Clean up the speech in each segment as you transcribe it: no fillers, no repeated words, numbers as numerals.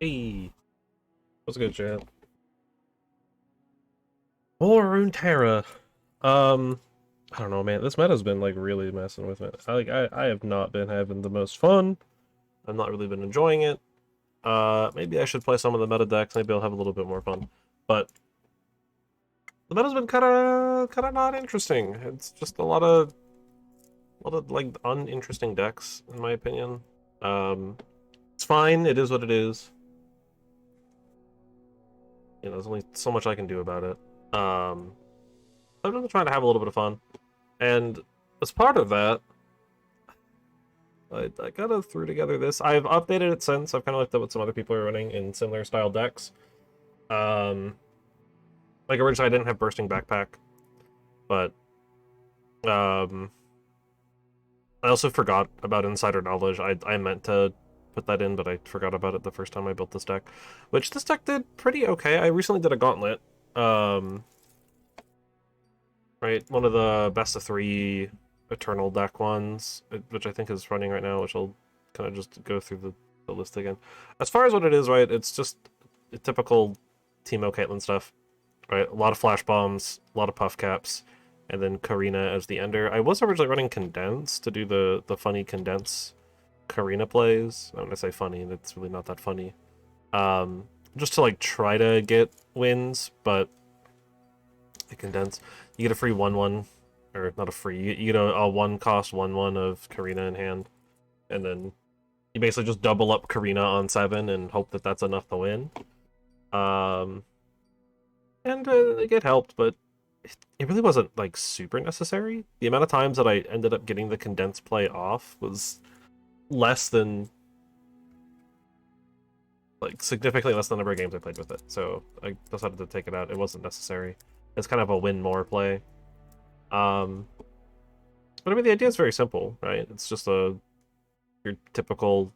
Hey, what's good, chat? More Runeterra. Um, I don't know, man. This meta's been like really messing with me. I have not been having the most fun. I've not really been enjoying it. Maybe I should play some of the meta decks. Maybe I'll have a little bit more fun. But the meta's been kind of not interesting. It's just a lot of like uninteresting decks, in my opinion. Um, it's fine. It is what it is. There's only so much I can do about it. Um, I'm just trying to have a little bit of fun. And as part of that, I kind of threw together this. I've updated it since. I've kind of looked at what some other people are running in similar style decks. Um, like originally I didn't have Bursting Backpack, but um, I also forgot about Insider Knowledge. I meant to put that in, but I forgot about it the first time I built this deck, which this deck did pretty okay. I recently did a Gauntlet. Um, right, one of the best of three Eternal deck ones, which I think is running right now, which I'll kind of just go through the list again. As far as what it is, right, it's just a typical Teemo Caitlyn stuff, right? A lot of flash bombs, a lot of puff caps, and then Karina as the ender. I was originally running Condense to do the funny Condense Karina plays. When I say funny, it's really not that funny. Just to like try to get wins, but the Condense, you get a free 1/1, or not a free, you get a 1 cost 1/1 of Karina in hand, and then you basically just double up Karina on 7 and hope that that's enough to win. Um, and it helped, but it really wasn't like super necessary. The amount of times that I ended up getting the condensed play off was less than, like, significantly less than the number of games I played with it. So I decided to take it out. It wasn't necessary. It's kind of a win more play. Um, but I mean, the idea is very simple, right? It's just your typical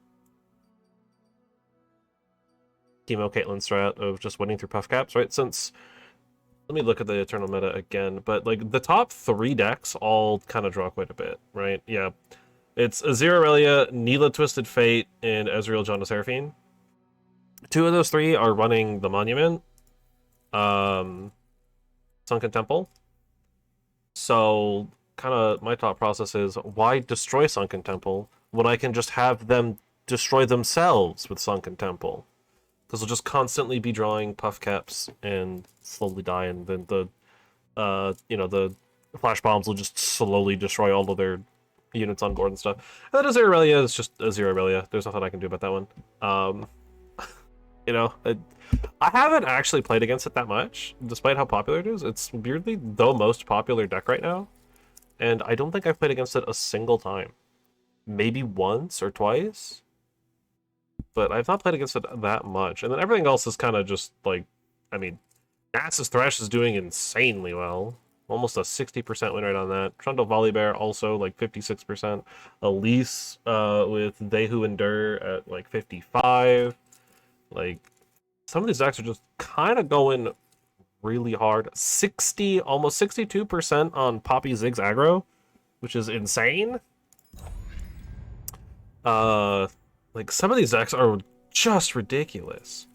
Teemo Caitlyn strat of just winning through puff caps, right? Since let me look at the Eternal meta again, but like the top 3 decks all kind of draw quite a bit, right? Yeah, it's Azir Aurelia, Neela Twisted Fate, and Ezreal Jauna Seraphine. 2 of those 3 are running the Monument, um, Sunken Temple. So kind of my thought process is, why destroy Sunken Temple when I can just have them destroy themselves with Sunken Temple? Because they'll just constantly be drawing puff caps and slowly die, and then the flash bombs will just slowly destroy all of their units on board and stuff. And then Azir Aurelia is just Azir Aurelia. There's nothing I can do about that one. Um, I haven't actually played against it that much, despite how popular it is. It's weirdly the most popular deck right now, and I don't think I've played against it a single time. Maybe once or twice, but I've not played against it that much. And then everything else is kind of just like, I mean, Nasus Thresh is doing insanely well. Almost a 60% win rate on that. Trundle Volibear also like 56%. Elise with They Who Endure at like 55. Like, some of these decks are just kind of going really hard. 60, almost 62% on Poppy Ziggs aggro, which is insane. Uh, like, some of these decks are just ridiculous.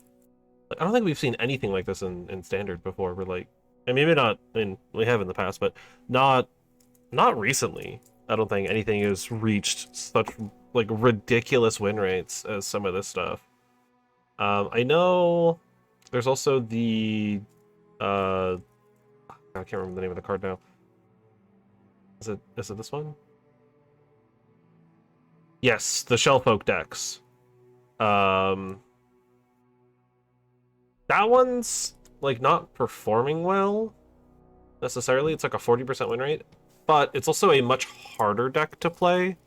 Like, I don't think we've seen anything like this in Standard before. We're like, and maybe not. I mean, we have in the past, but not recently. I don't think anything has reached such like ridiculous win rates as some of this stuff. I know there's also the I can't remember the name of the card now. Is it this one? Yes, the Shellfolk decks. Um, that one's like not performing well necessarily. It's like a 40% win rate, but it's also a much harder deck to play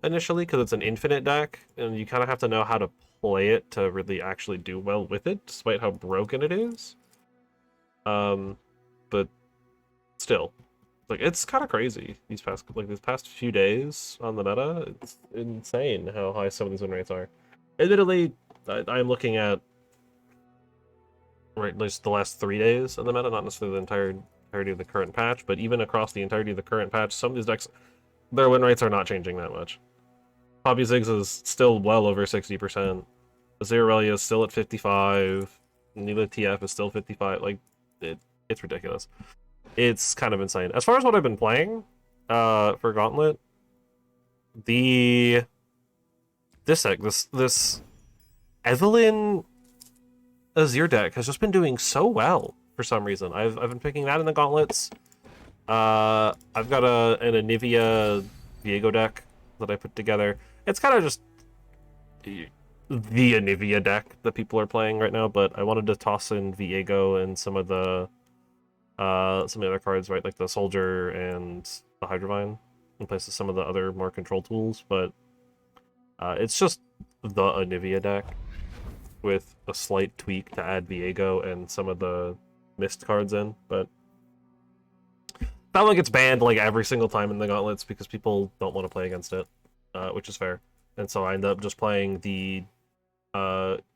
initially because it's an infinite deck, and you kind of have to know how to play it to really actually do well with it, despite how broken it is. But still, like, it's kind of crazy these past few days on the meta. It's insane how high some of these win rates are. Admittedly, I'm looking at right, at least the last 3 days of the meta, not necessarily the entirety of the current patch, but even across the entirety of the current patch, some of these decks, their win rates are not changing that much. Poppy Ziggs is still well over 60%. Aziralia is still at 55. Nila TF is still 55. Like, it's ridiculous. It's kind of insane. As far as what I've been playing, for Gauntlet, this Evelyn Azir deck has just been doing so well for some reason. I've been picking that in the Gauntlets. I've got an Anivia Viego deck that I put together. It's kind of just the Anivia deck that people are playing right now, but I wanted to toss in Viego and some of the other cards, right, like the Soldier and the Hydrovine, in place of some of the other more control tools. But it's just the Anivia deck with a slight tweak to add Viego and some of the mist cards in, but that one gets banned like every single time in the Gauntlets because people don't want to play against it, which is fair. And so I end up just playing the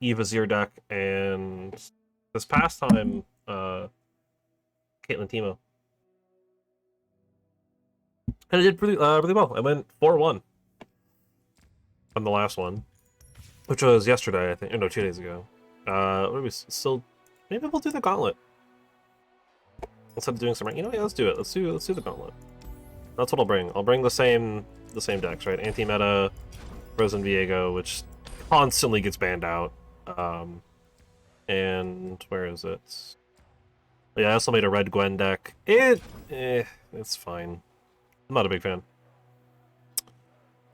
Eve Azir deck, and this past time, Caitlyn Teemo. And I did really well. I went 4-1 on the last one, which was yesterday, I think. Or no, 2 days ago. What are we still? Maybe we'll do the Gauntlet instead of doing some. You know, yeah, let's do it. Let's do the Gauntlet. That's what I'll bring. I'll bring the same decks, right? Anti-meta, Frozen Viego, which constantly gets banned out. And where is it? Yeah, I also made a red Gwen deck. It's fine. I'm not a big fan.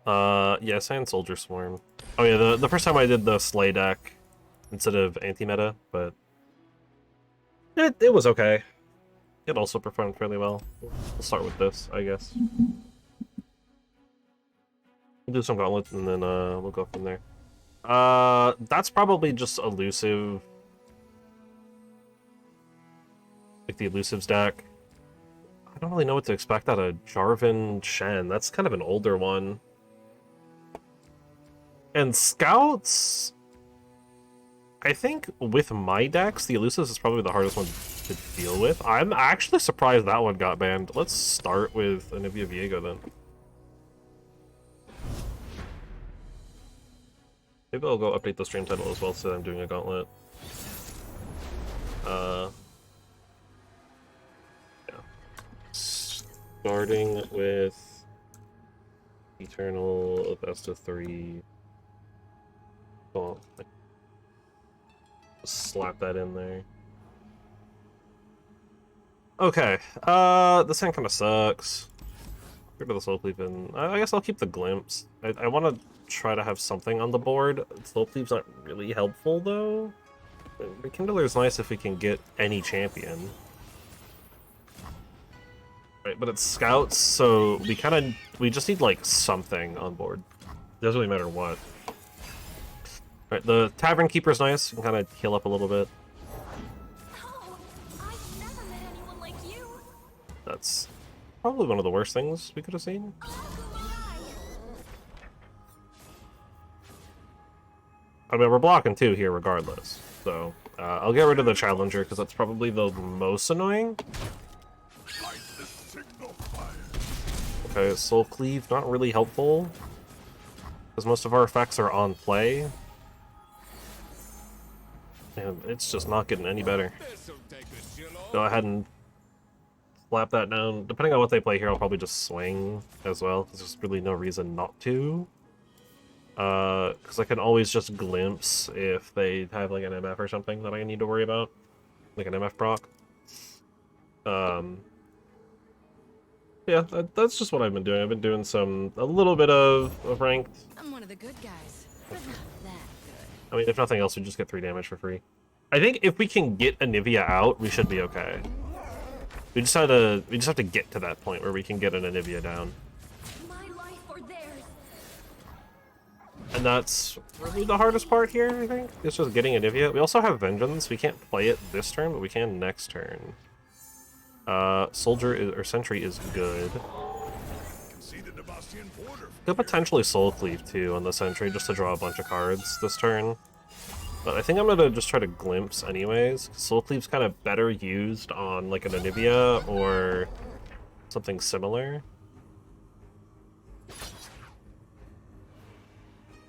Yeah, Sand Soldier Swarm. Oh yeah, the first time I did the Slay deck instead of anti-meta, but it was okay. It also performed fairly well. We'll start with this, I guess. We'll do some Gauntlet and then we'll go from there. That's probably just elusive. Like the elusives deck. I don't really know what to expect out of Jarvan Shen. That's kind of an older one. And Scouts, I think with my decks, the elusives is probably the hardest one to deal with. I'm actually surprised that one got banned. Let's start with Anivia Viego then. Maybe I'll go update the stream title as well so I'm doing a Gauntlet. Yeah. Starting with Eternal best of 3. Oh, slap that in there. Okay, this thing kind of sucks. Get rid of the Soul Cleave in. I guess I'll keep the Glimpse. I want to try to have something on the board. Soul Cleave's not really helpful, though. Rekindler's nice if we can get any champion. Right, but it's Scouts, so we just need, like, something on board. It doesn't really matter what. Right, the Tavern Keeper's nice. You can kind of heal up a little bit. Oh, I've never met anyone like you. That's probably one of the worst things we could have seen. I mean, we're blocking 2 here regardless. So, I'll get rid of the Challenger, because that's probably the most annoying. Okay, Soul Cleave, not really helpful. Because most of our effects are on play. And it's just not getting any better. Go ahead and slap that down. Depending on what they play here, I'll probably just swing as well. There's really no reason not to. Because I can always just glimpse if they have like an MF or something that I need to worry about. Like an MF proc. Yeah, that's just what I've been doing. I've been doing a little bit of ranked. I'm one of the good guys, but not that good. I mean, if nothing else, we just get 3 damage for free. I think if we can get Anivia out, we should be okay. We just have to get to that point where we can get an Anivia down. My life or theirs. And that's really the hardest part here, I think. It's just getting Anivia. We also have Vengeance. We can't play it this turn, but we can next turn. Soldier or Sentry is good. Could potentially Soul Cleave too on the Sentry just to draw a bunch of cards this turn. But I think I'm gonna just try to Glimpse anyways. Soul Cleave's kind of better used on like an Anivia or something similar.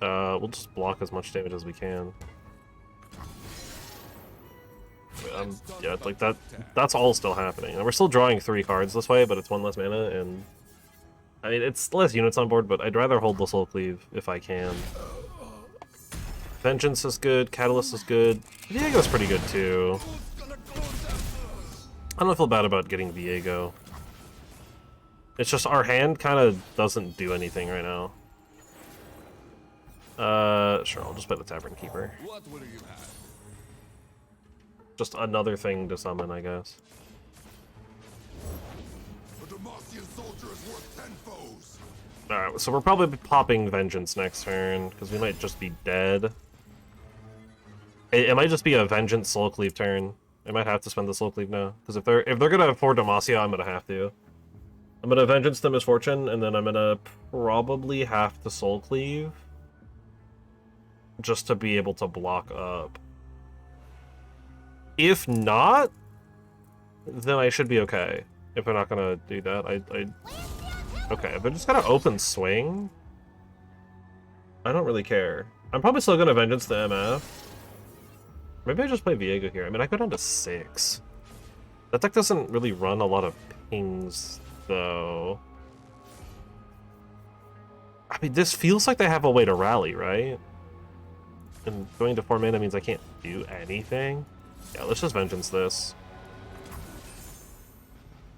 We'll just block as much damage as we can. Yeah, like that's all still happening. And we're still drawing 3 cards this way, but it's 1 less mana, and I mean, it's less units on board, but I'd rather hold the Soul Cleave if I can. Vengeance is good, Catalyst is good. Viego's pretty good too. I don't feel bad about getting Viego. It's just our hand kind of doesn't do anything right now. Sure, I'll just play the Tavern Keeper. Just another thing to summon, I guess. Alright, so we're probably popping Vengeance next turn, because we might just be dead. It might just be a Vengeance Soul Cleave turn. I might have to spend the Soul Cleave now, because if they're gonna afford Demacia, I'm gonna have to. I'm gonna Vengeance the Misfortune, and then I'm gonna probably have to Soul Cleave, just to be able to block up. If not, then I should be okay. If they're not gonna do that, okay, if they're just gonna open swing, I don't really care. I'm probably still gonna Vengeance the MF. Maybe I just play Viego here. I mean, I go down to 6. That deck doesn't really run a lot of pings, though. I mean, this feels like they have a way to rally, right? And going to 4 mana means I can't do anything. Yeah, let's just Vengeance this.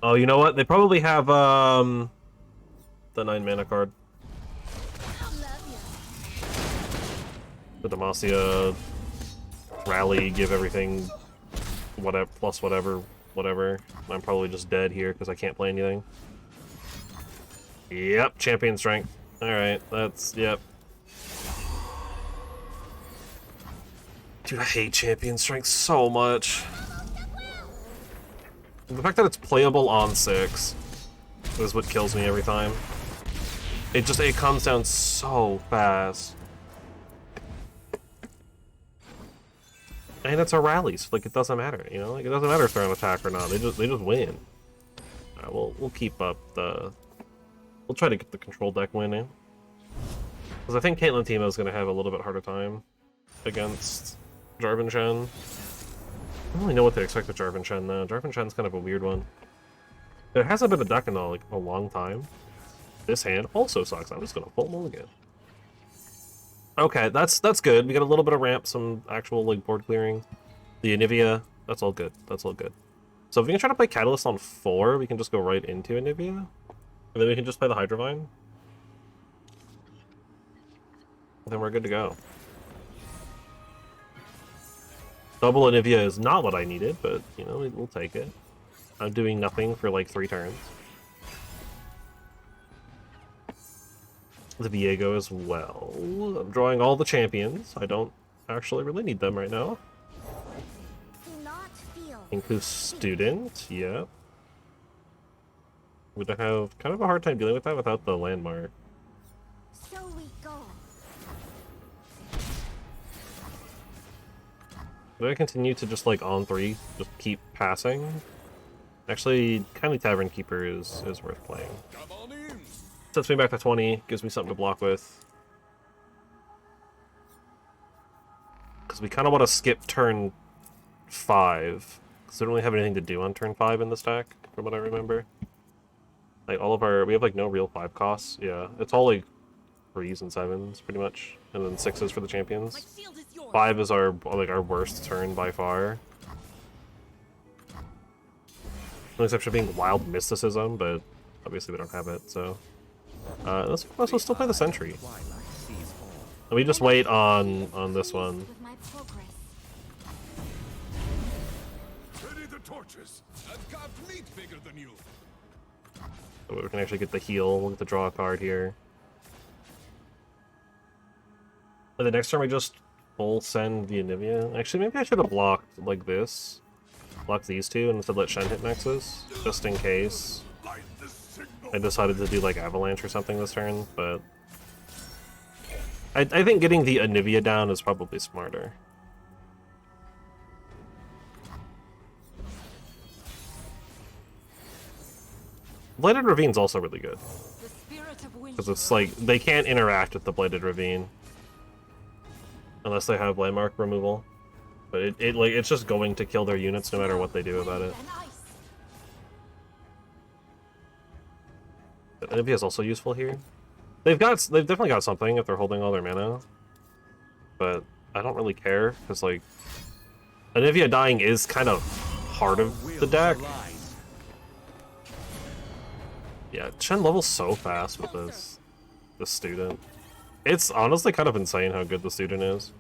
Oh, you know what? They probably have, the 9 mana card. The Demacia, rally, give everything, whatever, plus whatever. I'm probably just dead here because I can't play anything. Yep, Champion Strength. Alright, that's, yep. Dude, I hate Champion Strength so much. The fact that it's playable on 6 is what kills me every time. It comes down so fast. And it's a rally, so like it doesn't matter, you know? Like it doesn't matter if they're on attack or not. They just win. Alright, we'll keep up the. We'll try to get the control deck winning. Because I think Caitlyn Teemo is going to have a little bit harder time against Jarvan Shen. I don't really know what to expect with Jarvan Shen though. Jarvan Shen's kind of a weird one. There hasn't been a deck in a long time. This hand also sucks. I'm just going to full mulligan. Okay, that's good. We got a little bit of ramp, some actual like board clearing. The Anivia, that's all good. That's all good. So if we can try to play Catalyst on 4, we can just go right into Anivia. And then we can just play the Hydrovine. And then we're good to go. Double Anivia is not what I needed, but you know, we'll take it. I'm doing nothing for like 3 turns. The Viego as well. I'm drawing all the champions. I don't actually really need them right now. Includes Student, yeah. Would have kind of a hard time dealing with that without the landmark. So we go. Do I continue to just like on 3, just keep passing? Actually, Kindly Tavern Keeper is worth playing. Sets me back to 20, gives me something to block with. Because we kind of want to skip turn 5. Because we don't really have anything to do on turn 5 in this deck, from what I remember. Like, all of our... We have, like, no real 5 costs. Yeah, it's all, like, 3s and 7s, pretty much. And then 6s for the champions. 5 is our, like, our worst turn by far. No exception being Wild Mysticism, but obviously we don't have it, so... let's also still play the Sentry. And we just wait on this one. So we can actually get the heal. We'll get to draw a card here. And the next turn we just full send the Anivia. Actually, maybe I should have blocked like this. Block these two and instead let Shen hit Nexus, just in case. I decided to do like Avalanche or something this turn, but I think getting the Anivia down is probably smarter. Blighted Ravine's also really good. Because it's like, they can't interact with the Blighted Ravine. unless they have landmark removal. But it's just going to kill their units no matter what they do about it. Anivia is also useful here. They've definitely got something if they're holding all their mana. But I don't really care, because like Anivia dying is kind of part of the deck. Yeah, Chen levels so fast with this student. It's honestly kind of insane how good the student is.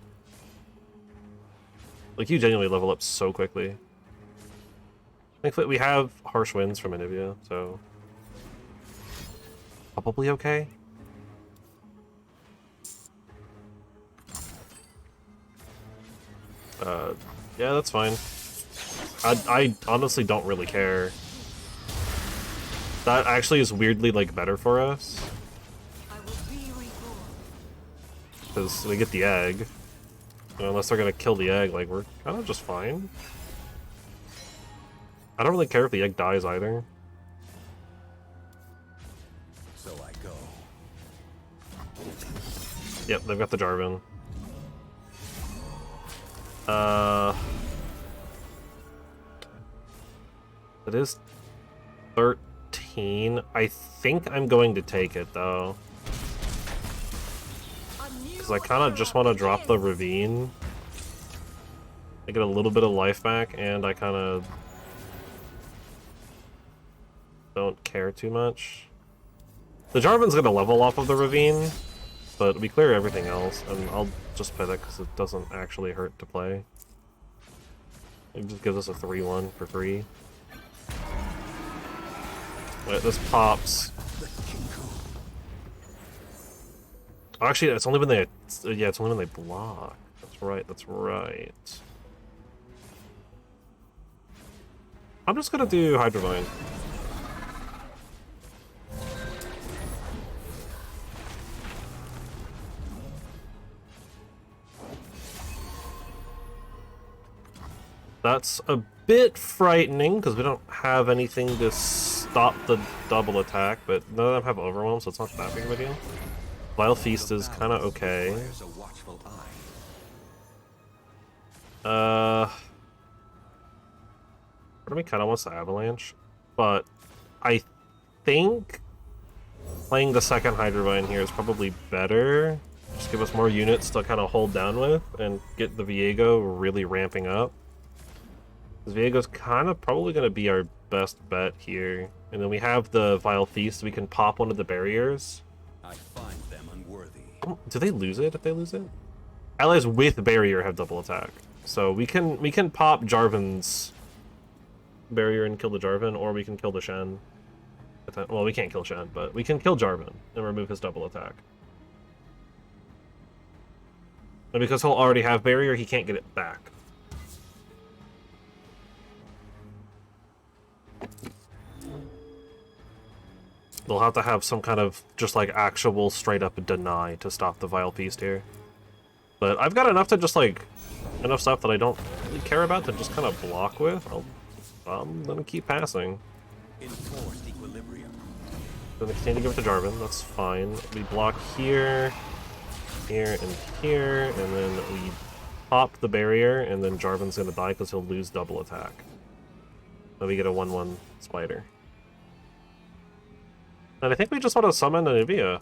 Like, you genuinely level up so quickly. Thankfully, we have harsh winds from Anivia, so probably okay. Yeah, that's fine. I honestly don't really care. That actually is weirdly, like, better for us. Because we get the egg. And unless they're gonna kill the egg, like, we're kind of just fine. I don't really care if the egg dies either. So I go. Yep, they've got the Jarvan. It is 13. I think I'm going to take it, though. Because I kind of just want to drop the Ravine. I get a little bit of life back, and I kind of don't care too much. The Jarvan's going to level off of the Ravine, but we clear everything else, and I'll just play that because it doesn't actually hurt to play. It just gives us a 3-1 for free. Wait, this pops. Oh, actually, it's only when they... yeah, it's only when they block. That's right, that's right. I'm just gonna do Hydrovine. That's a bit frightening, because we don't have anything to stop the double attack, but none of them have Overwhelm, so it's not that big of a deal. Vile Feast is kind of okay. Part of me kind of wants the Avalanche, but I think playing the second Hydrovine here is probably better. Just give us more units to kind of hold down with, and get the Viego really ramping up. Viego's kind of probably going to be our best bet here. And then we have the Vile Feast. We can pop one of the barriers. I find them unworthy. Do they lose it if they lose it? Allies with barrier have double attack. So we can pop Jarvan's barrier and kill the Jarvan, or we can kill the Shen. Well, we can't kill Shen, but we can kill Jarvan and remove his double attack. And because he'll already have barrier, he can't get it back. They'll have to have some kind of just like actual straight up deny to stop the Vile Feast here. But I've got enough to just like enough stuff that I don't really care about to just kind of block with. I'm gonna keep passing. Enforced equilibrium. Gonna continue to give it to Jarvan. That's fine. We block here, here, and here, and then we pop the barrier, and then Jarvan's gonna die because he'll lose double attack. Then we get a 1/1 spider. And I think we just want to summon Anivia.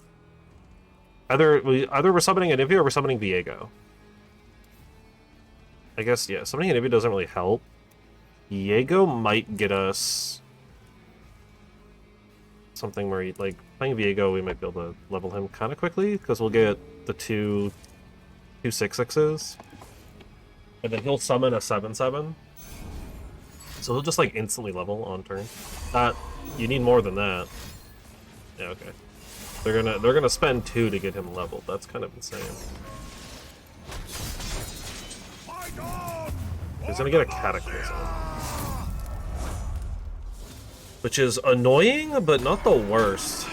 Either we're summoning Anivia or we're summoning Viego. I guess, yeah, summoning Anivia doesn't really help. Viego might get us something where, like, playing Viego, we might be able to level him kind of quickly, because we'll get the two 6/6s. And then he'll summon a 7/7. So he'll just, like, instantly level on turn. You need more than that. Yeah, okay. They're gonna spend 2 to get him leveled. That's kind of insane. He's gonna get a Cataclysm. Which is annoying, but not the worst.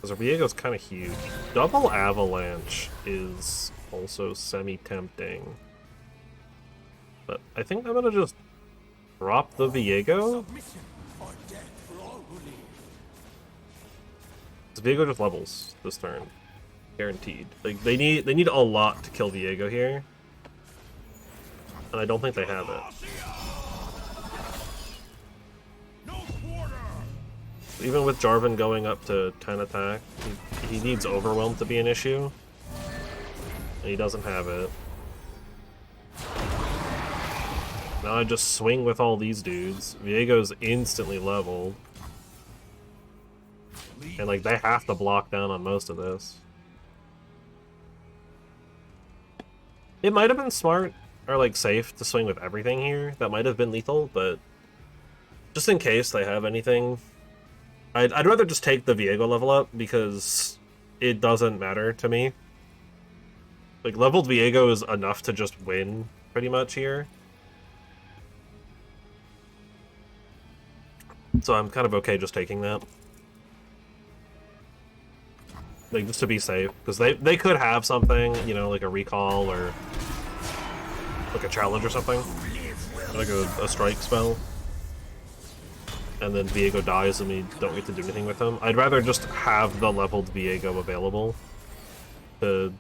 Because Viego's kind of huge. Double Avalanche is also semi-tempting. But I think I'm gonna just drop the Viego? Submission or death for all who live. Viego just levels this turn. Guaranteed. Like they need a lot to kill Viego here. And I don't think they have it. Even with Jarvan going up to 10 attack, he needs Overwhelm to be an issue. And he doesn't have it. Now I just swing with all these dudes. Viego's instantly leveled. And like they have to block down on most of this. It might have been smart or like safe to swing with everything here. That might have been lethal, but just in case they have anything, I'd rather just take the Viego level up because it doesn't matter to me. Like leveled Viego is enough to just win pretty much here. So I'm kind of okay just taking that. Like, just to be safe, because they could have something, you know, like a recall or like a challenge or something, like a strike spell, and then Viego dies and we don't get to do anything with him. I'd rather just have the leveled Viego available to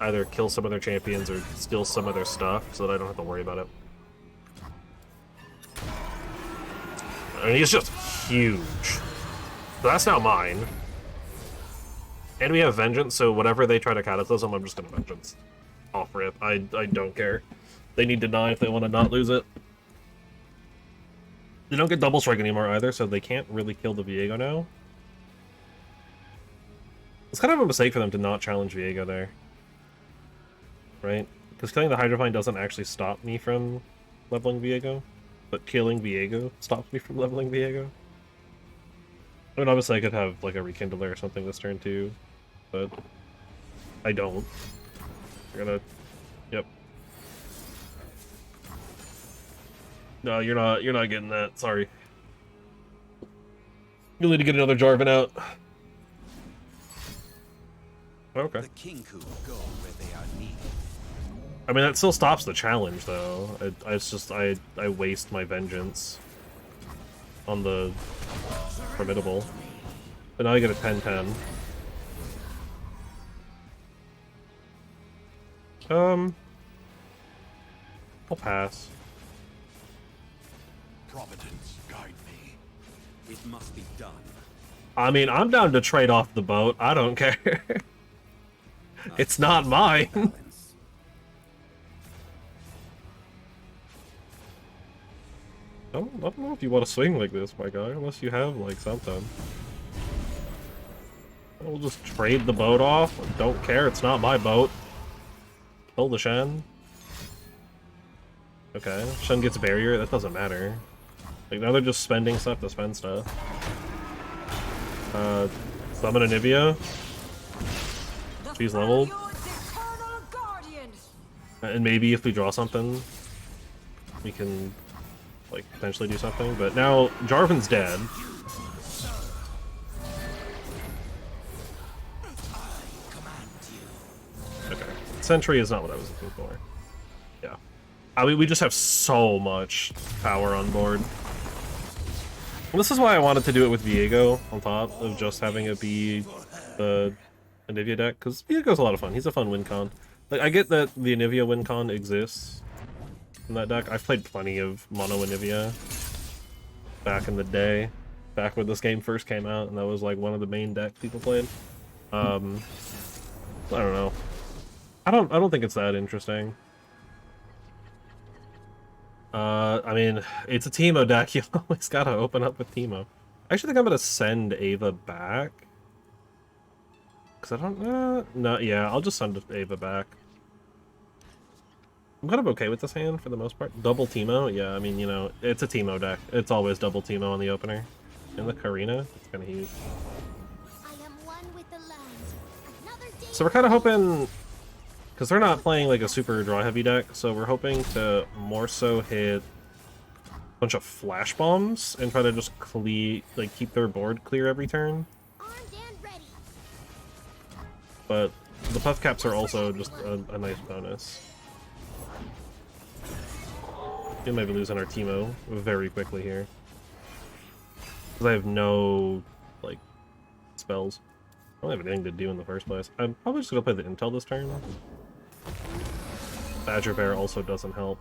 either kill some of their champions or steal some of their stuff so that I don't have to worry about it. And he's just huge. So that's now mine. And we have Vengeance, so whatever they try to Cataclysm, I'm just gonna Vengeance. Off rip. I don't care. They need to die if they want to not lose it. They don't get Double Strike anymore either, so they can't really kill the Viego now. It's kind of a mistake for them to not challenge Viego there. Right? Because killing the Hydropine doesn't actually stop me from leveling Viego, but killing Viego stops me from leveling Viego. I mean, obviously I could have like a Rekindler or something this turn too, but I don't. I'm gonna... Yep. No, you're not getting that, sorry. You'll need to get another Jarvan out. Okay. The king could go where they are needed. I mean, that still stops the challenge, though. It's just, I waste my Vengeance on the Formidable. But now I get a 10-10. I'll pass. Providence guide me. It must be done. I mean, I'm down to trade off the boat. I don't care. It's not mine. Balance. I don't know if you want to swing like this, my guy, unless you have, like, something. We'll just trade the boat off. Don't care, it's not my boat. Kill the Shen. Okay, Shen gets barrier, that doesn't matter. Like, now they're just spending stuff to spend stuff. Summon Anivia. She's leveled. And maybe if we draw something, we can, like, potentially do something. But now, Jarvan's dead. Okay. Sentry is not what I was looking for. Yeah. I mean, we just have so much power on board. And this is why I wanted to do it with Viego on top of just having it be the Anivia deck, because Viego's a lot of fun. He's a fun win con. Like, I get that the Anivia win con exists in that deck. I've played plenty of mono Anivia back in the day, back when this game first came out, and that was like one of the main decks people played. I don't know. I don't think it's that interesting. I mean, it's a Teemo deck. You always gotta open up with Teemo. I actually think I'm gonna send Ava back. Because I don't... no, yeah, I'll just send Ava back. I'm kind of okay with this hand for the most part. Double Teemo? Yeah, I mean, you know, it's a Teemo deck. It's always double Teemo on the opener. And the Karina, it's kind of huge. I am one with the land. Another day. So we're kind of hoping... Because they're not playing like a super draw-heavy deck, so we're hoping to more so hit a bunch of flash bombs and try to just keep their board clear every turn. Armed and ready. But the puff caps are also just a nice bonus. We might be losing our Teemo very quickly here. Because I have no, like, spells. I don't have anything to do in the first place. I'm probably just going to play the Intel this turn. Badger Bear also doesn't help.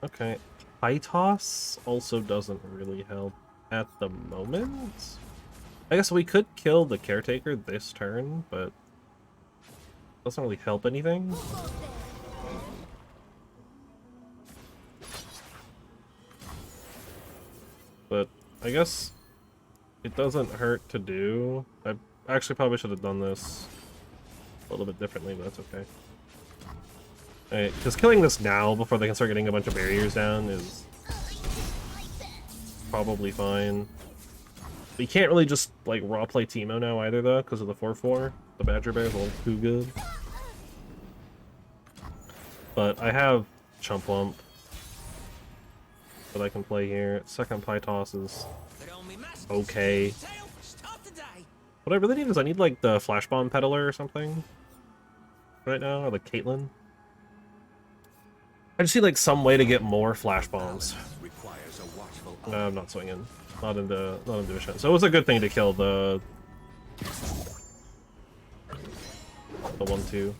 Okay. Pytos also doesn't really help at the moment. I guess we could kill the Caretaker this turn, but doesn't really help anything. But I guess it doesn't hurt to do. I actually probably should have done this a little bit differently, but that's okay. Alright, because killing this now before they can start getting a bunch of barriers down is probably fine. But you can't really just, like, raw play Teemo now either, though, because of the 4-4. The Badger Bear is a little too good. But I have Chump Lump that I can play here. Second Pytos is okay. What I really need is I need, like, the Flash Bomb Peddler or something right now, or the Caitlyn. I just need, like, some way to get more Flash Bombs. I'm not swinging. Not into a Shen. So it was a good thing to kill the 1-2.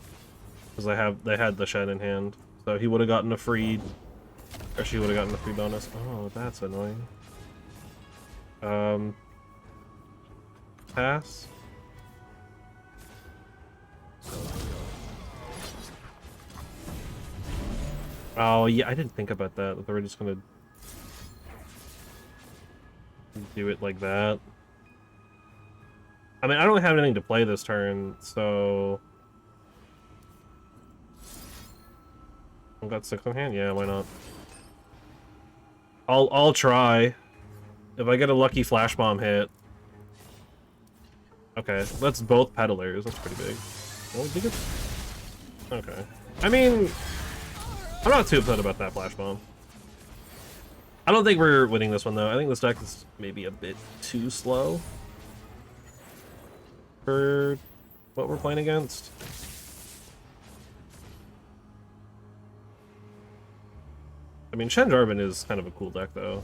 Because they had the Shen in hand. So he would have gotten a free, or she would have gotten a free bonus. Oh, that's annoying. Pass. Oh yeah, I didn't think about that. They were just gonna do it like that. I mean, I don't have anything to play this turn, so I've got 6 on hand. Yeah, why not? I'll try. If I get a lucky Flash Bomb hit. Okay, that's both Peddlers. That's pretty big. Oh, did it? Okay. I mean, I'm not too upset about that Flash Bomb. I don't think we're winning this one, though. I think this deck is maybe a bit too slow for what we're playing against. I mean, Shen Jarvan is kind of a cool deck, though.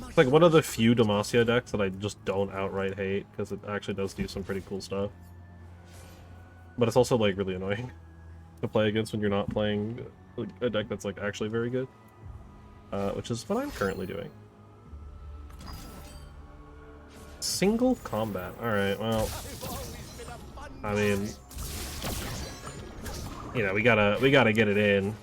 It's like one of the few Demacia decks that I just don't outright hate, because it actually does do some pretty cool stuff. But it's also, like, really annoying to play against when you're not playing a deck that's, like, actually very good. Which is what I'm currently doing. Single combat. Alright, well, I mean, you know, we gotta get it in.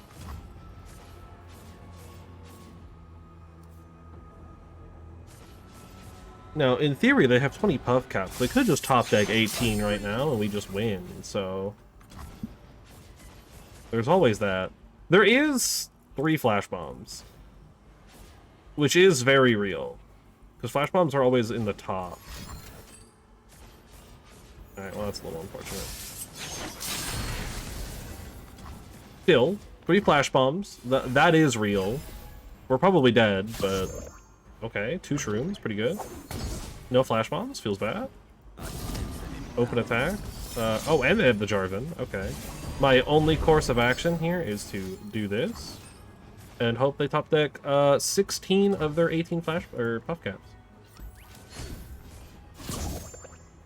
Now, in theory, they have 20 puff caps. They could just top deck 18 right now, and we just win, so there's always that. There is 3 Flash Bombs, which is very real, because Flash Bombs are always in the top. Alright, well, that's a little unfortunate. Still, 3 Flash Bombs. That is real. We're probably dead, but okay. 2 Shrooms, pretty good. No Flash Bombs, feels bad. Open attack. Oh, and they have the Jarvan. Okay. My only course of action here is to do this and hope they top deck 16 of their 18 Flash or Puff Caps.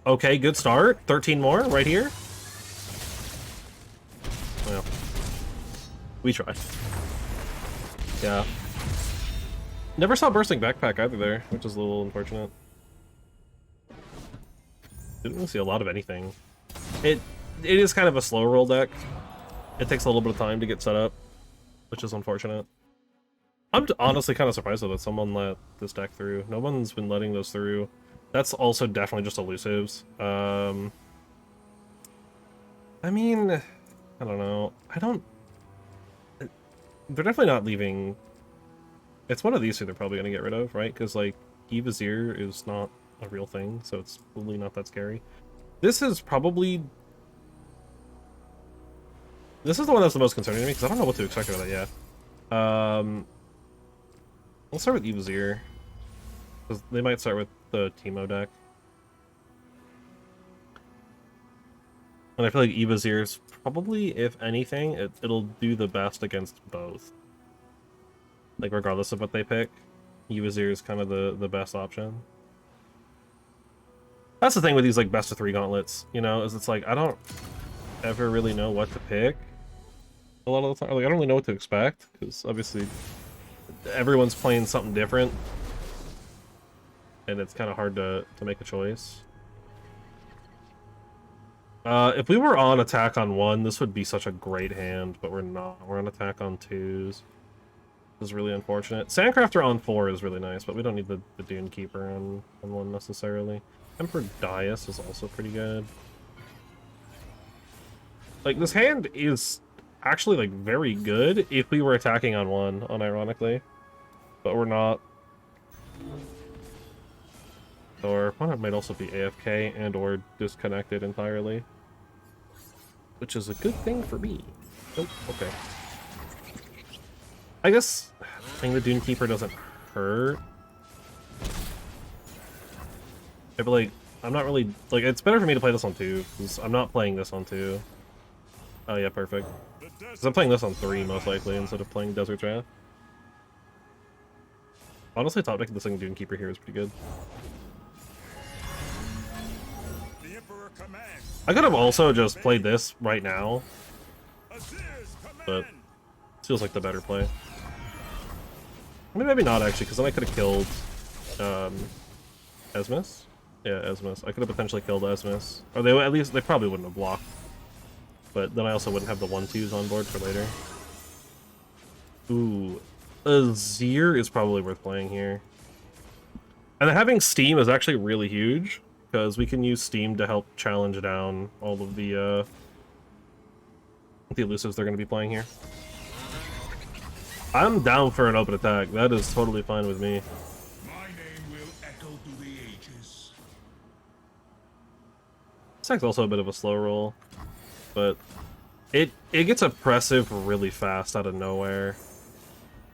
Okay, good start. 13 more right here. Well, we tried. Yeah. Never saw Bursting Backpack either there, which is a little unfortunate. Didn't really see a lot of anything. It is kind of a slow roll deck. It takes a little bit of time to get set up, which is unfortunate. I'm honestly kind of surprised that someone let this deck through. No one's been letting those through. That's also definitely just elusives. I mean, I don't know. They're definitely not leaving. It's one of these two they're probably going to get rid of, right? Because, like, Evazir is not a real thing, so it's probably not that scary. This is probably... This is the one that's the most concerning to me, because I don't know what to expect out of that yet. Let's start with Evazir, because they might start with the Teemo deck. And I feel like Evazir's probably, if anything, it'll do the best against both. Like, regardless of what they pick, Evazir is kind of the best option. That's the thing with these, like, best of 3 gauntlets, you know, is it's like, I don't ever really know what to pick a lot of the time. Like, I don't really know what to expect, because obviously everyone's playing something different, and it's kind of hard to make a choice. If we were on attack on 1, this would be such a great hand, but we're not. We're on attack on 2s. This is really unfortunate. Sandcrafter on 4 is really nice, but we don't need the Dune Keeper on 1 necessarily. Emperor Dais is also pretty good. Like, this hand is actually, like, very good if we were attacking on 1, unironically. But we're not. Or opponent might also be AFK and or disconnected entirely. Which is a good thing for me. Oh, okay. I guess playing the Dune Keeper doesn't hurt. I feel like I'm not really like it's better for me to play this on 2, because I'm not playing this on 2. Oh yeah, perfect. Because I'm playing this on 3 most likely instead of playing Desert Draft. Honestly, top decking this thing Dune Keeper here is pretty good. I could have also just played this right now, but it feels like the better play. I mean, maybe not actually, because then I could have killed Esmus. Yeah, Esmus. I could have potentially killed Esmus. Or they at least they probably wouldn't have blocked. But then I also wouldn't have the 1/2s on board for later. Ooh, Azir is probably worth playing here. And then having Steam is actually really huge, because we can use Steam to help challenge down all of the elusives they're going to be playing here. I'm down for an open attack. That is totally fine with me. My name will echo through the ages. This attack's also a bit of a slow roll, but it gets oppressive really fast out of nowhere,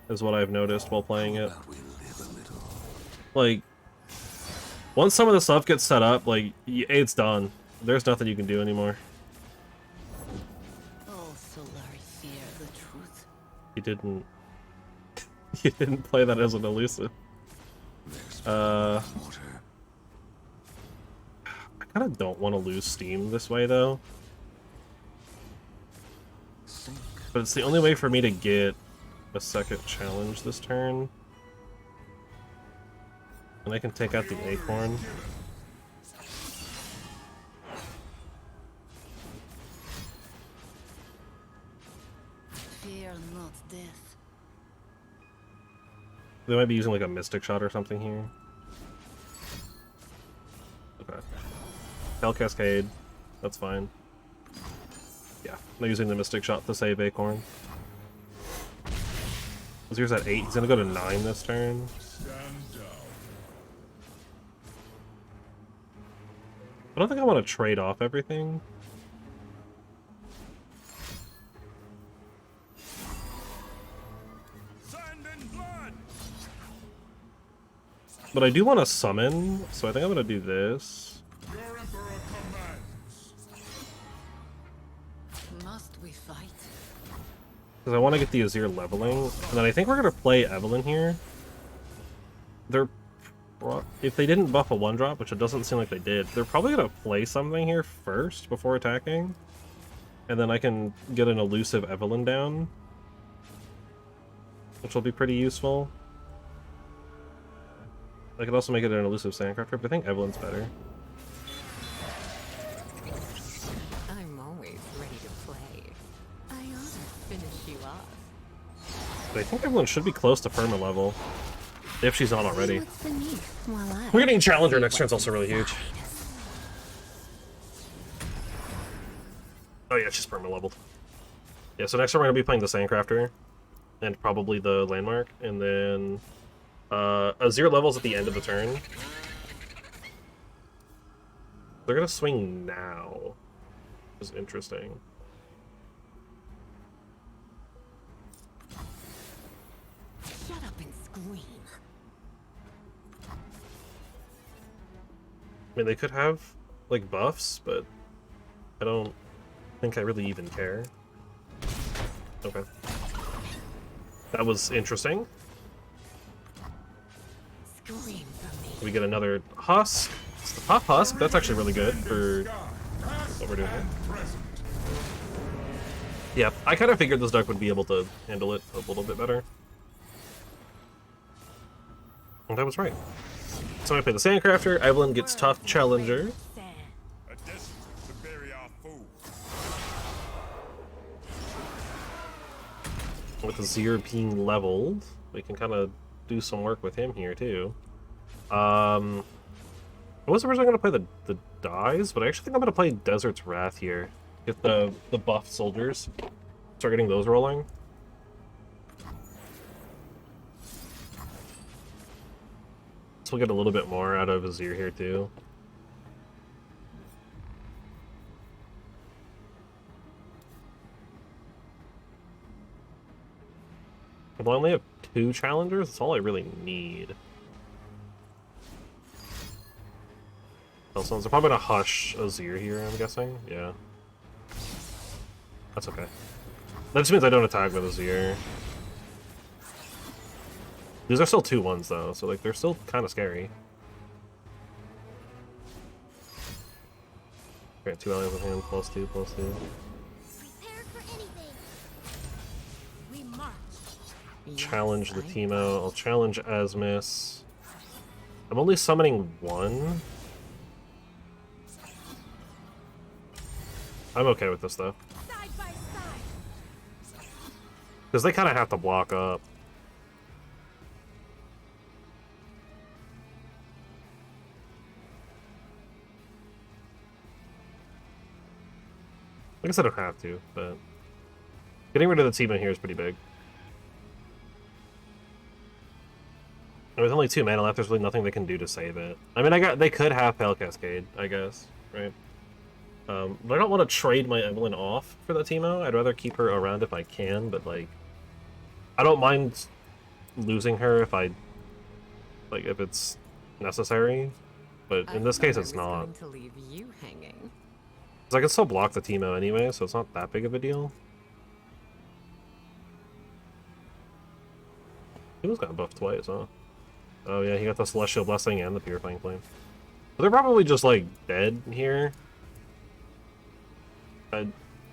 is what I've noticed while playing it. Like, once some of the stuff gets set up, like, it's done. There's nothing you can do anymore. Oh, Solari, hear the truth. You didn't... you didn't play that as an elusive. I kind of don't want to lose Steam this way, though. But it's the only way for me to get a second challenge this turn. And I can take out the Acorn. Fear not death. They might be using like a Mystic Shot or something here. Okay. Hell Cascade. That's fine. Yeah, they're using the Mystic Shot to save Acorn. Azir's at 8. He's gonna go to 9 this turn. I don't think I want to trade off everything. But I do want to summon, so I think I'm going to do this. Your Emperor commands. Must we fight? Because I want to get the Azir leveling. And then I think we're going to play Evelynn here. If they didn't buff a 1-drop, which it doesn't seem like they did, they're probably going to play something here first before attacking. And then I can get an elusive Evelynn down, which will be pretty useful. I could also make it an elusive Sandcrafter, but I think Evelynn's better. I'm always ready to play. I ought to finish you off. But I think Evelynn should be close to perma level, if she's not already. What's beneath while I We're getting Challenger next turn's also really huge. Oh yeah, she's perma leveled. Yeah, so next turn we're going to be playing the Sandcrafter, and probably the Landmark, and then Azir levels at the end of the turn. They're going to swing now, which is interesting. shut up and scream. I mean, they could have, like, buffs, but I don't think I really even care. Okay. That was interesting. Scream for me. We get another husk. It's the pop husk. That's actually really good for what we're doing here. Yeah, I kind of figured this deck would be able to handle it a little bit better. And I was right. So I play the Sandcrafter. Evelyn gets Tough Challenger. A desert to bury our food. With Azir being leveled, we can kind of do some work with him here too. I was originally going to play the Dyes, but I actually think I'm going to play Desert's Wrath here. Get the buff soldiers. Start getting those rolling. So we'll get a little bit more out of Azir here too. If I only have 2 challengers, that's all I really need. Also, they're probably gonna hush Azir here, I'm guessing. Yeah. That's okay. That just means I don't attack with Azir. These are still 2-1s though, so like they're still kind of scary. Great, 2 allies in hand, +2, +2. Prepare for anything. We march. Challenge the Teemo. I'll challenge Asmus. I'm only summoning 1. I'm okay with this though. Side by side. Because they kind of have to block up. I guess I don't have to, but getting rid of the Teemo here is pretty big. And with only 2 mana left, there's really nothing they can do to save it. I mean, they could have Pale Cascade, I guess, right? But I don't want to trade my Evelyn off for the Teemo. I'd rather keep her around if I can, but like, I don't mind losing her if if it's necessary. But in this case, it's not. To leave you hanging. 'Cause I can still block the Teemo anyway, so it's not that big of a deal. Teemo's got buffed twice, huh? Oh yeah, he got the Celestial Blessing and the Purifying Flame. But they're probably just like dead here.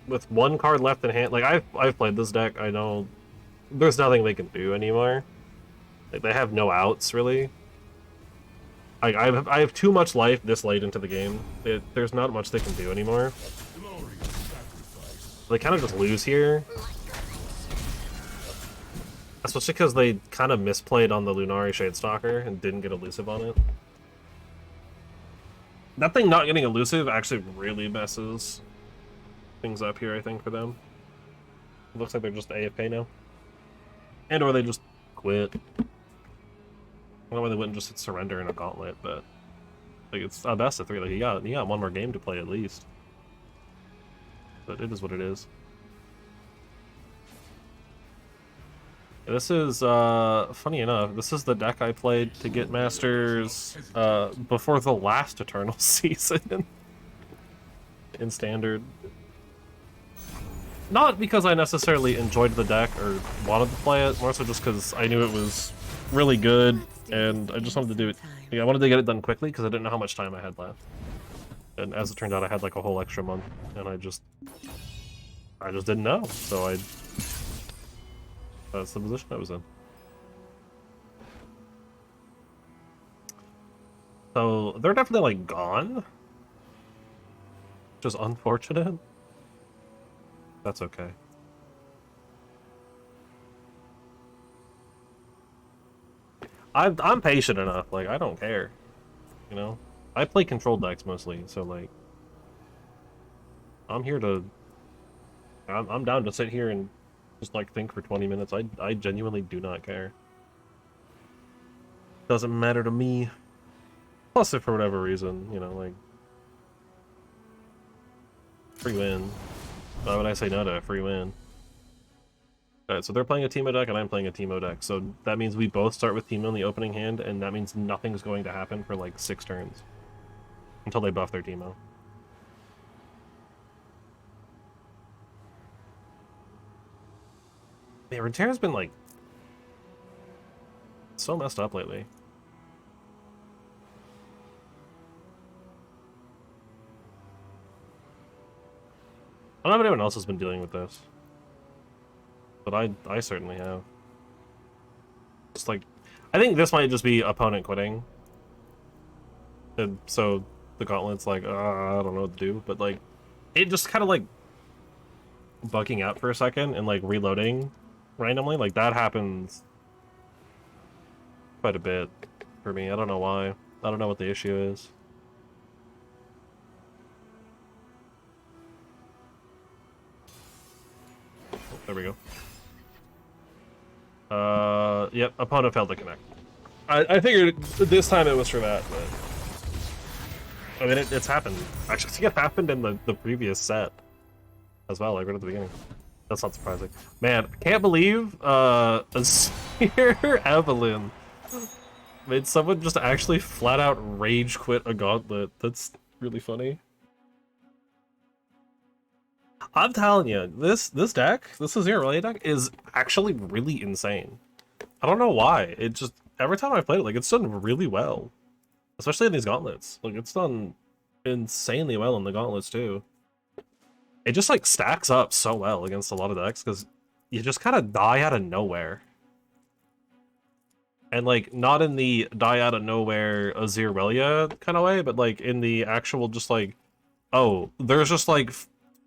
With 1 card left in hand, like I've played this deck, I know there's nothing they can do anymore. Like they have no outs really. I have too much life this late into the game. There's not much they can do anymore. They kind of just lose here. Especially because they kind of misplayed on the Lunari Shadestalker and didn't get elusive on it. That thing not getting elusive actually really messes things up here, I think, for them. It looks like they're just AFK now. And or they just quit. I don't know why they wouldn't just hit surrender in a gauntlet, but like it's a best of 3. Like he got 1 more game to play at least. But it is what it is. Yeah, this is funny enough, this is the deck I played to get Masters before the last Eternal season in Standard. Not because I necessarily enjoyed the deck or wanted to play it, more so just because I knew it was really good, and I just wanted to do it. Yeah, I wanted to get it done quickly because I didn't know how much time I had left. And as it turned out, I had like a whole extra month, and I just didn't know. So that's the position I was in. So they're definitely like gone, which is unfortunate. That's okay. I'm patient enough, like, I don't care. You know? I play control decks mostly, so, like... I'm here to... I'm down to sit here and just, like, think for 20 minutes. I genuinely do not care. Doesn't matter to me. Plus, if for whatever reason, you know, like... Free win. Why would I say no to a free win? Alright, so they're playing a Teemo deck and I'm playing a Teemo deck, so that means we both start with Teemo in the opening hand, and that means nothing's going to happen for like 6 turns. Until they buff their Teemo. Man, Runeterra's been like so messed up lately. I don't know if anyone else has been dealing with this, but I certainly have. Just like, I think this might just be opponent quitting, and so the Gauntlet's like, I don't know what to do, but like, it just kind of like bugging out for a second and like reloading randomly, like that happens quite a bit for me. I don't know why. I don't know what the issue is. Oh, there we go. Yep, opponent failed to connect. I figured this time it was for that, but I mean it's happened. Actually, I think it happened in the previous set as well, like right at the beginning. That's not surprising. Man, can't believe Azir Evelyn made someone just actually flat out rage quit a gauntlet. That's really funny. I'm telling you, this deck, this Azir Relay deck, is actually really insane. I don't know why. It just, every time I've played it, like, it's done really well. Especially in these gauntlets. Like, it's done insanely well in the gauntlets, too. It just, like, stacks up so well against a lot of decks, because you just kind of die out of nowhere. And, like, not in the die out of nowhere Azir Relia kind of way, but, like, in the actual just, like, oh, there's just, like,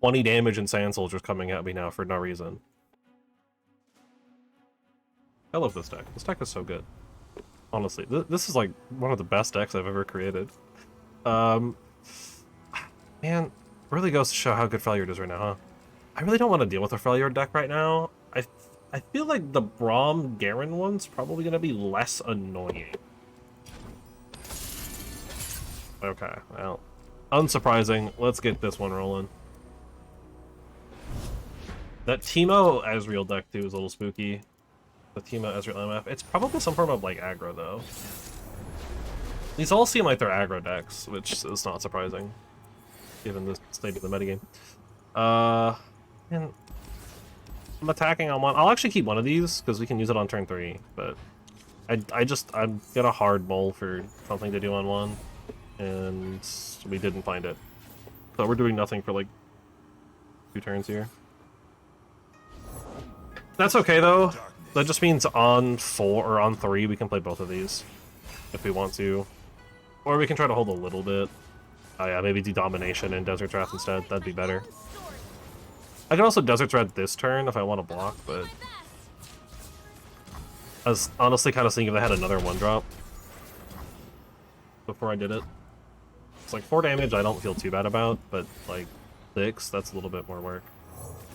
20 damage and Sand Soldiers coming at me now for no reason. I love this deck. This deck is so good. Honestly, this is like one of the best decks I've ever created. Man, really goes to show how good Freljord is right now, huh? I really don't want to deal with a Freljord deck right now. I feel like the Braum Garen one's probably going to be less annoying. Okay, well, unsurprising. Let's get this one rolling. That Teemo Ezreal deck, too, is a little spooky. The Teemo Ezreal MF. It's probably some form of, like, aggro, though. These all seem like they're aggro decks, which is not surprising, given the state of the metagame. And I'm attacking on one. I'll actually keep one of these, because we can use it on turn 3, but I'm got a hard mole for something to do on one, and we didn't find it. So we're doing nothing for, like, 2 turns here. That's okay, though. That just means on 4 or on 3 we can play both of these if we want to. Or we can try to hold a little bit. Oh yeah, maybe do Domination and Desert Wrath instead. That'd be better. I can also Desert Wrath this turn if I want to block, but I was honestly kind of thinking if I had another 1-drop before I did it. It's like 4 damage I don't feel too bad about, but like 6, that's a little bit more work.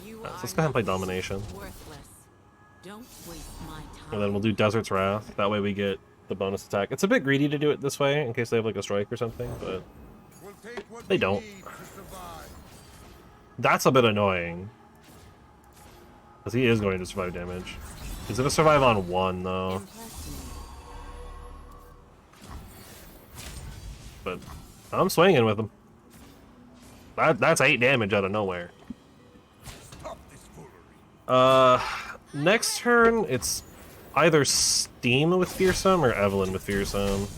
Right, so let's go ahead and play Domination. Don't waste my time. And then we'll do Desert's Wrath. That way we get the bonus attack. It's a bit greedy to do it this way in case they have like a strike or something, but they don't. That's a bit annoying. Because he is going to survive damage. He's going to survive on 1 though. But I'm swinging with him. That's 8 damage out of nowhere. Next turn, it's either Steam with Fearsome or Evelyn with Fearsome.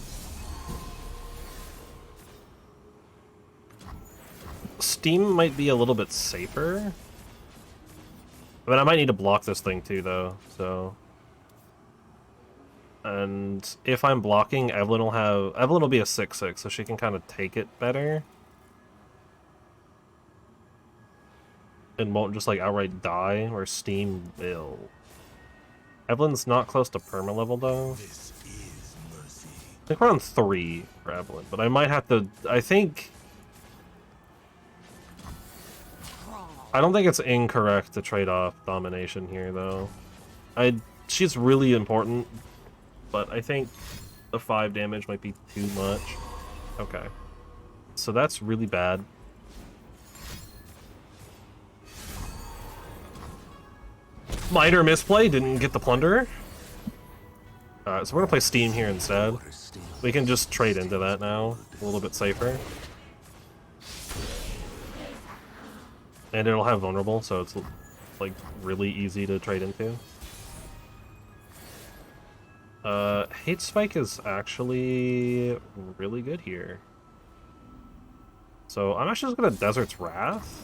Steam might be a little bit safer. But I might need to block this thing too, though, so... And if I'm blocking, Evelyn will be a 6/6, so she can kind of take it better. And won't just like outright die, or Steam will. Evelyn's not close to perma level though. I think we're on 3 for Evelyn, but I might have to. I don't think it's incorrect to trade off Domination here though. She's really important, but I think the 5 damage might be too much. Okay, so that's really bad. Minor misplay, didn't get the plunder. So we're gonna play Steam here instead. We can just trade into that now, a little bit safer. And it'll have vulnerable, so it's like really easy to trade into. Hate Spike is actually really good here. So I'm actually just gonna Desert's Wrath.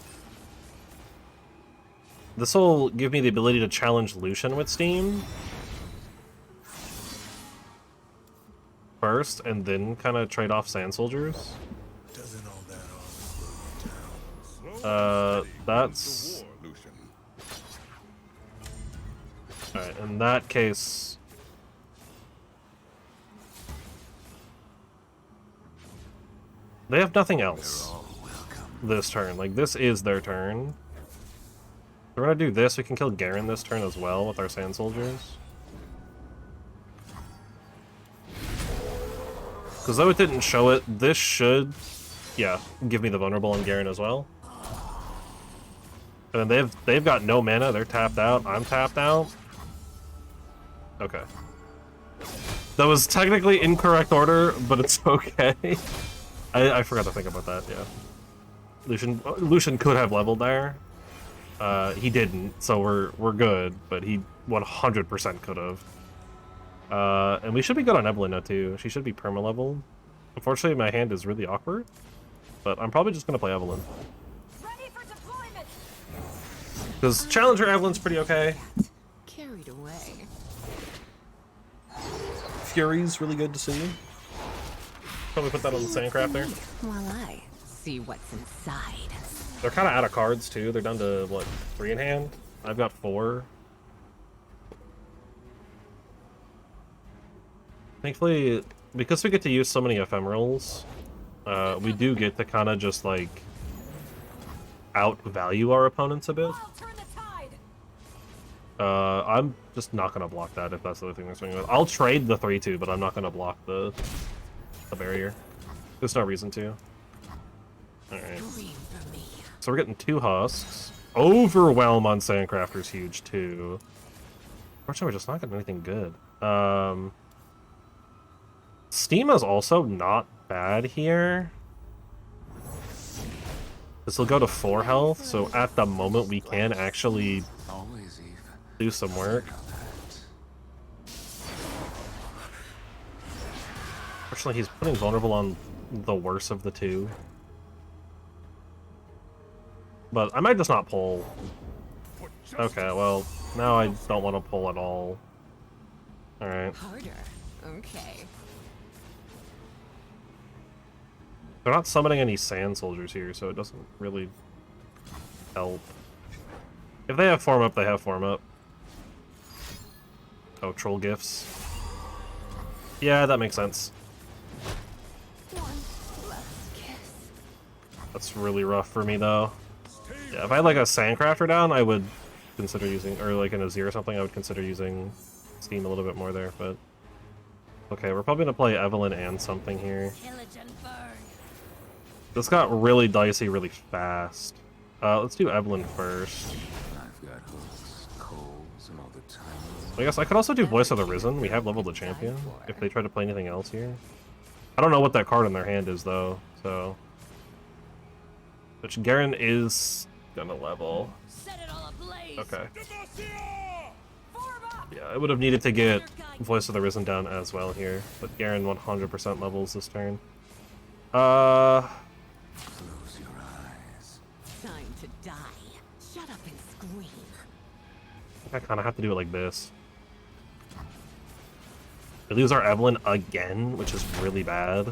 This will give me the ability to challenge Lucian with Steam first, and then kind of trade off Sand Soldiers. Doesn't all that always slow down? That's... Alright, in that case... They have nothing else this turn. Like, this is their turn. We're gonna do this. We can kill Garen this turn as well with our Sand Soldiers. Because though it didn't show it, this should, yeah, give me the vulnerable on Garen as well. And then they've got no mana. They're tapped out. I'm tapped out. Okay. That was technically incorrect order, but it's okay. I forgot to think about that. Yeah. Lucian could have leveled there. He didn't, so we're good. But he 100% could have. And we should be good on Evelyn now too. She should be perma-leveled. Unfortunately, my hand is really awkward, but I'm probably just gonna play Evelyn. Ready for deployment. Because Challenger Evelyn's pretty okay. Carried away. Fury's really good to see. Probably put that on the Sandcraft there. While I see what's inside. They're kind of out of cards too. They're down to what, 3 in hand? I've got 4. Thankfully, because we get to use so many ephemerals, we do get to kind of just like outvalue our opponents a bit. I'll turn the tide. I'm just not gonna block that if that's the other thing they're swinging with. I'll trade the 3/2, but I'm not gonna block the barrier. There's no reason to. Alright. So we're getting 2 husks. Overwhelm on Sandcrafter's huge too. Unfortunately, we're just not getting anything good. Steam is also not bad here. This will go to 4 health, so at the moment we can actually do some work. Fortunately, he's putting vulnerable on the worst of the 2. But I might just not pull. Okay, well, now I don't want to pull at all. Alright. Harder. Okay. They're not summoning any Sand Soldiers here, so it doesn't really help. If they have form up, they have form up. Oh, troll gifts. Yeah, that makes sense. One last kiss. That's really rough for me, though. Yeah, if I had like a Sandcrafter down, I would consider using, or like an Azir or something, I would consider using Steam a little bit more there, but... Okay, we're probably gonna play Evelyn and something here. Pillage and burn. This got really dicey really fast. Let's do Evelyn first. I've got hooks, coals, and all the time. I guess I could also do Voice of the Risen. We have leveled the champion. If they try to play anything else here. I don't know what that card in their hand is, though, so... Which Garen is gonna level. Set it all ablaze. Okay. Form up. Yeah, I would have needed to get Voice of the Risen down as well here. But Garen 100% levels this turn. Close your eyes. Time to die. Shut up and scream. I kind of have to do it like this. We lose our Evelyn again, which is really bad.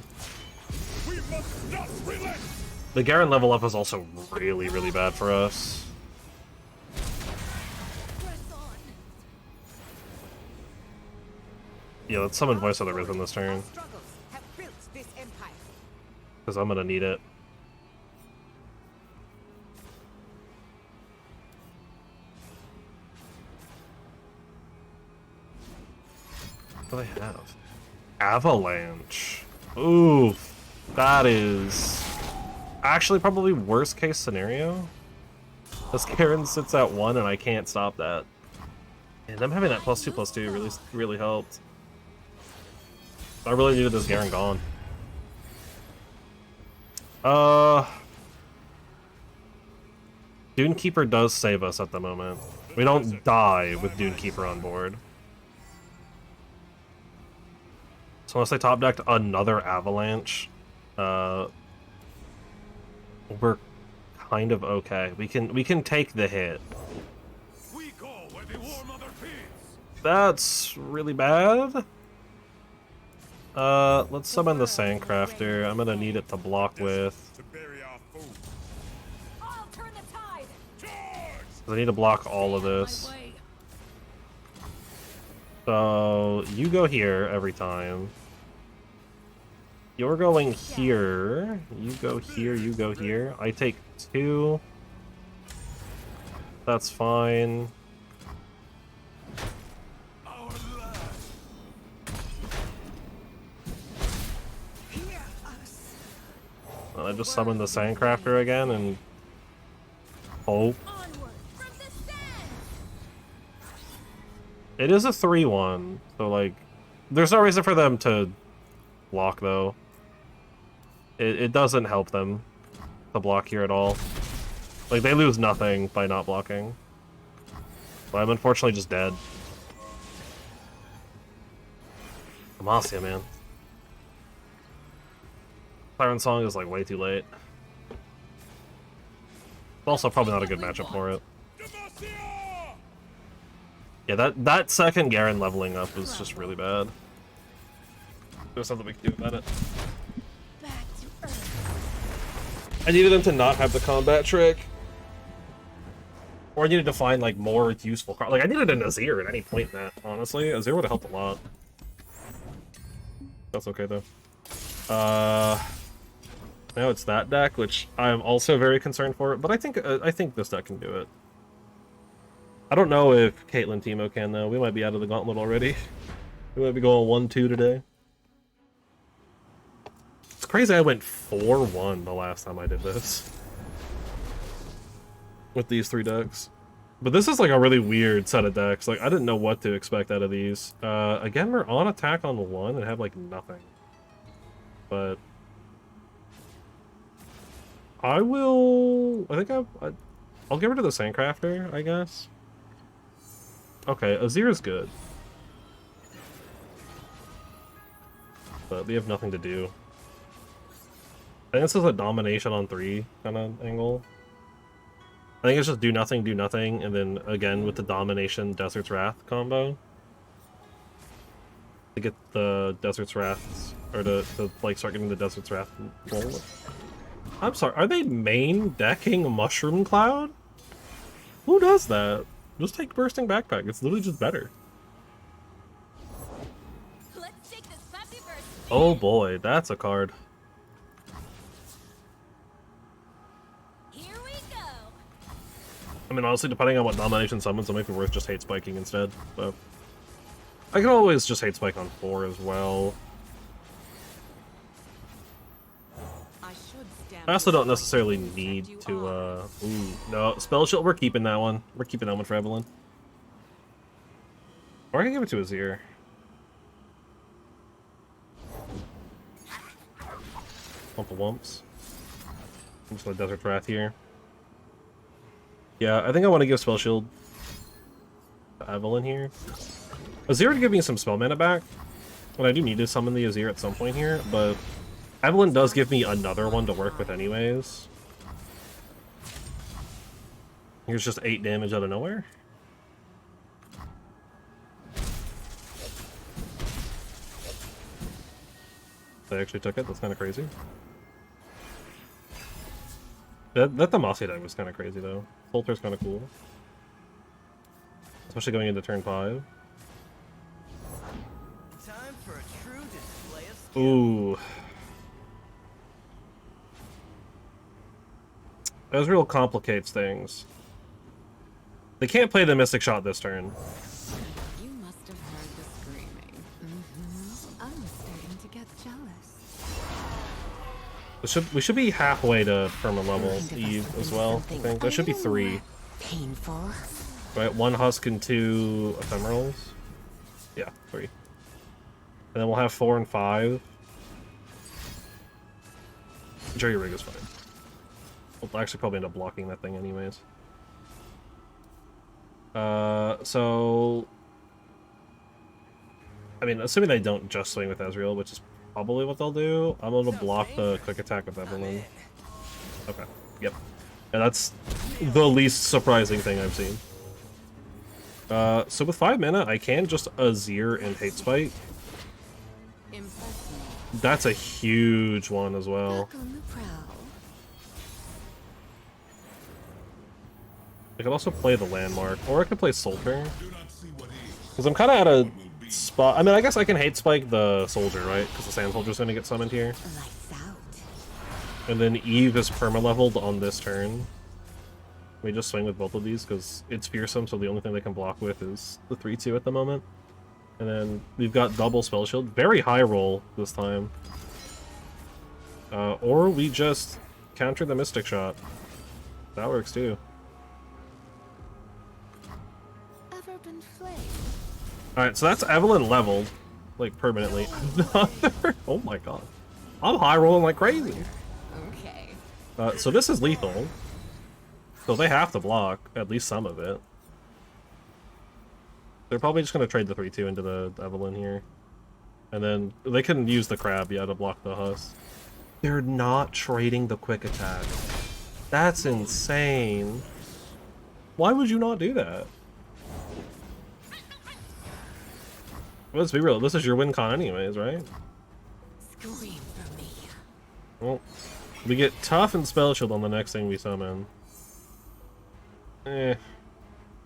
We must not relent. The Garen level up is also really, really bad for us. Press on. Yeah, let's summon Voice of the Risen this turn, Struggles have built this empire. because I'm gonna need it. What do they have? Avalanche. Oof. That is actually probably worst case scenario. This Garen sits at 1 and I can't stop that. And them having that +2/+2 really helped. I really needed this Garen gone. Dunekeeper does save us at the moment. We don't die with Dunekeeper on board. So unless they top decked another Avalanche, we're kind of okay. We can take the hit. We go where the war mother feeds. That's really bad. Let's summon the Sandcrafter. I'm gonna need it to block with. To bury our food. I'll turn the tide. Charge! I need to block all of this. So you go here every time. You're going here. You go here. You go here. I take 2. That's fine. Our land. And I just summon the Sandcrafter again and hope. Onward from the sand. It is a 3-1, so like, there's no reason for them to block though. It doesn't help them to block here at all. Like, they lose nothing by not blocking. But I'm unfortunately just dead. Demacia, man. Siren Song is like way too late. It's also probably not a good matchup for it. Demacia! Yeah, that second Garen leveling up was just really bad. There's something we can do about it. Back to earth. I needed them to not have the combat trick. Or I needed to find, like, more useful cards. Like, I needed a Nazir at any point in that, honestly. A Nazir would have helped a lot. That's okay, though. Now it's that deck, which I'm also very concerned for. But I think this deck can do it. I don't know if Caitlyn Teemo can, though. We might be out of the gauntlet already. We might be going 1-2 today. It's crazy I went 4-1 the last time I did this. With these 3 decks. But this is like a really weird set of decks. Like, I didn't know what to expect out of these. Again, we're on attack on 1 and have like nothing. But I think I'll get rid of the Sandcrafter, I guess. Okay, Azir's good. But we have nothing to do. I think this is a domination on 3 kind of angle. I think it's just do nothing, and then again with the domination Desert's Wrath combo. To get the Desert's Wrath, or to like start getting the Desert's Wrath roll. I'm sorry, are they main decking Mushroom Cloud? Who does that? Just take Bursting Backpack, it's literally just better. Let's take this puppy verse. Oh boy, that's a card. Here we go. I mean, honestly, depending on what domination summons, it might be worth just hate spiking instead. So I can always just hate spike on 4 as well. I also don't necessarily need to, ooh, no, Spell Shield, we're keeping that one. We're keeping that one for Evelyn. Or I can give it to Azir. Pump of Wumps. I'm just gonna Desert Wrath here. Yeah, I think I want to give Spell Shield to Evelyn here. Azir would give me some spell mana back. And I do need to summon the Azir at some point here, but Evelyn does give me another one to work with anyways. Here's just 8 damage out of nowhere. They actually took it, that's kind of crazy. That Demacia deck was kind of crazy though. Tues-Thurs kind of cool. Especially going into turn 5. Time for a true display of skill. Ooh. Ezreal complicates things. They can't play the Mystic Shot this turn. You must have heard the screaming. I'm starting to get jealous. We should be halfway to perma level Eve as well, I think. There should be 3. Painful. Right, 1 Husk and 2 Ephemerals. Yeah, 3. And then we'll have 4 and 5. Jerry Rig is fine. We'll actually probably end up blocking that thing anyways. So I mean, assuming they don't just swing with Ezreal, which is probably what they'll do, I'm gonna block the quick attack with Evelyn. Okay, yep. And that's the least surprising thing I've seen. So with 5 mana, I can just Azir and Hate Spite. Impress me. That's a huge one as well. Back on the prowl. I could also play the Landmark, or I could play Soldier. Do not see what is. Because I'm kind of at a spot. I mean, I guess I can Hate Spike the Soldier, right? Because the Sand Soldier's going to get summoned here. Lights out. And then Eve is perma-leveled on this turn. We just swing with both of these because it's fearsome, so the only thing they can block with is the 3-2 at the moment. And then we've got double Spell Shield. Very high roll this time. Or we just counter the Mystic Shot. That works too. Ever been flayed? Alright, so that's Evelyn leveled. Like, permanently. Oh my god. I'm high rolling like crazy. Okay. So this is lethal. So they have to block at least some of it. They're probably just going to trade the 3-2 into the Evelyn here. And then they can use the crab, yeah, to block the Husk. They're not trading the quick attack. That's insane. Why would you not do that? Let's be real, this is your win con anyways, right? Scream for me. Well, we get Tough and Spell Shield on the next thing we summon.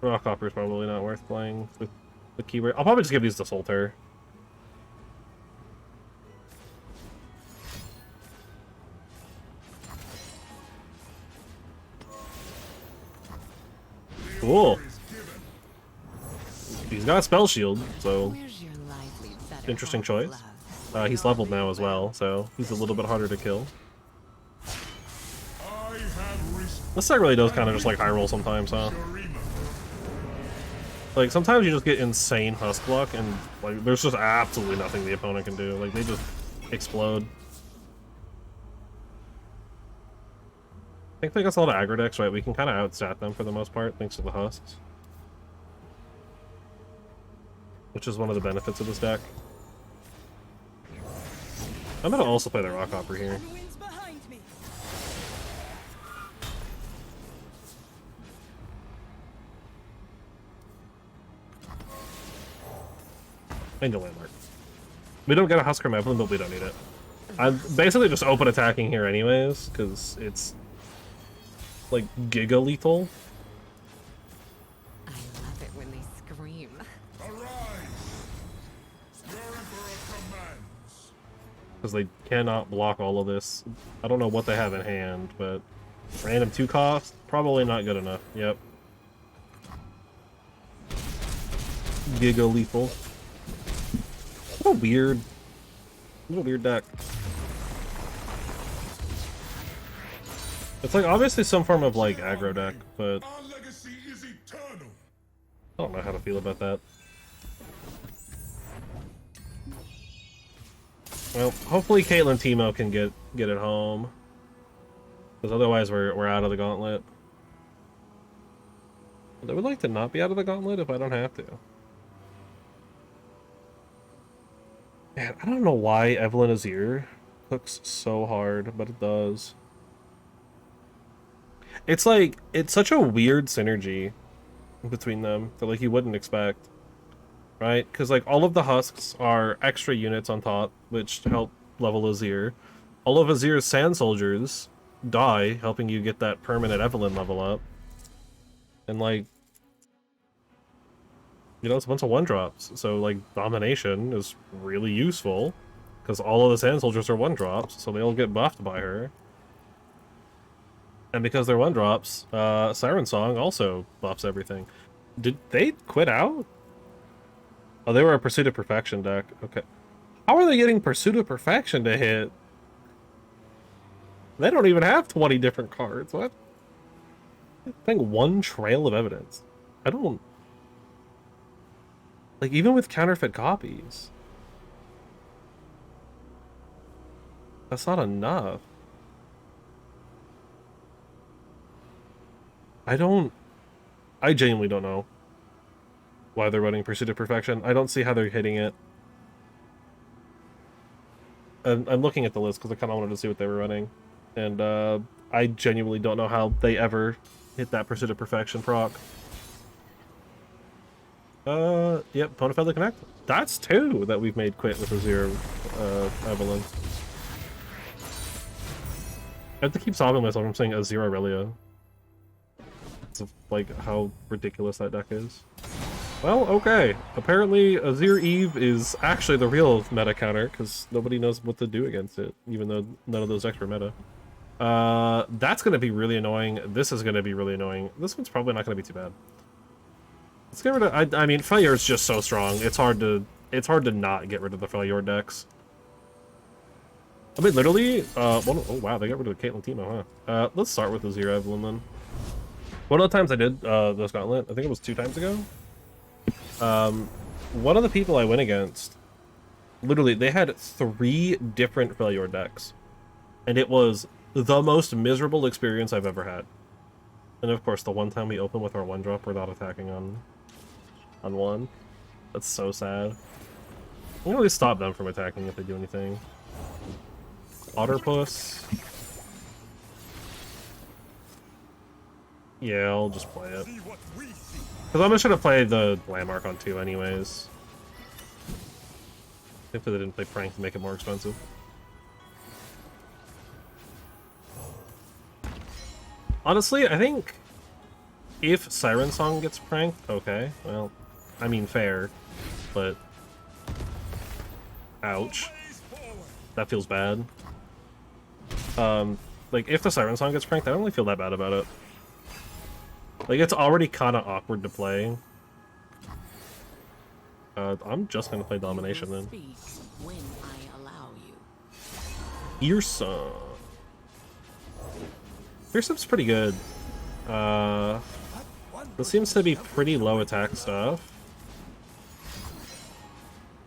Rockhopper's probably not worth playing with the keyword. I'll probably just give these to Solter. Cool. He's got a Spell Shield, so Where's your lively better interesting half, choice. love? He's leveled now as well, so he's a little bit harder to kill. I have restored This deck really does kind of just like high roll sometimes, huh? Shurima. Like sometimes you just get insane Husk block and like there's just absolutely nothing the opponent can do. Like they just explode. I think they got a lot of aggro decks, right? We can kind of outstat them for the most part thanks to the Husks. Which is one of the benefits of this deck. I'm gonna also play the Rockhopper here. Ruins behind me. Angel Landmark. We don't get a Husker Evelyn, but we don't need it. I'm basically just open attacking here anyways, because it's like giga lethal. I love it when they scream. Arise! Your Emperor commands. Because they cannot block all of this. I don't know what they have in hand, but random 2 cost, probably not good enough. Yep. Giga lethal. What a weird deck. It's like obviously some form of like aggro deck, but Our legacy is eternal. I don't know how to feel about that. Well, hopefully Cait and Teemo can get it home. Because otherwise we're out of the Gauntlet. I would like to not be out of the Gauntlet if I don't have to. Man, I don't know why Evelyn Azir hooks so hard, but it does. It's like, it's such a weird synergy between them that like you wouldn't expect. Right? Because like all of the Husks are extra units on top, which help level Azir. All of Azir's Sand Soldiers die, helping you get that permanent Evelyn level up. And like, you know, it's a bunch of 1-drops. So like Domination is really useful. Because all of the Sand Soldiers are 1-drops, so they all get buffed by her. And because they're 1-drops, Siren Song also buffs everything. Did they quit out? Oh, they were a Pursuit of Perfection deck. Okay. How are they getting Pursuit of Perfection to hit? They don't even have 20 different cards. What? I think 1 Trail of Evidence. I don't... Like, even with counterfeit copies. That's not enough. I genuinely don't know why they're running Pursuit of Perfection. I don't see how they're hitting it. I'm looking at the list because I kind of wanted to see what they were running, and I genuinely don't know how they ever hit that Pursuit of Perfection proc. Yep, Bonafide Connect. That's 2 that we've made quit with Azir, Evelyn. I have to keep stopping myself from saying Azir Aurelia. It's like how ridiculous that deck is. Well, okay. Apparently, Azir Eve is actually the real meta counter, because nobody knows what to do against it, even though none of those decks were meta. That's going to be really annoying. This is going to be really annoying. This one's probably not going to be too bad. Let's get rid of... I mean, Failure is just so strong. It's hard to not get rid of the Failure decks. I mean, literally... oh, wow, they got rid of Cait and Teemo, huh? Let's start with Azir Evelyn, then. One of the times I did this Gauntlet, I think it was 2 times ago. One of the people I went against, literally, they had 3 different Failure decks. And it was the most miserable experience I've ever had. And of course, the one time we opened with our 1-drop, we're not attacking on 1. That's so sad. I'm gonna at least stop them from attacking if they do anything. Otterpuss. Yeah, I'll just play it. Because I'm just gonna play the Landmark on 2 anyways. If they didn't play Prank to make it more expensive. Honestly, I think if Siren Song gets pranked, okay, well, I mean fair, but ouch. That feels bad. Like, if the Siren Song gets pranked, I don't really feel that bad about it. Like, it's already kind of awkward to play. I'm just gonna play Domination then. When I allow you. Fearsome. Fearsome's pretty good. This seems to be pretty low attack stuff.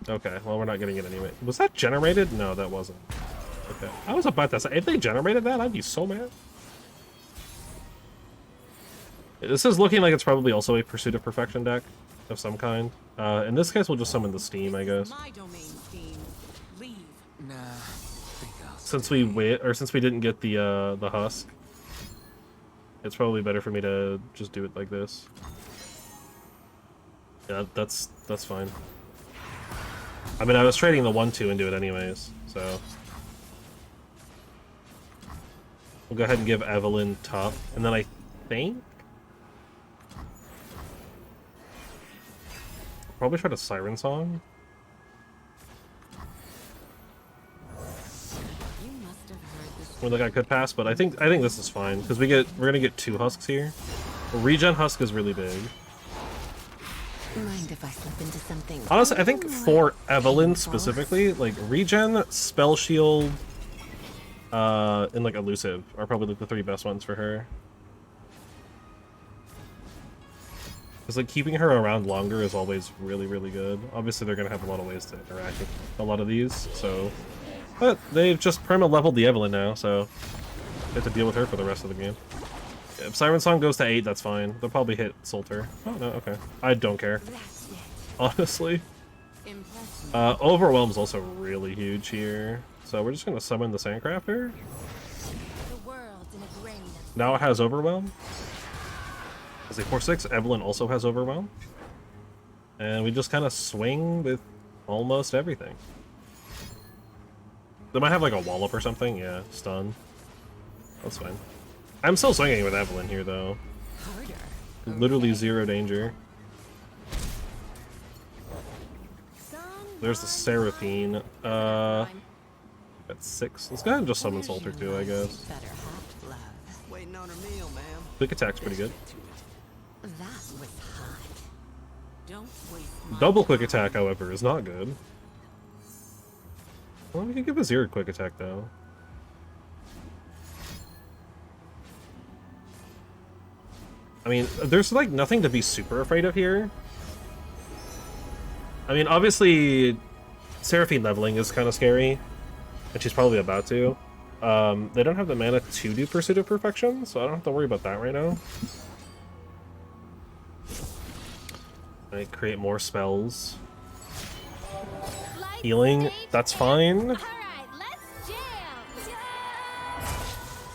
Okay, well, we're not getting it anyway. Was that generated? No, that wasn't. Okay. I was about to say, if they generated that, I'd be so mad. This is looking like it's probably also a Pursuit of Perfection deck of some kind. In this case, we'll just summon the Steam, I guess. My domain, Steam. Leave. Nah, think I'll Since we didn't get the Husk, it's probably better for me to just do it like this. Yeah, that's fine. I mean, I was trading the 1-2 into it anyways, so we'll go ahead and give Evelyn top, and then I think probably try to Siren Song. You must have heard this. Well, like I could pass, but I think this is fine because we're gonna get 2 Husks here. Regen Husk is really big. Mind if I slip into something? Honestly, I think for Evelyn specifically, like Regen, Spell Shield, and like Elusive are probably like the 3 best ones for her. Because like keeping her around longer is always really, really good. Obviously, they're gonna have a lot of ways to interact with a lot of these, so. But they've just perma leveled the Evelyn now, so they have to deal with her for the rest of the game. If Siren Song goes to 8, that's fine. They'll probably hit Solter. Oh no, okay. I don't care. Honestly. Overwhelm's also really huge here. So we're just gonna summon the Sandcrafter. The world's in a grain of Now it has Overwhelm. As a 4/6, Evelyn also has Overwhelm. And we just kind of swing with almost everything. They might have like a Wallop or something. Yeah, stun. That's fine. I'm still swinging with Evelyn here, though. Harder. Literally 0 danger. There's the Seraphine. At 6. Let's go ahead and just summon Solter too, I guess. Better hot love. Waiting on her meal, ma'am. Quick attack's pretty good. That was hot. Don't waste my Double quick attack, however, is not good. Well, we can give Azir a quick attack, though. I mean, there's like nothing to be super afraid of here. I mean, obviously, Seraphine leveling is kind of scary, and she's probably about to. They don't have the mana to do Pursuit of Perfection, so I don't have to worry about that right now. I create more spells. light Healing, stage that's and- fine. All right, let's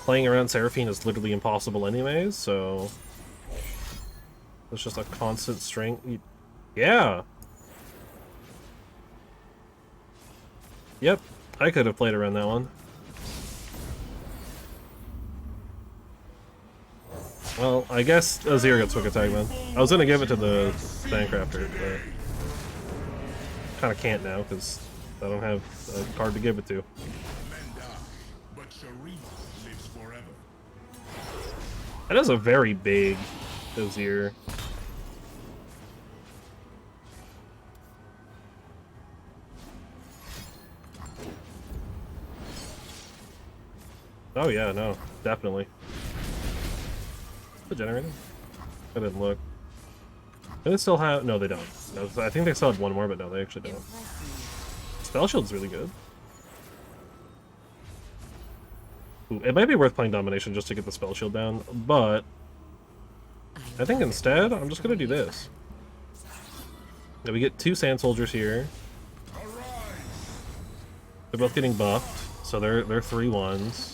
playing around Seraphine is literally impossible anyways, so it's just a constant string. Yeah. Yep, I could have played around that one. Well, I guess Azir gets quick attack then. I was gonna give it to the Sandcrafter, but kind of can't now because I don't have a card to give it to. Men die, but Sharif lives forever. That is a very big Azir. Oh yeah, no, definitely. The generator? I didn't look. Do they still have? No, they don't. No, I think they still had one more, but no, they actually don't. Spell Shield's really good. Ooh, it might be worth playing Domination just to get the Spell Shield down, but I think instead I'm just gonna do this. Yeah, we get 2 Sand Soldiers here. They're both getting buffed, so they're 3/1s.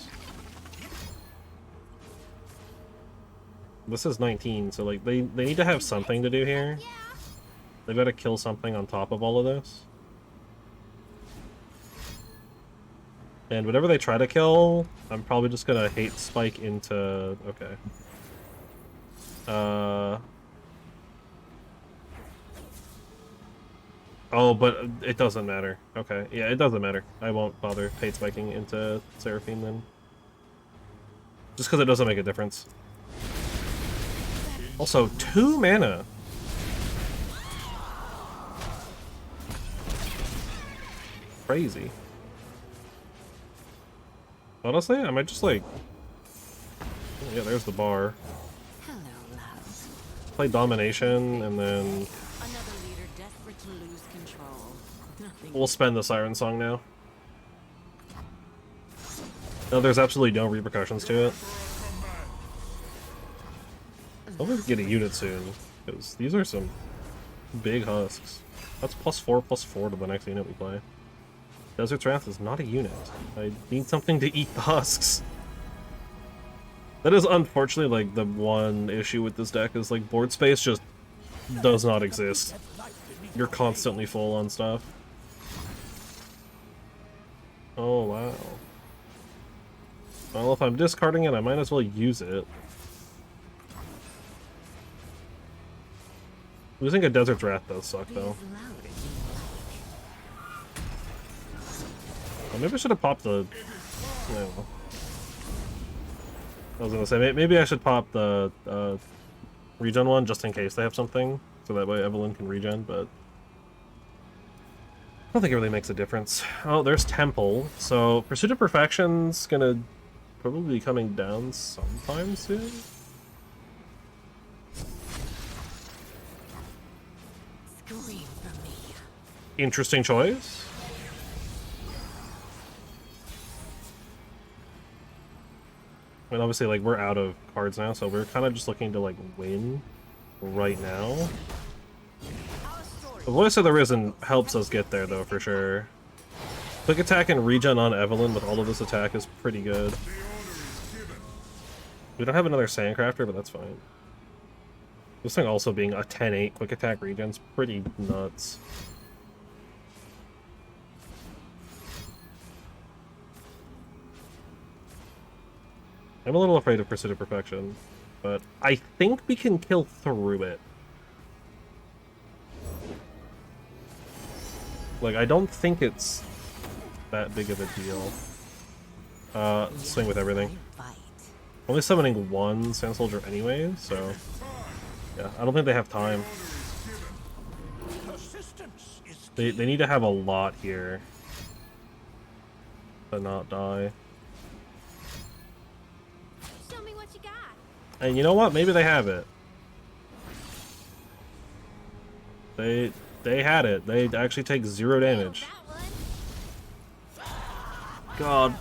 This is 19, so like they need to have something to do here. They've got to kill something on top of all of this. And whatever they try to kill, I'm probably just gonna hate spike into... okay. Oh, but it doesn't matter. Okay, yeah, it doesn't matter. I won't bother hate spiking into Seraphine then. Just because it doesn't make a difference. Also, 2 mana. Crazy. Honestly, I might just like... yeah, there's the bar. Hello, love. Play Domination, and then Another leader desperate to lose control. Nothing. we'll spend the Siren Song now. No, there's absolutely no repercussions to it. I'll get a unit soon, because these are some big husks. That's +4/+4 to the next unit we play. Desert's Wrath is not a unit. I need something to eat the husks. That is unfortunately like the one issue with this deck is like board space just does not exist. You're constantly full on stuff. Oh wow. Well, if I'm discarding it, I might as well use it. Losing a Desert's Wrath does suck, though. Well, maybe I should have popped the... no. I was gonna say, maybe I should pop the regen one, just in case they have something, so that way Evelyn can regen, but... I don't think it really makes a difference. Oh, there's Temple, so Pursuit of Perfection's gonna probably be coming down sometime soon? Scream for me. Interesting choice. I mean, obviously, like, we're out of cards now, so we're kind of just looking to, like, win right now. The Voice of the Risen helps us get there, though, for sure. Quick attack and regen on Evelyn with all of this attack is pretty good. We don't have another Sandcrafter, but that's fine. This thing also being a 10-8 quick attack regen's pretty nuts. I'm a little afraid of Pursuit of Perfection, but I think we can kill through it. Like, I don't think that big of a deal. Swing with everything. Only summoning one Sand Soldier anyway, so... yeah, I don't think they have time. They need to have a lot here to not die. Show me what you got. And you know what? Maybe they have it. They had it. They actually take 0 damage. That one. God.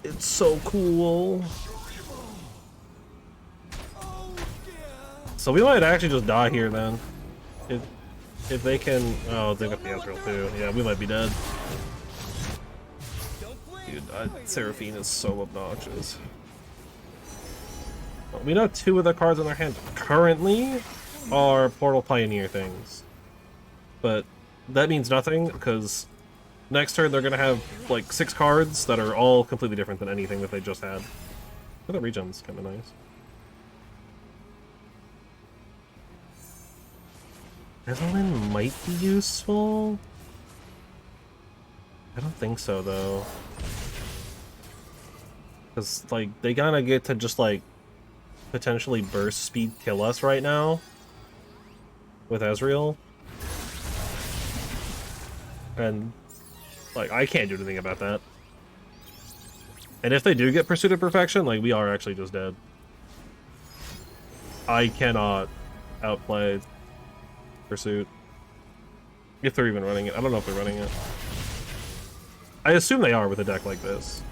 It's so cool. So we might actually just die here then. If they can... oh, they got the Ezreal too. Yeah, we might be dead. Don't blink. Dude, Seraphine is so obnoxious. Well, we know 2 of the cards in their hand currently are Portal Pioneer things. But that means nothing, because next turn they're going to have like 6 cards that are all completely different than anything that they just had. But the regen's kind of nice. Evelyn might be useful. I don't think so, though. Because, like, they kind of get to just, like, potentially burst speed kill us right now. With Ezreal. And, like, I can't do anything about that. And if they do get Pursuit of Perfection, like, we are actually just dead. I cannot outplay Pursuit. If they're even running it. I don't know if they're running it. I assume they are with a deck like this.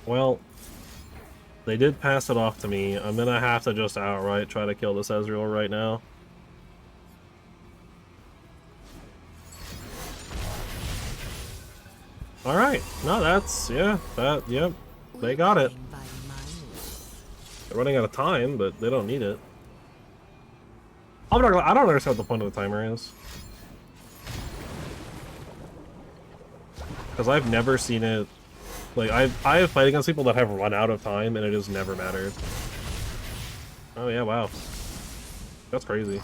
Well, they did pass it off to me. I'm gonna have to just outright try to kill this Ezreal right now. Alright. No, that's, yeah, that, yep. They got it. They're running out of time, but they don't need it. I don't understand what the point of the timer is. Because I've never seen it. Like, I have played against people that have run out of time, and it has never mattered. Oh yeah, wow. That's crazy.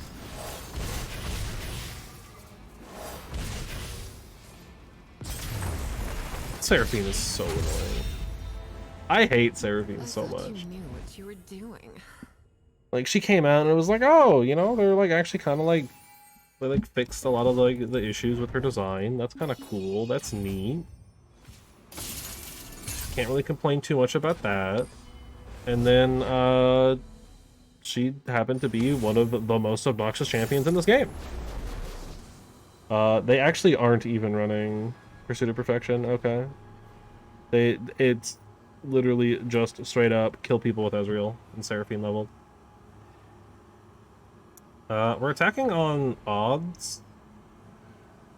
Seraphine is so annoying. I hate Seraphine so much. You knew what you were doing. Like, she came out and it was like, oh, you know, they're like actually kind of like, they like fixed a lot of like the issues with her design. That's kind of cool. That's neat. Can't really complain too much about that. And then she happened to be one of the most obnoxious champions in this game. They actually aren't even running Pursuit of Perfection. Okay. It's literally just straight up kill people with Ezreal and Seraphine leveled. We're attacking on odds.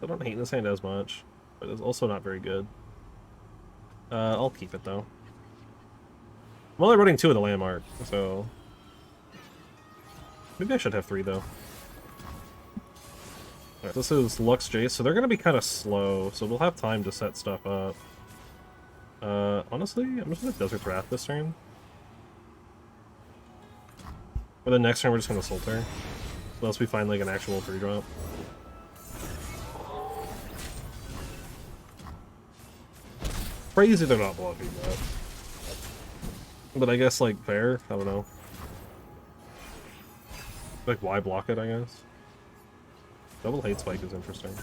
I don't hate this hand as much, but it's also not very good. I'll keep it though. I'm only running 2 of the landmark, so maybe I should have 3 though. Alright, this is Lux Jace, so they're gonna be kind of slow, so we'll have time to set stuff up. Honestly, I'm just gonna Desert Wrath this turn. Or the next turn we're just gonna Sulter. Unless we find like an actual 3-drop. Crazy they're not blocking that. But I guess like fair, I don't know. Like why block it, I guess? Double Hate Spike is interesting.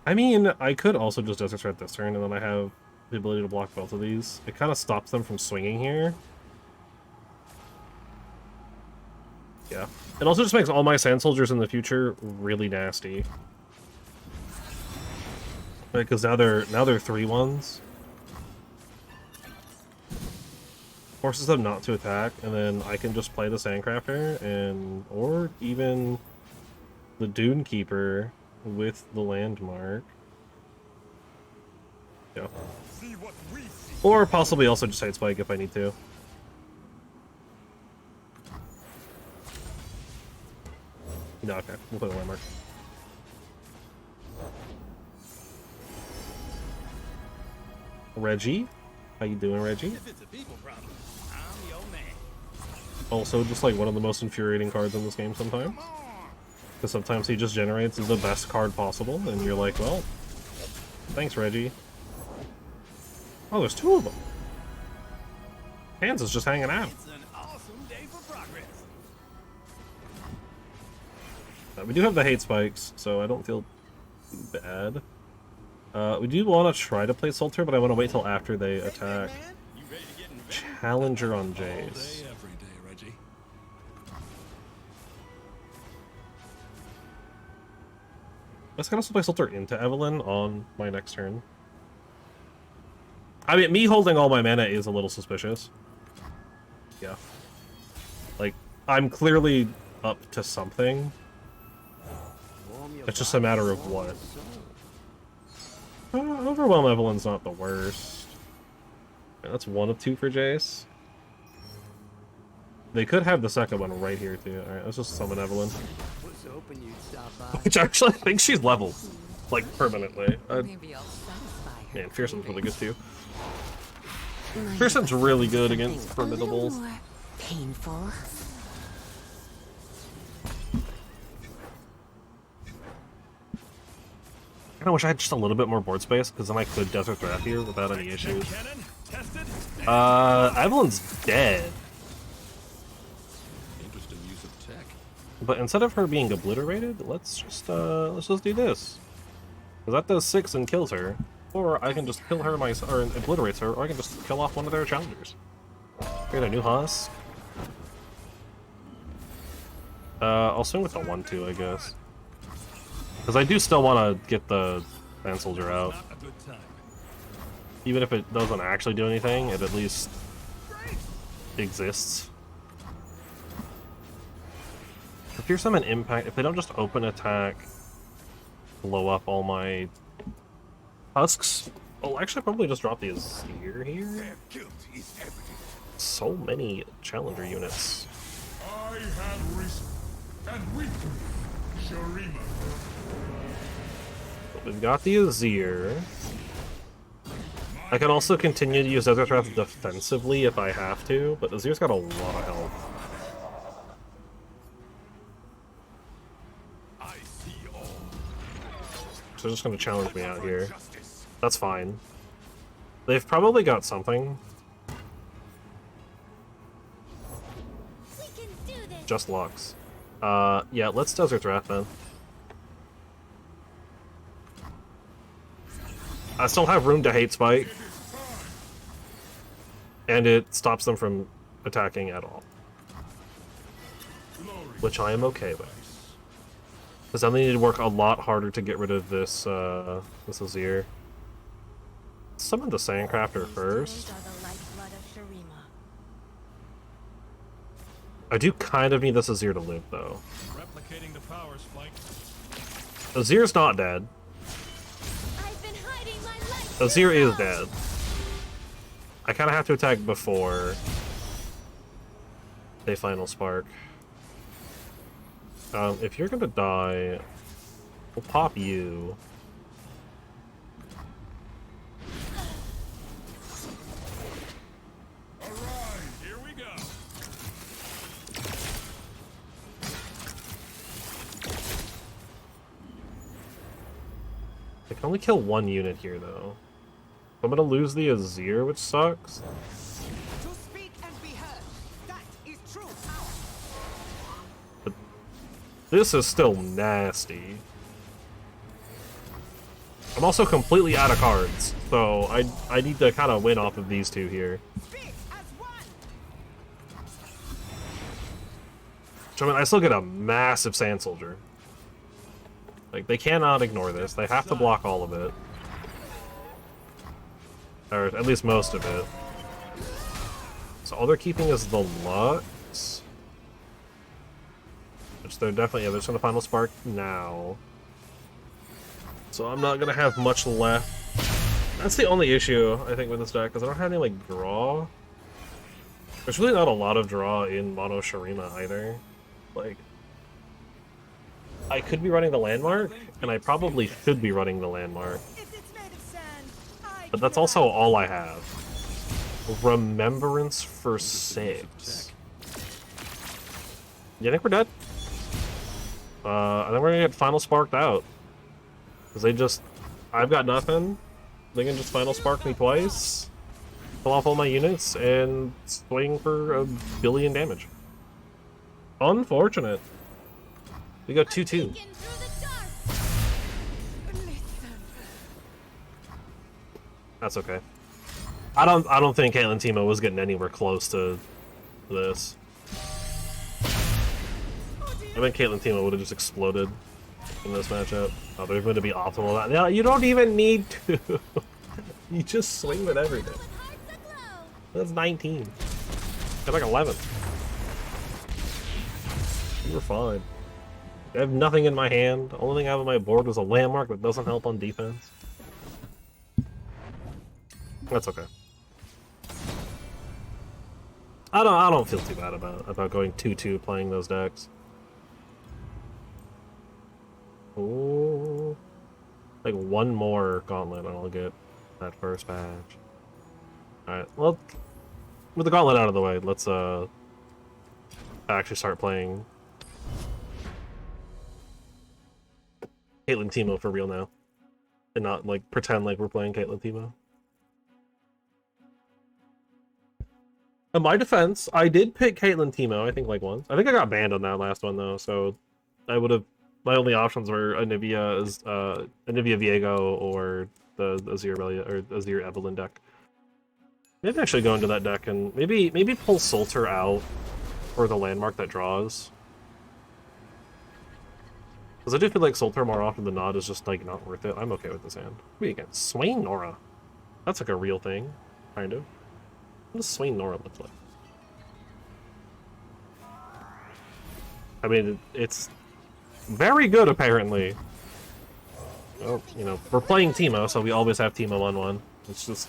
I mean, I could also just Desert Threat this turn and then I have the ability to block both of these. It kind of stops them from swinging here. Yeah. It also just makes all my Sand Soldiers in the future really nasty. Because now they're 3/1s. Forces them not to attack, and then I can just play the Sandcrafter and or even the Dune Keeper with the Landmark. Yeah. Or possibly also just Hate Spike if I need to. No, okay. We'll play the Landmark. Reggie? How you doing, Reggie? If it's a people problem, I'm your man. Also, just like one of the most infuriating cards in this game sometimes. Because sometimes he just generates the best card possible, and you're like, well, thanks, Reggie. Oh, there's 2 of them. Hands is just hanging out. It's an awesome day for progress. We do have the Hate Spikes, so I don't feel too bad. We do want to try to play Sulter, but I want to wait till after they attack. Man, you ready to get in Challenger on Jace. Every day, Reggie. Let's kind of play Sulter into Evelyn on my next turn. I mean, me holding all my mana is a little suspicious. Yeah. Like, I'm clearly up to something. It's just a matter of what. Overwhelm Evelyn's not the worst. Yeah, that's 1 of 2 for Jace. They could have the second one right here too. Alright, let's just summon Evelyn. Which actually, I think she's leveled. Like, permanently. Maybe I'll satisfy her. Man, Fearsom's really good too. Fearsom's really good against formidables. More painful. I kinda wish I had just a little bit more board space, because then I could Desert Wrath here without any issues. Cannon, tested. Evelyn's dead. Interesting use of tech. But instead of her being obliterated, let's just do this. Because that does 6 and kills her. Or I can just kill her or obliterates her, or I can just kill off one of their challengers. Create a new husk. I'll swing with the 1-2, I guess. Because I do still want to get the Land Soldier out. Not a good time. Even if it doesn't actually do anything, it at least exists. If Fearsome and Impact, if they don't just open attack, blow up all my husks, I'll actually probably just drop the Azir here. Their guilt is evident. So many Challenger units. I have risen, and with me, Shurima. But we've got the Azir. I can also continue to use Desert Wrath defensively if I have to, but Azir's got a lot of health. I see all. So they're just gonna challenge me out here. That's fine. They've probably got something. We can do this. Just Lux. Yeah, let's Desert Wrath then. I still have room to Hate Spike. And it stops them from attacking at all. Which I am okay with. Because then they need to work a lot harder to get rid of this, this Azir. Summon the Sandcrafter first. These are the lifeblood of Shurima. I do kind of need this Azir to live, though. Replicating the power spike. Azir's not dead. I've been hiding my life. Azir is dead. I kind of have to attack before they Final Spark. If you're gonna die, we'll pop you. Here we go. I can only kill 1 unit here, though. I'm gonna lose the Azir, which sucks. To speak and be heard. That is true power. This is still nasty. I'm also completely out of cards, so I need to kind of win off of these two here. Speak as one. Which, I mean, I still get a massive Sand Soldier. Like, they cannot ignore this. They have to block all of it. Or at least most of it. So all they're keeping is the Lux. Which they're definitely, yeah, they're just gonna Final Spark now. So I'm not gonna have much left. That's the only issue, I think, with this deck, because I don't have any, like, draw. There's really not a lot of draw in Mono Shurima either. Like, I could be running the Landmark, and I probably should be running the Landmark. If it's made of sand, I But that's also all I have. Remembrance for 6. You think we're dead? I think we're gonna get Final Sparked out. Because they just... I've got nothing. They can just Final Spark me twice, pull off all my units, and swing for 1 billion damage. Unfortunate. We go 2-2. Begin through the dark. That's okay. I don't think Caitlyn Teemo was getting anywhere close to this. I think Caitlyn Teemo would have just exploded in this matchup. Oh, there's going to be optimal. No, you don't even need to. You just swing with everything. With hearts aglow. That's 19. Got like 11. We're fine. I have nothing in my hand. The only thing I have on my board is a landmark that doesn't help on defense. That's okay. I don't feel too bad about going 2-2 playing those decks. Ooh. Like one more Gauntlet and I'll get that first badge. Alright, well, with the Gauntlet out of the way, let's actually start playing Caitlyn Teemo for real now. And not like pretend like we're playing Caitlyn Teemo. In my defense, I did pick Caitlyn Teemo, I think like once. I think I got banned on that last one though, so I would have. My only options were Anivia Viego or the Azir Evelyn deck. Maybe actually go into that deck and maybe pull Sulter out for the landmark that draws. Because I do feel like Sulter more often than not is just like not worth it. I'm okay with this hand. Wait again, Swain Nora. That's like a real thing, kind of. What does Swain Nora look like? I mean, it's very good, apparently. Well, you know, we're playing Teemo, so we always have Teemo on one. It's just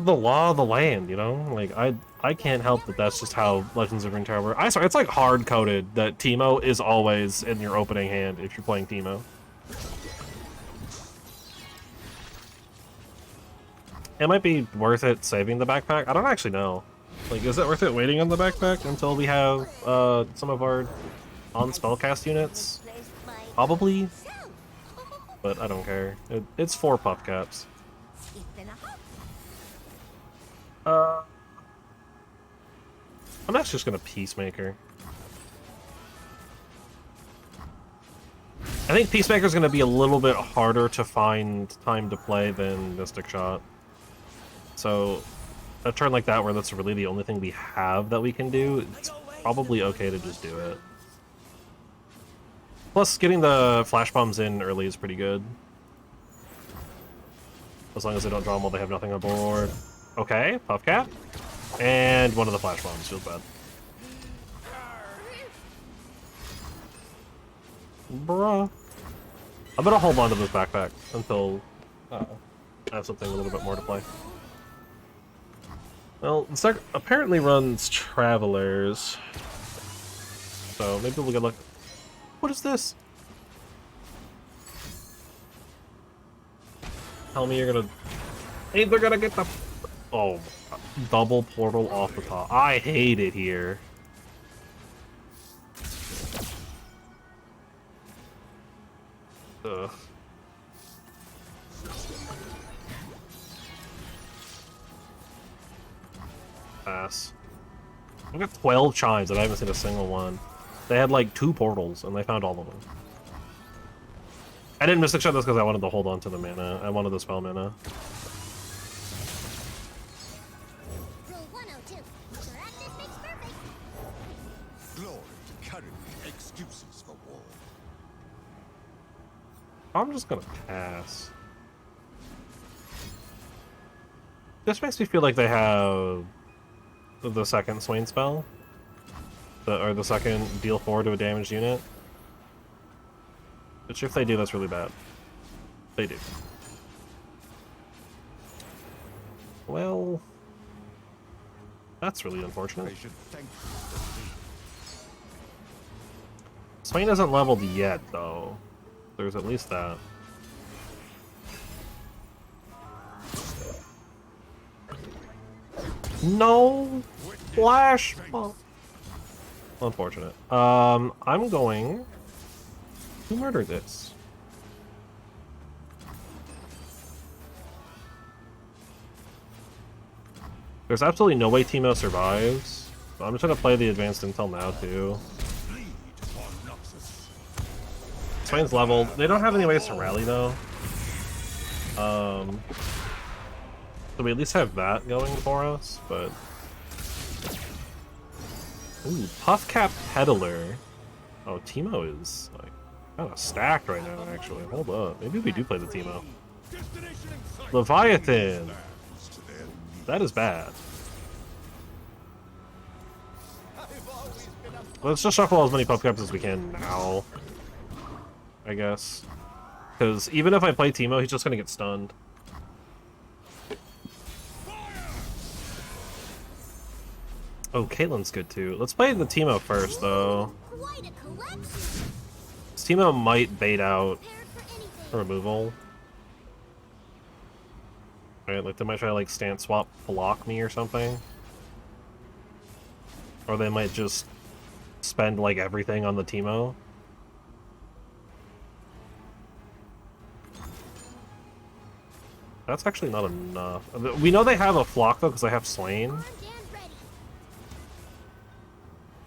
the law of the land, you know? Like, I can't help that that's just how Legends of Runeterra work. I swear, it's like hard-coded that Teemo is always in your opening hand if you're playing Teemo. It might be worth it saving the backpack. I don't actually know. Like, is it worth it waiting on the backpack until we have some of our on-spellcast units? Probably. But I don't care. It's 4 puff caps. I'm actually just gonna Peacemaker. I think Peacemaker's gonna be a little bit harder to find time to play than Mystic Shot. So, a turn like that where that's really the only thing we have that we can do, it's probably okay to just do it. Plus, getting the flash bombs in early is pretty good. As long as they don't draw them while they have nothing on board. Okay, puff cap. And one of the flash bombs, feels bad. Bruh. I'm gonna hold on to this backpack until I have something a little bit more to play. Well, the deck apparently runs Travelers. So maybe we'll get lucky. What is this? Tell me you're gonna... Either gonna get the... Oh, double portal off the top. I hate it here. Ugh. Pass. I've got 12 chimes and I haven't seen a single one. They had like 2 portals and they found all of them. I didn't Mystic Shot this because I wanted to hold on to the mana. I wanted the spell mana. Rule 102. Practice makes perfect. Glory to current excuses for war. I'm just gonna pass. This makes me feel like they have the second Swain spell. Or the second deal 4 to a damaged unit. Which if they do, that's really bad. They do. Well... That's really unfortunate. I should thank you for Swain isn't leveled yet, though. There's at least that. No! Flash! Oh. Unfortunate. I'm going to murder this. There's absolutely no way Teemo survives. I'm just gonna play the advanced intel now, too. Swain's leveled. They don't have any ways to rally, though. So we at least have that going for us, but... Ooh, Puffcap Peddler. Oh, Teemo is, like, kind of stacked right now, actually. Hold up. Maybe we do play the Teemo. Leviathan! That is bad. Let's just shuffle as many puff caps as we can now, I guess. Because even if I play Teemo, he's just gonna get stunned. Oh, Caitlyn's good too. Let's play the Teemo first, though. Quite a collection. Teemo might bait out Prepared for anything. removal. Right, like they might try to like stance swap block me or something. Or they might just spend like everything on the Teemo. That's actually not enough. We know they have a flock though because I have Slain. Armed and ready.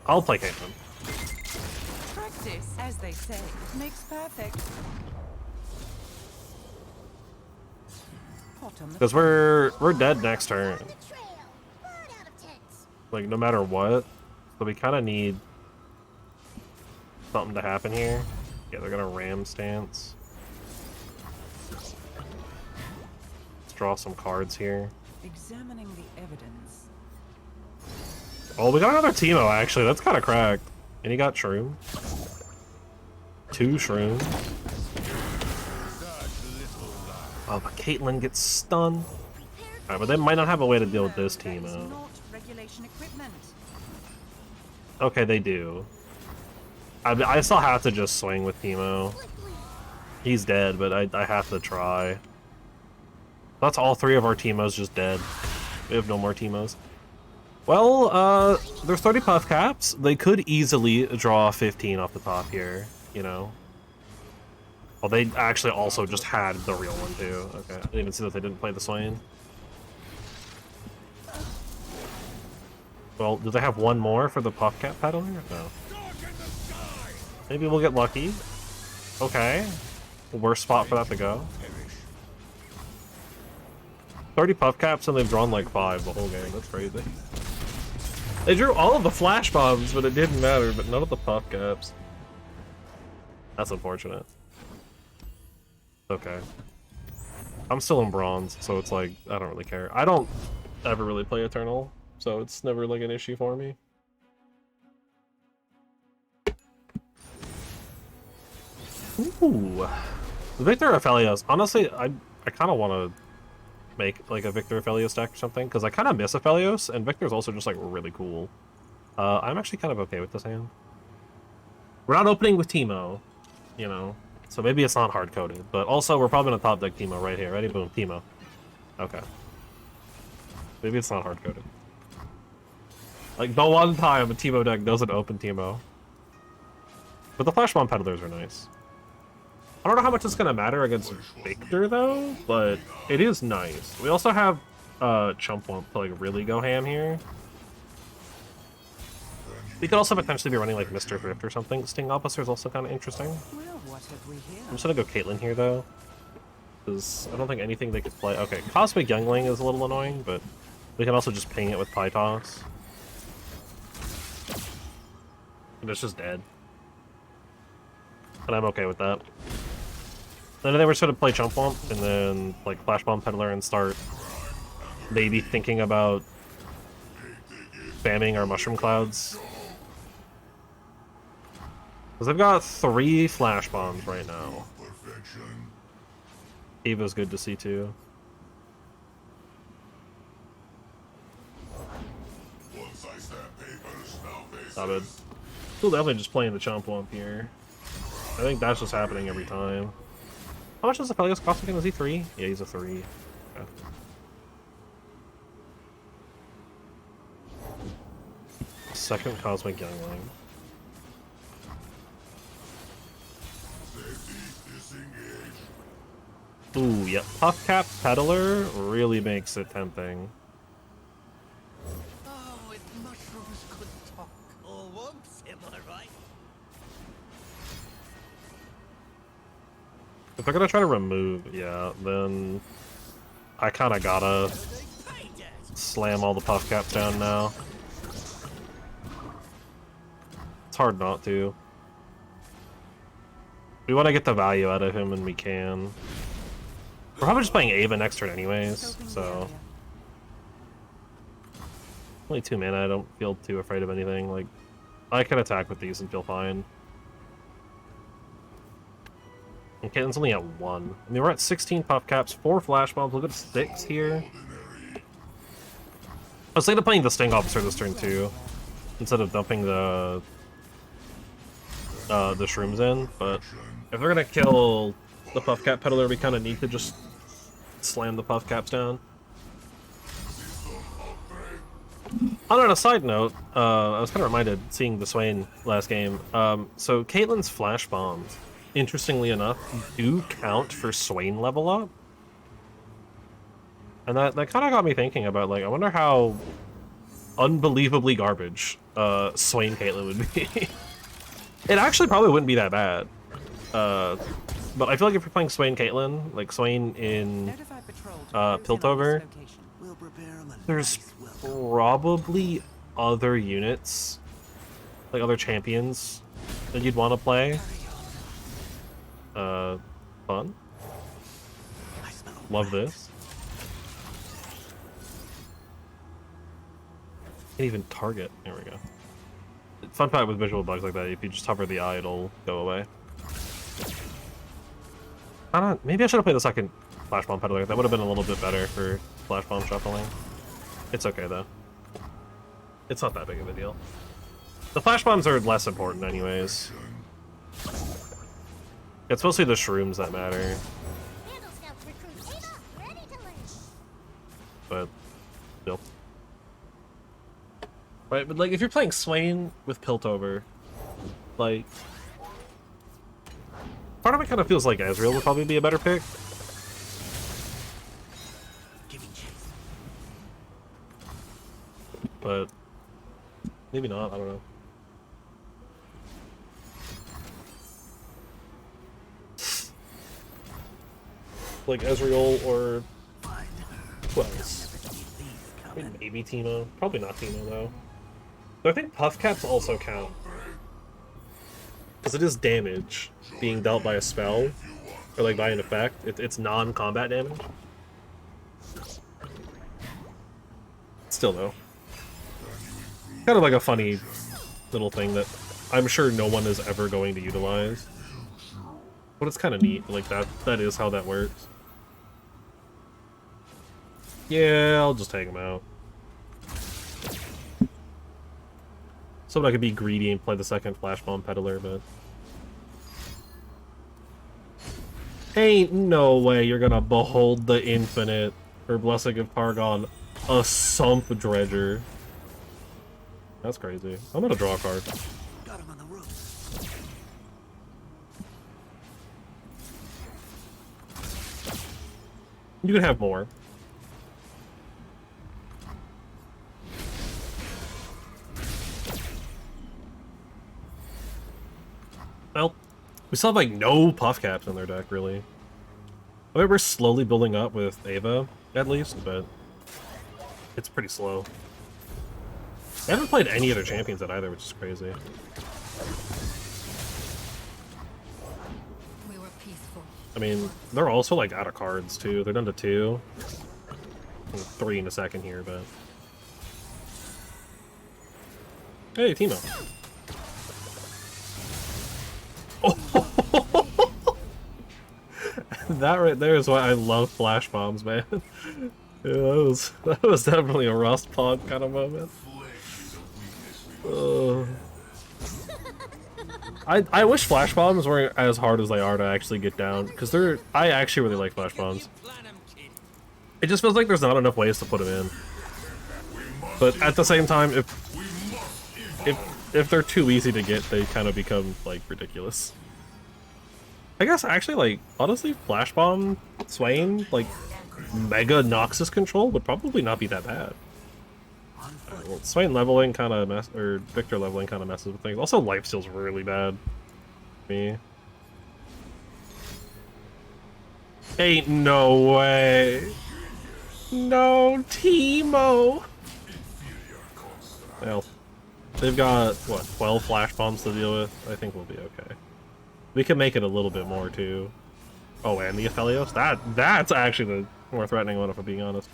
I'll play Caitlyn. Practice, as they say, makes perfect. Hot on the Because we're dead next turn. The trail. Bird out of tents. Like no matter what. So we kinda need something to happen here. Yeah, they're gonna ram stance. Let's draw some cards here. examining the evidence. Oh, we got another Teemo actually. That's kinda cracked. And he got Shroom. 2 Shroom. Oh, but Caitlyn gets stunned. Alright, but they might not have a way to deal with this That is Teemo. not regulation equipment. Okay, they do. I still have to just swing with Teemo. Swiftly. He's dead, but I have to try. That's all 3 of our Teemos just dead. We have no more Teemos. Well, there's 30 puff caps. They could easily draw 15 off the top here, you know. Well, they actually also just had the real one too. Okay, I didn't even see that they didn't play the Swain. Well, do they have one more for the puff cap peddler? No. Maybe we'll get lucky. Okay. Worst spot for that to go. 30 puff caps and they've drawn like 5 the whole game. That's crazy. They drew all of the flash bombs, but it didn't matter, but none of the puff caps. That's unfortunate. Okay. I'm still in bronze, so it's like, I don't really care. I don't ever really play Eternal, so it's never like an issue for me. Ooh. Victor Aphelios. Honestly, I kind of want to make like a Victor Aphelios deck or something, because I kind of miss Aphelios, and Victor's also just like really cool. I'm actually kind of okay with this hand. We're not opening with Teemo, you know, so maybe it's not hard-coded, but also we're probably gonna top deck Teemo right here. Ready? Boom, Teemo. Okay. Maybe it's not hard-coded. Like, the one time a Teemo deck doesn't open Teemo. But the Flash Bomb Peddlers are nice. I don't know how much it's gonna matter against Victor though, but it is nice. We also have Chump Wump to like really go ham here. We could also potentially be running like Mr. Thrift or something. Sting Officer is also kind of interesting. Well, what have we here? I'm just gonna go Caitlyn here though, because I don't think anything they could play. Okay, Cosmic Youngling is a little annoying, but we can also just ping it with Pytos. And it's just dead. And I'm okay with that. Then they were sort of play Chump Wump and then like Flash Bomb Peddler and start maybe thinking about spamming our Mushroom Clouds. Because they've got 3 Flash Bombs right now. Eva's good to see too. Not bad. Still definitely just playing the Chump Wump here. I think that's just happening every time. How much does the Aphelios cost again? Is he 3? Yeah, he's a 3. Okay. Second Cosmic Youngling. Ooh, yeah. Puff Cap Peddler really makes it tempting. Oh, if mushrooms could talk. Or once, am I right? If they're gonna try to remove, yeah, then I kinda gotta slam all the Puff Caps down now. It's hard not to. We want to get the value out of him, and we can. We're probably just playing Ava next turn anyways, so... Only 2 mana, I don't feel too afraid of anything. Like, I can attack with these and feel fine. And Caitlin's only at 1. I mean, we're at 16 puff caps, 4 flash bombs, we'll go to 6 here. I was thinking of playing the Sting Officer this turn too, instead of dumping the shrooms in, but if they're gonna kill the puff cap peddler, we kind of need to just slam the puff caps down. On a side note, I was kind of reminded seeing the Swain last game. So Caitlin's flash bombs, interestingly enough, do count for Swain level up. And that kind of got me thinking about, like, I wonder how unbelievably garbage Swain Caitlyn would be. It actually probably wouldn't be that bad. But I feel like if you're playing Swain Caitlyn, like Swain in Piltover, there's probably other units, like other champions that you'd want to play. Fun. Love this. Can't even target. There we go. Fun fact with visual bugs like that, if you just hover the eye, it'll go away. I don't. Maybe I should have played the second flash bomb peddler. That would have been a little bit better for flash bomb shuffling. It's okay though. It's not that big of a deal. The flash bombs are less important anyways. It's mostly the shrooms that matter. Vandal Scouts recruit Teemo, ready to lynch. But still. Right, but like if you're playing Swain with Piltover, like part of it kind of feels like Ezreal would probably be a better pick. But maybe not, I don't know. Like Ezreal or who else? I mean, maybe Teemo. Probably not Teemo though. But I think puff caps also count. Because it is damage being dealt by a spell, or like by an effect. It's non-combat damage. Still though. Kind of like a funny little thing that I'm sure no one is ever going to utilize. But it's kind of neat, like that is how that works. Yeah, I'll just take him out. So I could be greedy and play the second Flash Bomb Peddler, but... Ain't no way you're gonna behold the infinite, or Blessing of Targon, a Sump Dredger. That's crazy. I'm gonna draw a card. Got him on the roof. You can have more. Well, we still have like no puff caps in their deck, really. I mean, we're slowly building up with Ava, at least, but it's pretty slow. I haven't played any other champions at either, which is crazy. We were peaceful. I mean, they're also like out of cards too. They're down to 2. 3 in a second here, but... Hey, Teemo. That right there is why I love flash bombs, man. Yeah, that was definitely a Rust Pod kind of moment. I wish flash bombs weren't as hard as they are to actually get down, because I actually really like flash bombs. It just feels like there's not enough ways to put them in. But at the same time, if they're too easy to get, they kind of become like ridiculous. I guess actually, like, honestly, Flash Bomb, Swain, like, Mega Noxus control would probably not be that bad. Well, Swain leveling kind of or Victor leveling kind of messes with things. Also, lifesteal's really bad. Me. Ain't no way. No, Teemo. Well, they've got, what, 12 Flash Bombs to deal with? I think we'll be okay. We can make it a little bit more, too. Oh, and the Aphelios? That's actually the more threatening one, if I'm being honest.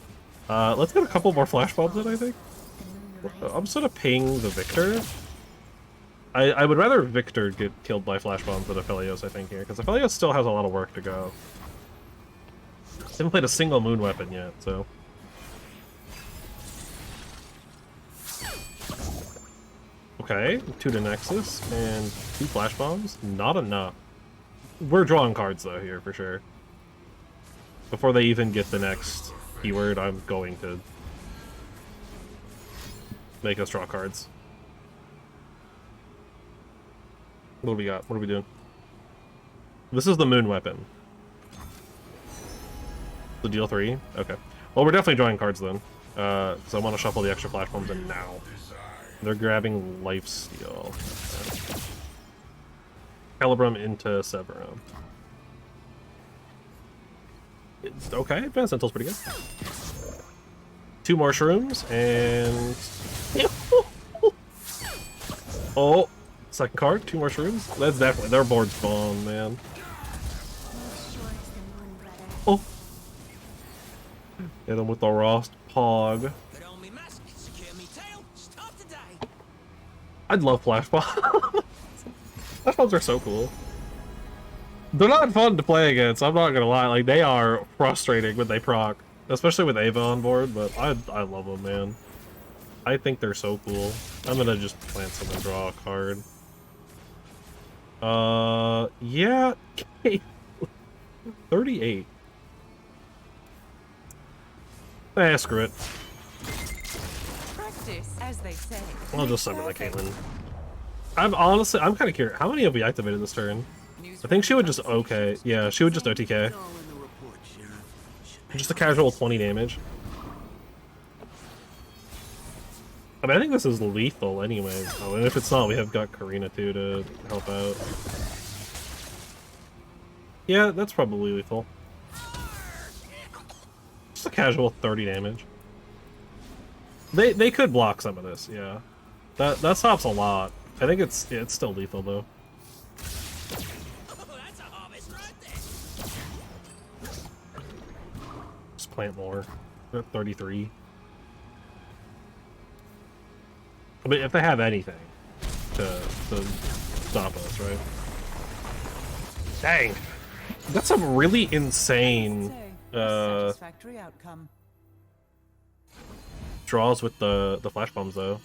Let's get a couple more Flash Bombs in, I think. I'm sort of ping the Victor. I would rather Victor get killed by flash bombs than Aphelios, I think, here, because Aphelios still has a lot of work to go. Haven't played a single moon weapon yet, so. Okay, 2 to Nexus and 2 flash bombs. Not enough. We're drawing cards though here for sure. Before they even get the next keyword, I'm going to make us draw cards. What do we got? What are we doing? This is the moon weapon. The deal 3? Okay. Well, we're definitely drawing cards then. Because I want to shuffle the extra flash bombs in now. They're grabbing Lifesteal. Okay. Calibrum into Severum. It's okay, Advanced Intel's pretty good. 2 more shrooms, and... Oh! Second card, 2 more shrooms. That's definitely... Their board's gone, man. Oh! Hit them with the Rost Pog. I'd love Flash Bombs. Flash Bombs are so cool. They're not fun to play against, I'm not gonna lie. Like, they are frustrating when they proc. Especially with Ava on board, but I love them, man. I think they're so cool. I'm gonna just plant some and draw a card. Yeah. 38. Eh, screw it. Practice, as they say. I'll just summon the Caitlyn. I'm kind of curious. How many have we activated this turn? I think she would just okay. Yeah, she would just OTK. Just a casual 20 damage. I mean, I think this is lethal anyways. Oh, and if it's not, we have got Karina too to help out. Yeah, that's probably lethal. Just a casual 30 damage. They could block some of this, yeah. That stops a lot. I think it's still lethal though. Just plant more. We're at 33. I mean, if they have anything to stop us, right? Dang! That's a really insane Satisfactory outcome. draws with the flash bombs though.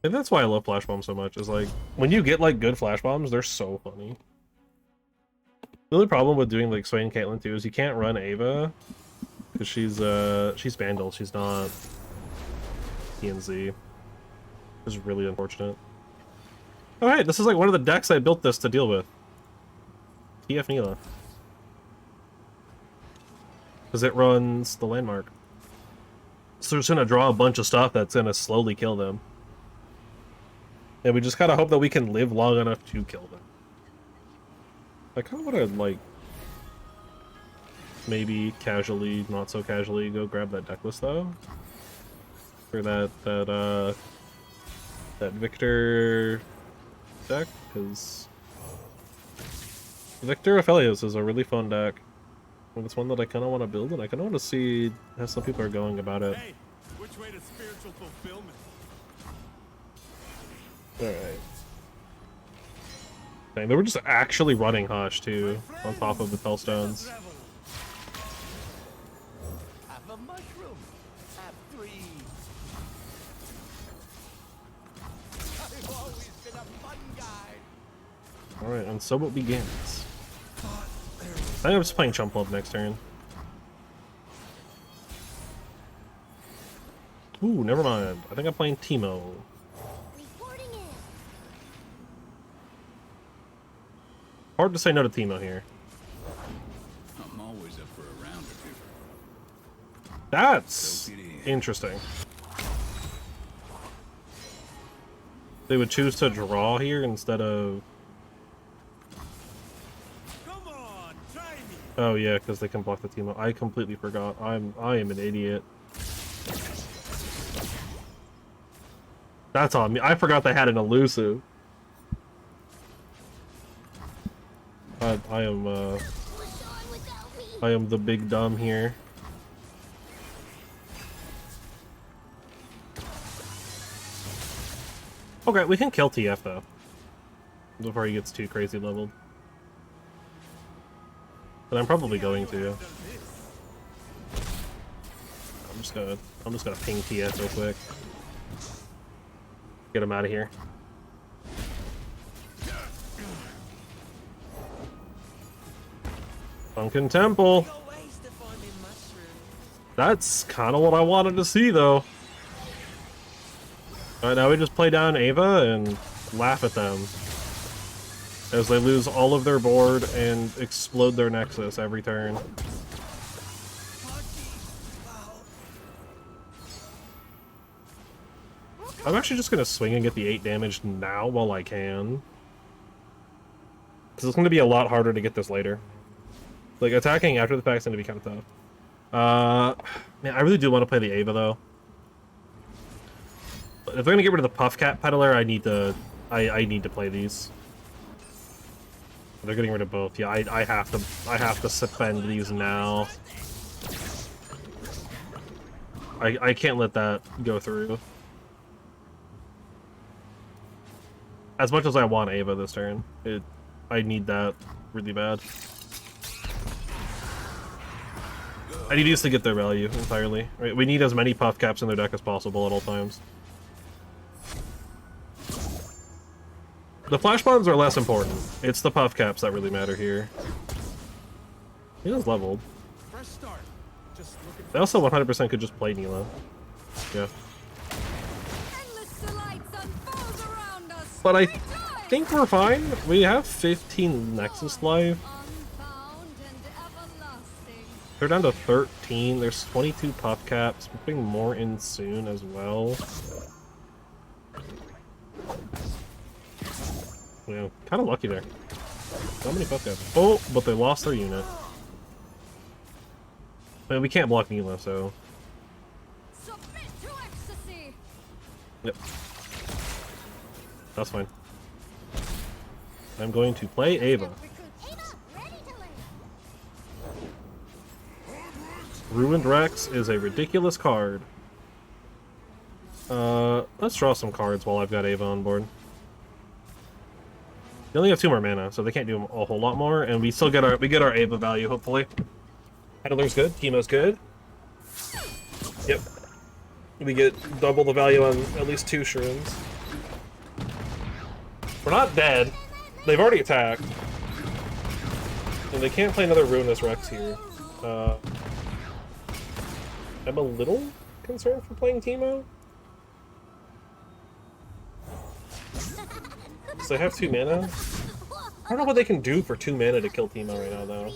And that's why I love flash bombs so much, is like when you get like good flash bombs, they're so funny. The only problem with doing like Swain and Caitlyn too is you can't run Ava because she's Vandal, she's not TNZ. Which is really unfortunate. Alright, this is like one of the decks I built this to deal with. TF Neela. Because it runs the landmark. So we're just gonna draw a bunch of stuff that's gonna slowly kill them. And we just kind of hope that we can live long enough to kill them. I kind of want to, like, maybe casually, not so casually, go grab that deck list, though. For that Victor deck, because Victor Aphelios is a really fun deck. And it's one that I kind of want to build, and I kind of want to see how some people are going about it. Hey, which way to spiritual fulfillment? Alright. Dang, they were just actually running Hush, too, on top of the Tellstones. Have a mushroom. Have 3. I've always been a fun guy. Alright, and so it begins. I think I'm just playing Chump Club next turn. Ooh, never mind. I think I'm playing Teemo. Reporting in. Hard to say no to Teemo here. I'm always up for a round or two. That's interesting. They would choose to draw here instead of... Come on, try me. Oh yeah, because they can block the Teemo. I completely forgot. I am an idiot. That's on me. I forgot they had an elusive. I am Push on without me. I am the big dumb here. Okay, we can kill TF though. Before he gets too crazy leveled. But I'm probably going to. I'm just gonna ping TF real quick. Get him out of here. Sunken Temple. That's kind of what I wanted to see, though. Alright, now we just play down Ava and laugh at them. As they lose all of their board and explode their Nexus every turn. I'm actually just going to swing and get the 8 damage now while I can. Because it's going to be a lot harder to get this later. Like, attacking after the fact is going to be kind of tough. Man, I really do want to play the Ava, though. But if they're going to get rid of the Puff Cat Peddler, I need to play these. They're getting rid of both. Yeah, I have to suspend these now. I can't let that go through. As much as I want Ava this turn, I need that really bad. I need these to get their value entirely. Right? We need as many Puff Caps in their deck as possible at all times. The Flash Bombs are less important. It's the Puff Caps that really matter here. He is leveled. Fresh start. Just looking They also 100% could just play Neela. Yeah. Endless delights unfold around us. But I Rejoice! think we're fine. We have 15 Nexus life. Unbound and everlasting. They're down to 13. There's 22 Puff Caps. We're putting more in soon as well. Yeah, kind of lucky there. How many Puff Caps? Oh, but they lost their unit. I mean, we can't block Neela, so... Submit to ecstasy. Yep. That's fine. I'm going to play Ava. Ava, ready to live. Ruined Rex is a ridiculous card. Let's draw some cards while I've got Ava on board. They only have 2 more mana, so they can't do a whole lot more, and we still get our Ava value, hopefully. Peddler's good, Teemo's good. Yep. We get double the value on at least 2 shrooms. We're not dead. They've already attacked. And they can't play another Ruinous Rex here. I'm a little concerned for playing Teemo. So they have 2 mana. I don't know what they can do for 2 mana to kill Teemo right now, though.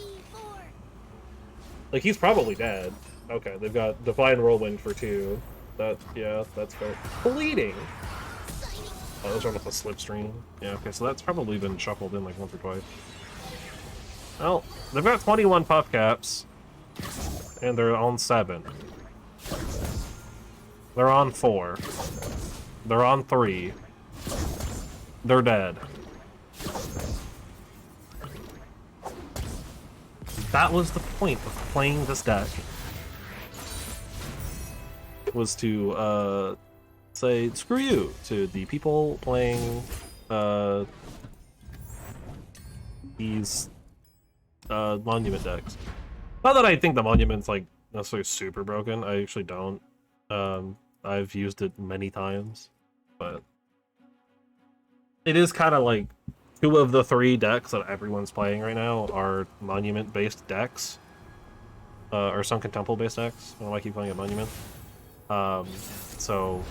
Like, he's probably dead. Okay, they've got Divine Whirlwind for 2. Yeah, that's fair. Bleeding! Oh, those run off a Slipstream. Yeah, okay, so that's probably been shuffled in like once or twice. Well, they've got 21 Puff Caps. And they're on 7. They're on 4. They're on 3. They're dead. That was the point of playing this deck. Was to, say, screw you to the people playing, these, Monument decks. Not that I think the Monument's, like, necessarily super broken. I actually don't. I've used it many times, but... It is kind of like 2 of the 3 decks that everyone's playing right now are Monument-based decks. Or Sunken Temple-based decks. I don't know why I keep calling it Monument. So...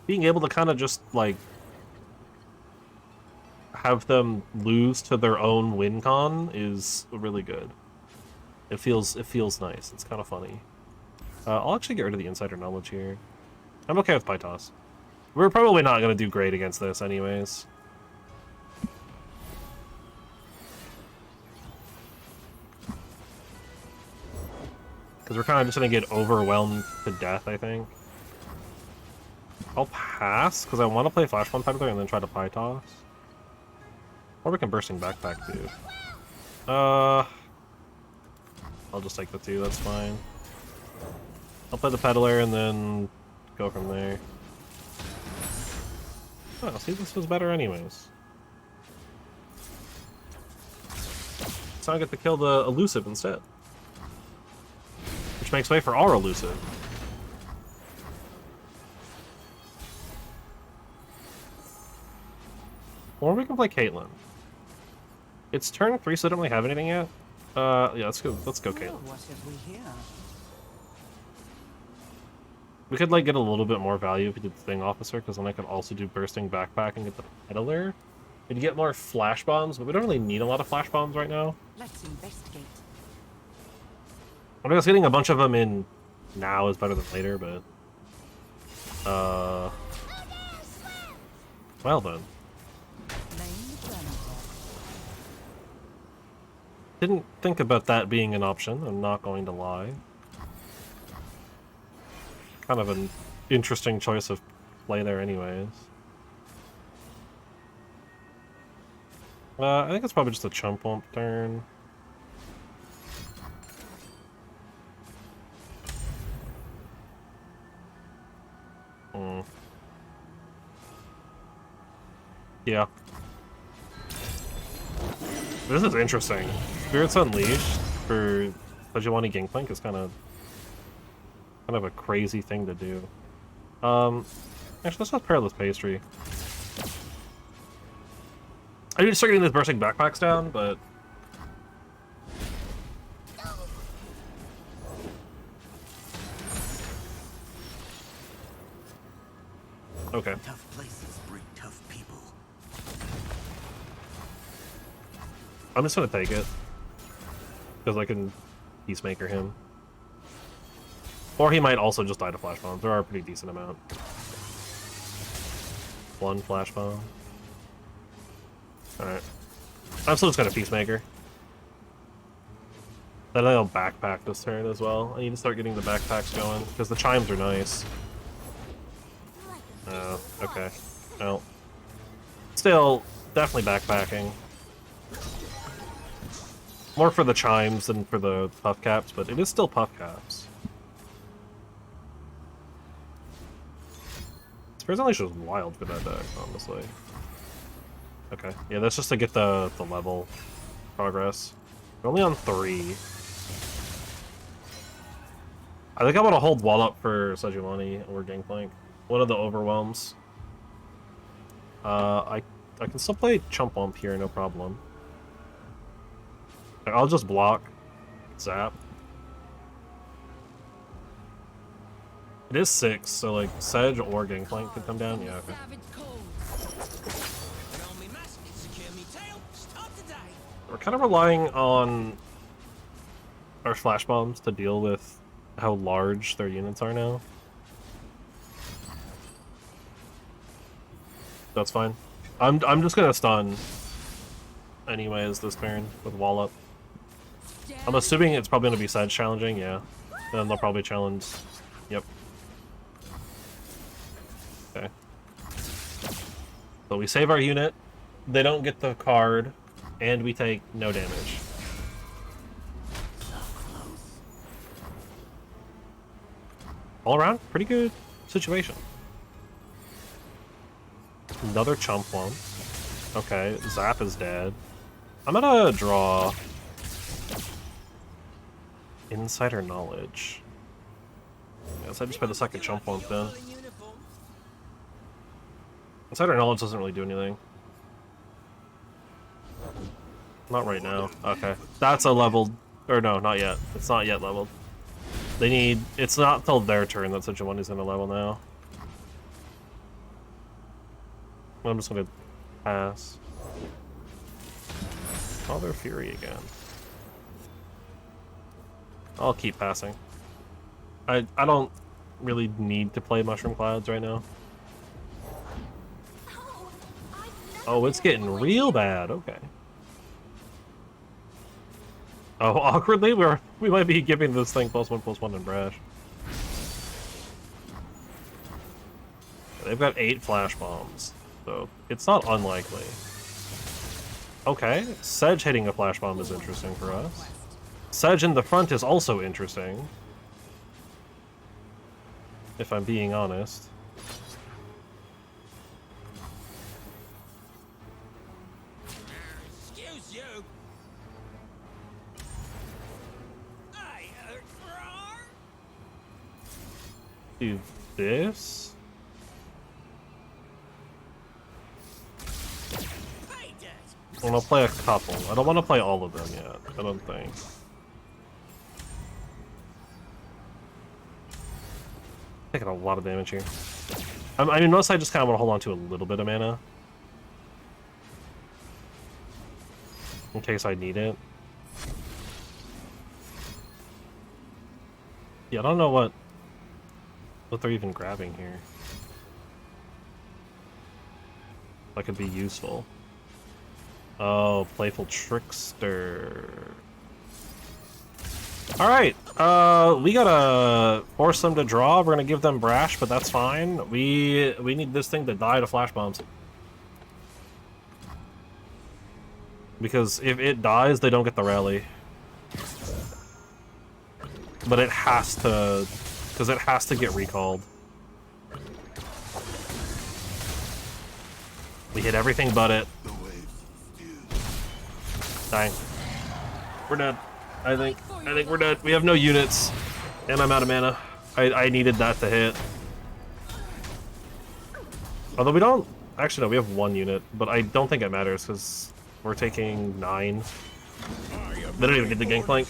Being able to kind of just, like... have them lose to their own win con is really good. It feels nice. It's kind of funny. I'll actually get rid of the Insider Knowledge here. I'm okay with Pytos. We're probably not going to do great against this anyways. Because we're kind of just going to get overwhelmed to death, I think. I'll pass, because I want to play Flashpoint Peddler and then try to Pytos. Or we can Bursting Backpack too. I'll just take the 2, that's fine. I'll play the Peddler and then go from there. Oh, see, this was better anyways. So I get to kill the elusive instead. Which makes way for our elusive. Or we can play Caitlyn. It's turn 3, so I don't really have anything yet. Yeah, let's go Caitlyn. What have we here? We could like get a little bit more value if we did the Thing Officer, because then I could also do Bursting Backpack and get the Peddler. We'd get more flash bombs, but we don't really need a lot of flash bombs right now. Let's investigate. I guess getting a bunch of them in now is better than later, but well then. Didn't think about that being an option, I'm not going to lie. Kind of an interesting choice of play there anyways. I think it's probably just a chump wump turn. Yeah. This is interesting. Spirits Unleashed for Sejuani Gangplank is kind of a crazy thing to do. Actually, let's have Perilous Pastry. I need to start getting these bursting backpacks down, but okay. Tough places bring tough people. I'm just gonna take it because I can Peacemaker him. Or he might also just die to flash bombs. There are a pretty decent amount. One flash bomb. Alright. I'm still just gonna Peacemaker. Then I'll backpack this turn as well. I need to start getting the backpacks going, because the chimes are nice. Oh, okay. Well. Still, definitely backpacking. More for the chimes than for the puff caps, but it is still puff caps. Spirit Unleashed was wild for that deck, honestly. Okay, yeah, that's just to get the level progress. We're only on 3. I think I'm gonna hold wall up for Sejuani or Gangplank. One of the overwhelms. I can still play Chump Wump here, no problem. I'll just block. Zap. It is 6, so like Sedge or Gangplank could come down. Yeah, okay. We're kind of relying on our flash bombs to deal with how large their units are now. That's fine. I'm just gonna stun anyways this turn with wall up. I'm assuming it's probably gonna be Sedge challenging, yeah. Then they'll probably challenge. Yep. Okay. So we save our unit, they don't get the card, and we take no damage. All around, pretty good situation. Another chump one. Okay, Zap is dead. I'm gonna draw Insider Knowledge. Yes, I just put the second chump one then. Insider Knowledge doesn't really do anything. Not right now. Okay. That's a leveled... Or no, not yet. It's not yet leveled. They need... It's not till their turn that Sejuani is gonna level now. I'm just gonna pass. Father Fury again. I'll keep passing. I don't really need to play Mushroom Clouds right now. Oh, it's getting real bad. Okay. Oh, awkwardly, we might be giving this thing +1/+1 in Brash. They've got 8 flash bombs, so it's not unlikely. Okay, Sedge hitting a flash bomb is interesting for us. Sedge in the front is also interesting, if I'm being honest. do this. I'm gonna play a couple. I don't want to play all of them yet. I don't think. Taking a lot of damage here. I mean, mostly I just kind of want to hold on to a little bit of mana. In case I need it. Yeah, I don't know what they're even grabbing here. That could be useful. Oh, Playful Trickster. Alright, we gotta force them to draw. We're gonna give them Brash, but that's fine. We need this thing to die to Flash Bombs. Because if it dies, they don't get the rally. But it has to, because it has to get recalled. We hit everything but it. Dang. We're dead. I think we're dead. We have no units. And I'm out of mana. I needed that to hit. Although we don't... Actually, no, we have one unit. But I don't think it matters, because we're taking 9. They don't even get the Gangplank.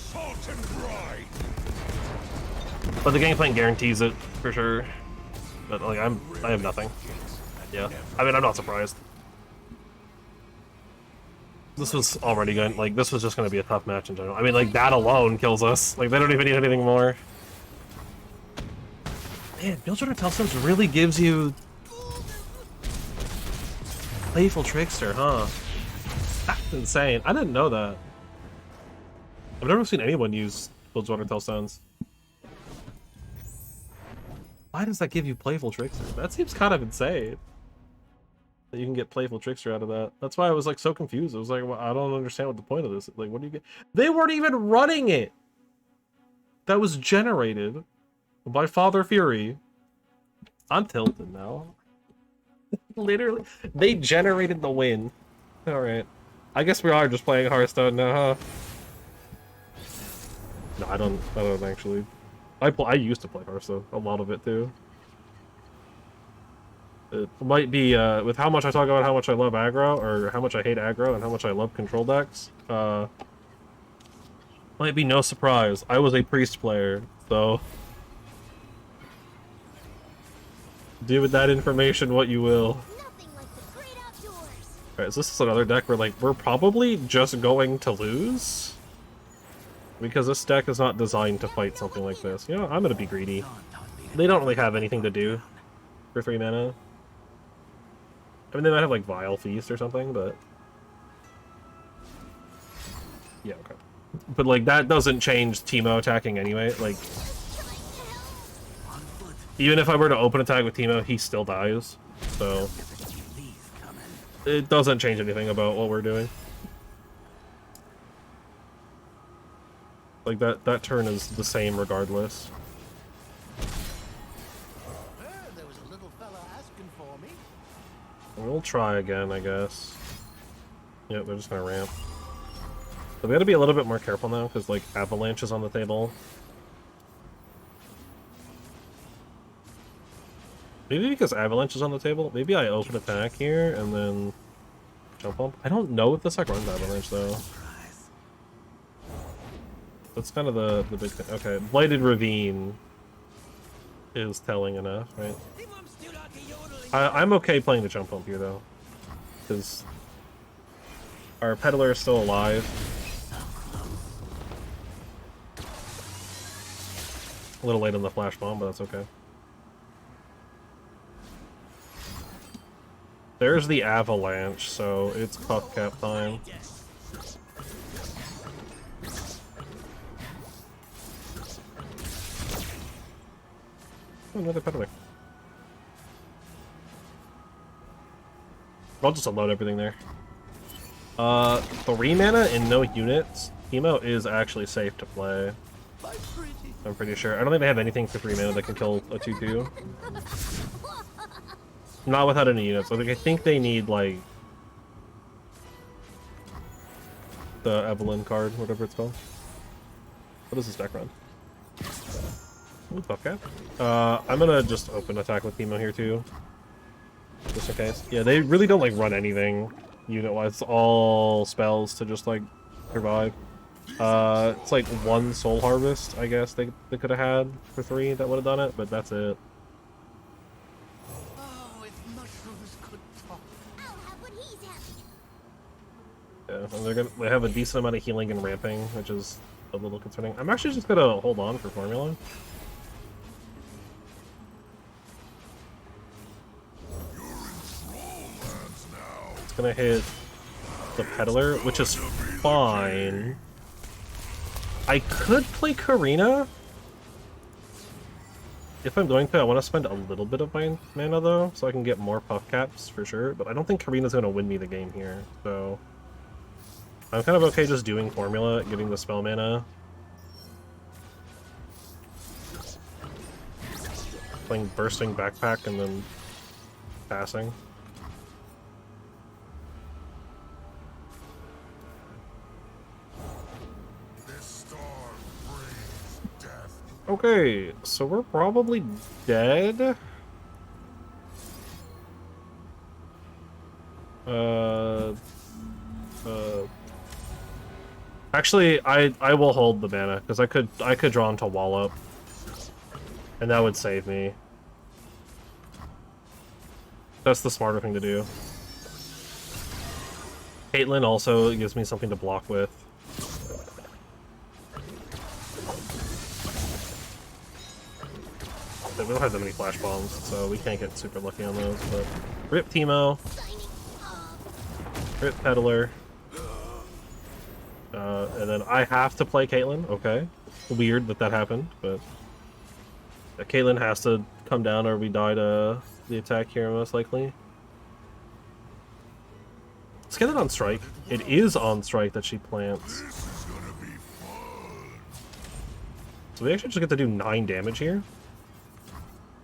But the Gangplank guarantees it, for sure. But, like, I have nothing. Yeah. I mean, I'm not surprised. This was already going, like, this was just going to be a tough match in general. I mean, like, that alone kills us. Like, they don't even need anything more. Man, Bilgewater Telstones really gives you... Playful Trickster, huh? That's insane. I didn't know that. I've never seen anyone use Bilgewater Telstones. Why does that give you Playful Trickster? That seems kind of insane. That you can get Playful Trickster out of that. That's why I was like so confused. I was like, well, I don't understand what the point of this is. Like, what do you get? They weren't even running it! That was generated by Father Fury. I'm tilted now. Literally. They generated the win. Alright. I guess we are just playing Hearthstone now, huh? No, I don't actually. I used to play Hearthstone. A lot of it, too. It might be, with how much I talk about how much I love aggro, or how much I hate aggro, and how much I love control decks, might be no surprise. I was a priest player, so... Do with that information what you will. Alright, so this is another deck where, like, we're probably just going to lose? Because this deck is not designed to fight something like this. You know, I'm gonna be greedy. They don't really have anything to do for 3 mana. I mean, they might have, like, Vile Feast or something, but... Yeah, okay. But, like, that doesn't change Teemo attacking anyway. Like, even if I were to open attack with Teemo, he still dies. So... It doesn't change anything about what we're doing. Like, that turn is the same regardless. There was a little fella asking for me. We'll try again, I guess. Yep, they're just gonna ramp. But we gotta be a little bit more careful now, because, like, Avalanche is on the table. Maybe because Avalanche is on the table, maybe I open attack here, and then jump up. I don't know if this deck runs Avalanche, though. That's kind of the big thing. Okay, Blighted Ravine is telling enough, right? I'm okay playing the jump bump here, though. Because our Peddler is still alive. A little late on the Flash Bomb, but that's okay. There's the Avalanche, so it's Puff Cap time. Oh, another Peddler. I'll just unload everything there. 3 mana and no units. Teemo is actually safe to play. I'm pretty sure. I don't think they have anything for 3 mana that can kill a 2/2. Not without any units. I think they need, like, the Evelyn card, whatever it's called. What does this deck run? Ooh, okay. I'm gonna just open attack with Teemo here too. Just in case. Yeah, they really don't like run anything unit-wise. It's all spells to just like survive. It's like one soul harvest, I guess they could have had for 3 that would have done it, but that's it. Oh, if mushrooms could talk. I'll have what he's having. Yeah, and they have a decent amount of healing and ramping, which is a little concerning. I'm actually just gonna hold on for formula. It's gonna hit the peddler, which is fine. I could play Karina. If I'm going to, I want to spend a little bit of my mana though, so I can get more puff caps for sure. But I don't think Karina's gonna win me the game here, so I'm kind of okay just doing formula, getting the spell mana. Playing bursting backpack and then passing. This storm brings death. Okay, so we're probably dead. Actually, I will hold the mana because I could draw into Wallop, and that would save me. That's the smarter thing to do. Caitlyn also gives me something to block with. We don't have that many flash bombs, so we can't get super lucky on those. But rip Teemo, rip Peddler. And then I have to play Caitlyn, okay. Weird that happened, but Caitlyn has to come down or we die to the attack here most likely. Let's get it on strike. It is on strike that she plants. So we actually just get to do 9 damage here.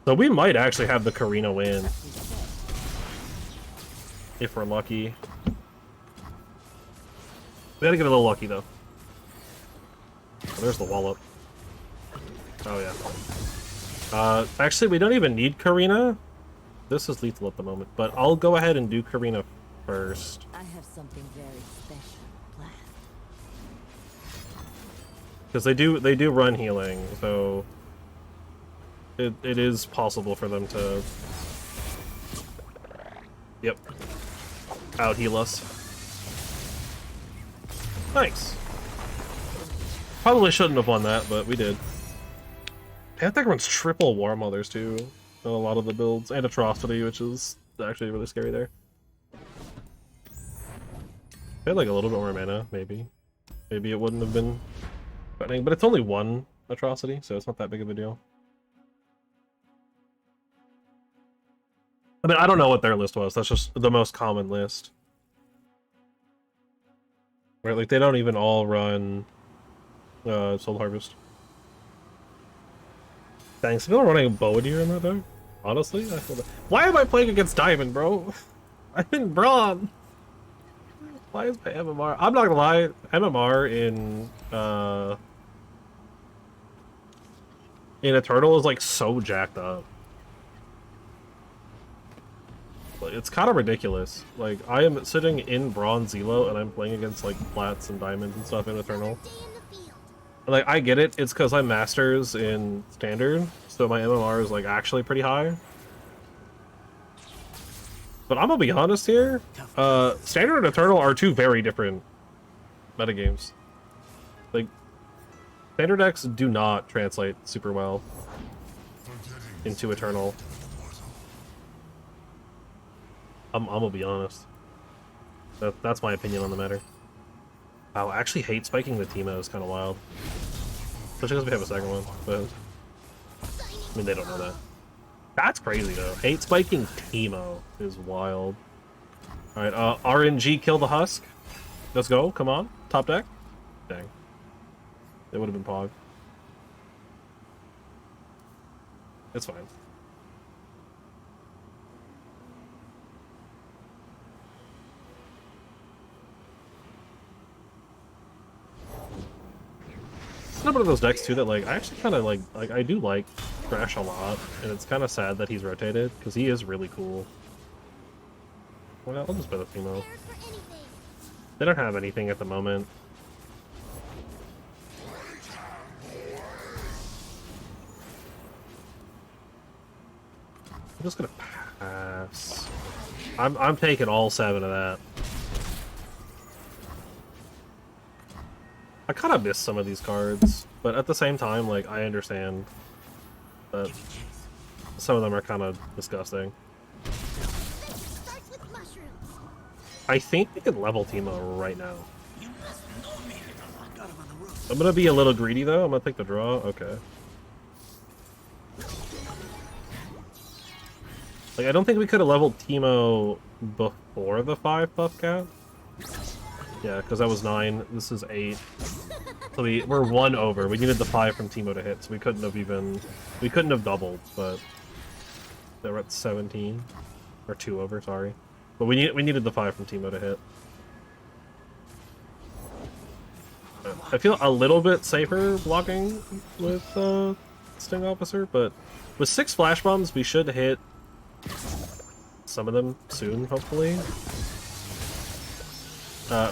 So we might actually have the Karina win. If we're lucky. We gotta get a little lucky though. Oh, there's the Wallop. Oh yeah. Actually we don't even need Karina. This is lethal at the moment, but I'll go ahead and do Karina first. I have something very special planned. Because they do run healing, so it is possible for them to out heal us. Nice. Probably shouldn't have won that, but we did. Panther runs triple War Mothers too in a lot of the builds, and Atrocity, which is actually really scary there. I had like a little bit more mana, maybe. Maybe it wouldn't have been threatening, but it's only 1 Atrocity, so it's not that big of a deal. I mean, I don't know what their list was. That's just the most common list. Right, like they don't even all run Soul Harvest. Thanks. People are running a Boadir in that deck. Honestly, I feel that. Why am I playing against Diamond, bro? I'm in Brawn. Why is my MMR? I'm not gonna lie, MMR in Eternal is like so jacked up. Like, it's kind of ridiculous. Like, I am sitting in Bronze Elo and I'm playing against like Plats and Diamonds and stuff in Eternal. Like, I get it, it's because I'm Masters in Standard, so my MMR is like actually pretty high. But I'm gonna be honest here, Standard and Eternal are 2 very different metagames. Like, Standard decks do not translate super well into Eternal. I'm gonna be honest. That's my opinion on the matter. Wow, I actually hate spiking the Teemo is kind of wild. Especially because we have a second one, but I mean, they don't know that. That's crazy though. Hate spiking Teemo is wild. Alright, RNG kill the Husk. Let's go, come on. Top deck. Dang. It would have been Pog. It's fine. kind of one of those decks too that like I actually kind of like I do like Thresh a lot, and it's kind of sad that he's rotated because he is really cool. Well, I'll just bet a Teemo. They don't have anything at the moment. I'm just gonna pass. I'm taking all 7 of that. I kind of miss some of these cards, but at the same time, like, I understand that some of them are kind of disgusting. I think we can level Teemo right now. I'm gonna be a little greedy though. I'm gonna take the draw. Okay. Like, I don't think we could have leveled Teemo before the 5 buff cap. Yeah, because that was 9. This is 8. So we're 1 over. We needed the 5 from Teemo to hit, so we couldn't have doubled, but they were at 17. Or 2 over, sorry. But we needed the 5 from Teemo to hit. I feel a little bit safer blocking with Sting Officer, but with 6 flash bombs, we should hit some of them soon, hopefully.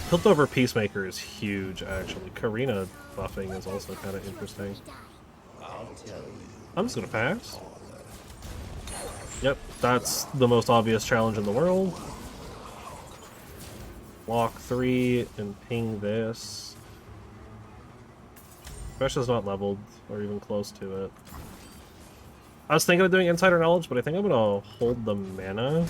Piltover Peacemaker is huge, actually. Karina buffing is also kind of interesting. I'm just gonna pass. Yep, that's the most obvious challenge in the world. Block 3 and ping this. Thresh is not leveled, or even close to it. I was thinking of doing Insider Knowledge, but I think I'm gonna hold the mana.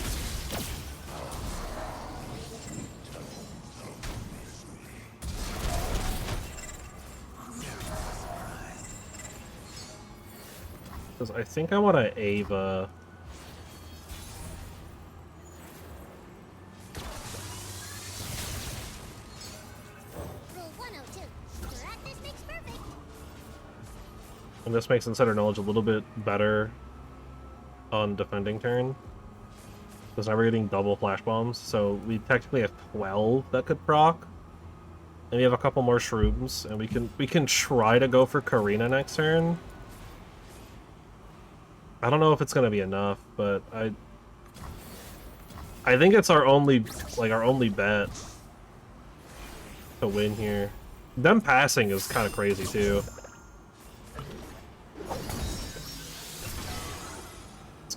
Because I think I want to Ava. Rule 102. Practice makes perfect. And this makes Insider Knowledge a little bit better on defending turn. Because now we're getting double flash bombs, so we technically have 12 that could proc. And we have a couple more shrooms, and we can try to go for Karina next turn. I don't know if it's gonna be enough, but I think it's our only bet to win here. Them passing is kind of crazy too.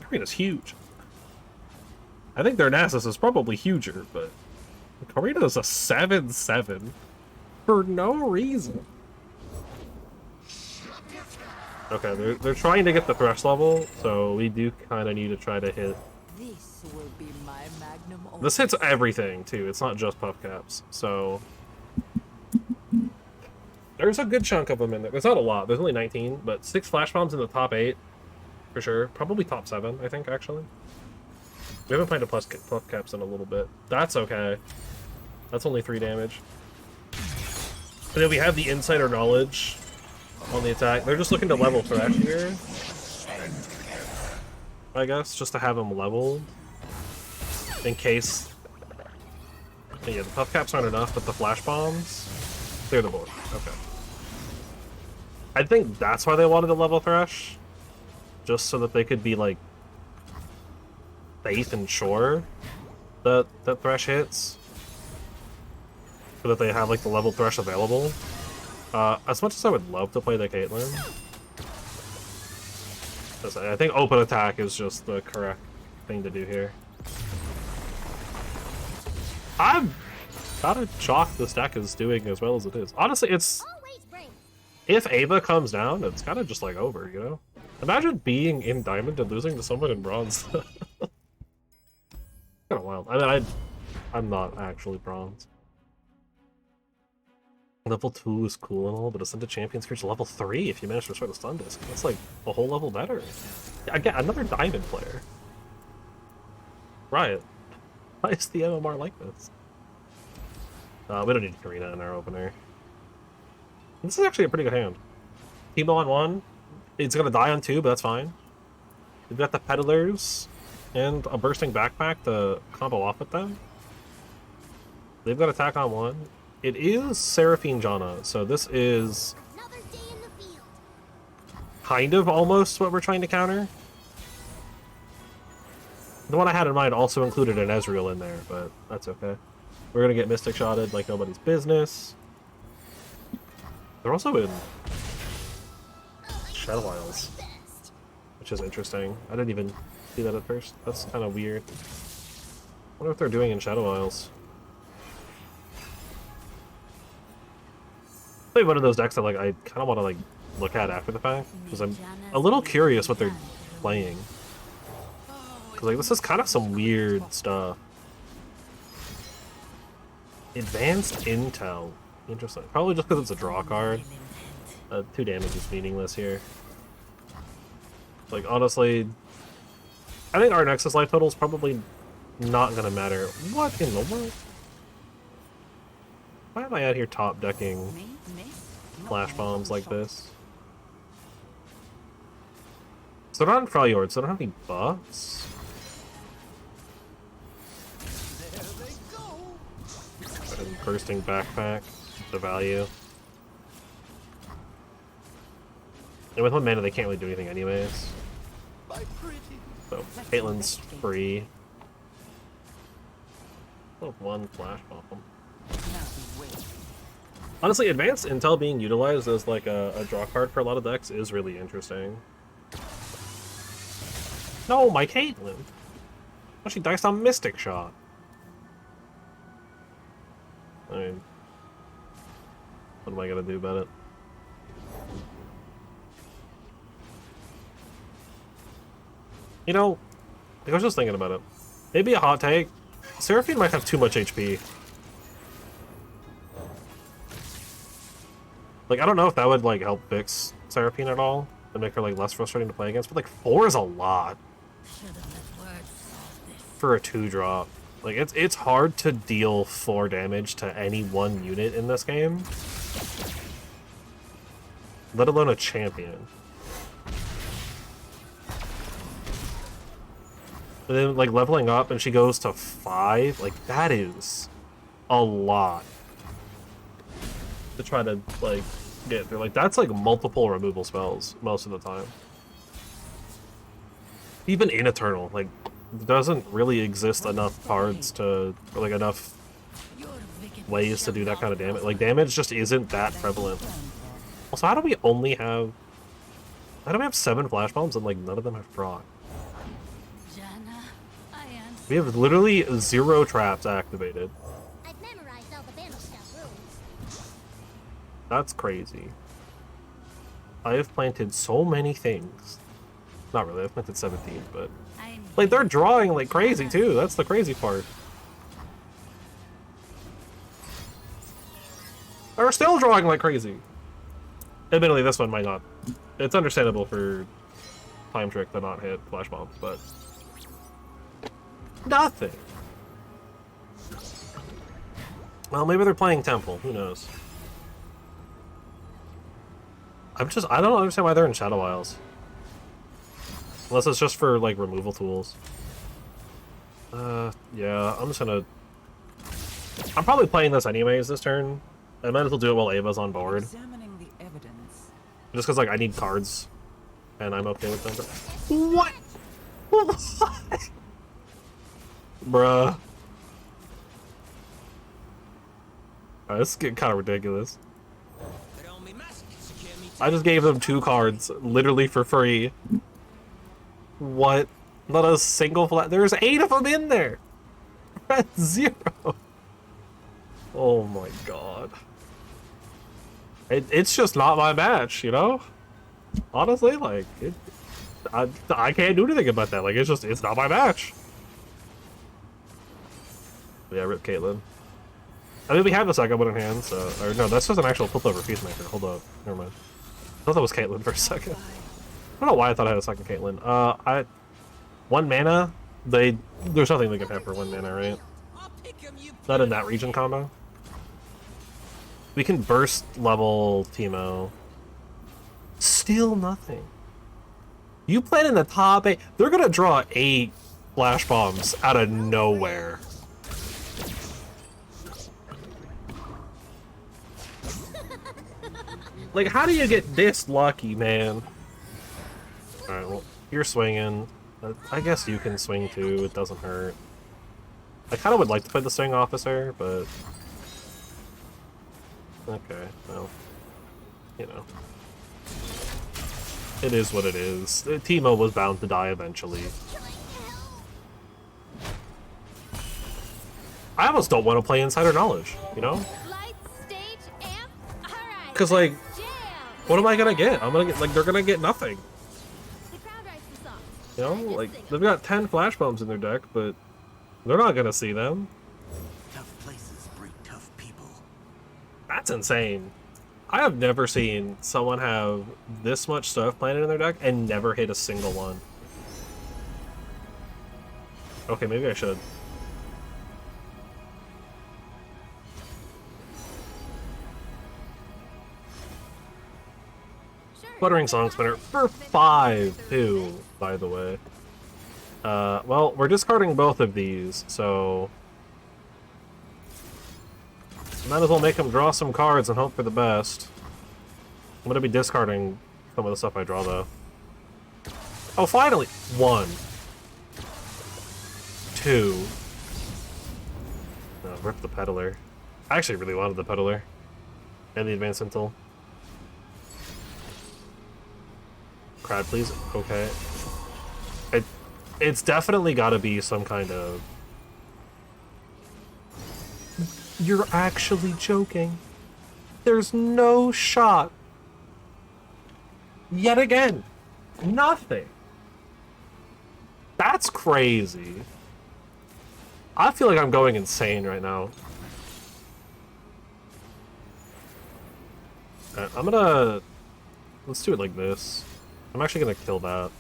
Karina's huge. I think their Nasus is probably huger, but Karina is a 7/7 for no reason. Okay, they're trying to get the Thresh level, so we do kind of need to try to hit. This will be my magnum. This hits everything too. It's not just puff caps, so there's a good chunk of them in there. There's not a lot. There's only 19, but 6 flash bombs in the top 8 for sure. Probably top 7, I think actually. We haven't played a puff caps in a little bit. That's okay. That's only 3 damage. And then we have the Insider Knowledge on the attack. They're just looking to level Thresh here, I guess, just to have him leveled in case. Yeah, the puff caps aren't enough, but the flash bombs clear the board. Okay. I think that's why they wanted to level Thresh, just so that they could be like safe and sure that Thresh hits, so that they have like the level Thresh available. As much as I would love to play the Caitlyn, I think open attack is just the correct thing to do here. I'm kind of shocked this deck is doing as well as it is. Honestly, it's... Always bring. If Ava comes down, it's kind of just like over, you know? Imagine being in Diamond and losing to someone in Bronze. Kind of wild. I mean, I'm not actually Bronze. Level 2 is cool and all, but Ascended Champions reach level 3 if you manage to restore the stun disc. That's like a whole level better. Again, another Diamond player. Riot. Why is the MMR like this? We don't need Karina in our opener. This is actually a pretty good hand. Teemo on 1. It's gonna die on 2, but that's fine. We've got the Peddlers and a Bursting Backpack to combo off with them. They've got attack on 1. It is Seraphine Janna, so this is Another day in the kind of almost what we're trying to counter. The one I had in mind also included an Ezreal in there, but that's okay. We're gonna get Mystic Shotted like nobody's business. They're also in Shadow Isles, which is interesting. I didn't even see that at first. That's kind of weird. I wonder what they're doing in Shadow Isles. Maybe one of those decks that like I kind of want to like look at after the fact, because I'm a little curious what they're playing. Because like this is kind of some weird stuff. Advanced Intel. Interesting. Probably just because it's a draw card. 2 damage is meaningless here. Like, honestly, I think our Nexus life total is probably not going to matter. What in the world? Why am I out here top decking flash bombs like this? So they're not in Freljord, so they don't have any buffs. And bursting backpack, the value. And with 1 mana, they can't really do anything anyways. So Caitlyn's free. Oh, 1 flash bomb. Honestly, advanced intel being utilized as like a draw card for a lot of decks is really interesting. No, my Caitlyn! Oh, she diced on Mystic Shot. I mean, what am I gonna do about it? You know, I was just thinking about it. Maybe a hot take. Seraphine might have too much HP. Like, I don't know if that would, like, help fix Seraphine at all and make her, like, less frustrating to play against, but, like, 4 is a lot for a 2-drop. Like, it's hard to deal 4 damage to any one unit in this game, let alone a champion. And then, like, leveling up and she goes to 5, like, that is a lot to try to, like, get through. Like, that's, like, multiple removal spells most of the time. Even in Eternal, like, doesn't really exist enough cards to, or, like, enough ways to do that kind of damage. Like, damage just isn't that prevalent. Also, how do we have 7 flash bombs and, like, none of them have proc? We have literally 0 traps activated. I've memorized all the battle stuff rules. That's crazy. I have planted so many things. Not really, I've planted 17, but... Like, they're drawing like crazy, too. That's the crazy part. They're still drawing like crazy. Admittedly, this one might not. It's understandable for Time Trick to not hit flash bombs, but... Nothing. Well, maybe they're playing Temple. Who knows? I don't understand why they're in Shadow Isles. Unless it's just for, like, removal tools. Yeah, I'm probably playing this anyways this turn. I might as well do it while Ava's on board. Examining the evidence. Just because, like, I need cards. And I'm okay with them. What? What? Bruh. This is getting kind of ridiculous. I just gave them 2 cards, literally for free. What? Not a single flat. There's 8 of them in there. That's 0. Oh my god. It's just not my match, you know? Honestly, like, I can't do anything about that. Like, it's not my match. Yeah, rip Caitlyn. I mean, we have a second one in hand, so... Or no, that's just an actual flip-over Peacemaker. Hold up. Never mind. I thought that was Caitlyn for a second. I don't know why I thought I had a second Caitlyn. 1 mana? There's nothing they can have for 1 mana, right? Not in that region combo. We can burst level Teemo. Still nothing. You played in the top 8. They're gonna draw 8 flash bombs out of nowhere. Like, how do you get this lucky, man? Alright, well, you're swinging. I guess you can swing too, it doesn't hurt. I kind of would like to play the swing officer, but... Okay, well... You know. It is what it is. Teemo was bound to die eventually. I almost don't want to play Insider Knowledge, you know? Light, stage, amp. All right. Because, like, Jam. what am I gonna get? I'm gonna get, like, they're gonna get nothing. The crowd writes the song. You know, like, they've got 10 flash bombs in their deck, but they're not gonna see them. Tough places breed tough people. That's insane. I have never seen someone have this much stuff planted in their deck and never hit a single one. Okay, maybe I should. Buttering Song Spinner for 5 too, by the way. Well, we're discarding both of these, so might as well make him draw some cards and hope for the best. I'm gonna be discarding some of the stuff I draw, though. Oh, finally! 1. 2. No, rip the Peddler. I actually really wanted the Peddler. And the Advanced Intel. Crowd, please. Okay. It's definitely gotta be some kind of... You're actually joking. There's no shot. Yet again. Nothing. That's crazy. I feel like I'm going insane right now. I'm gonna... Let's do it like this. I'm actually gonna kill that.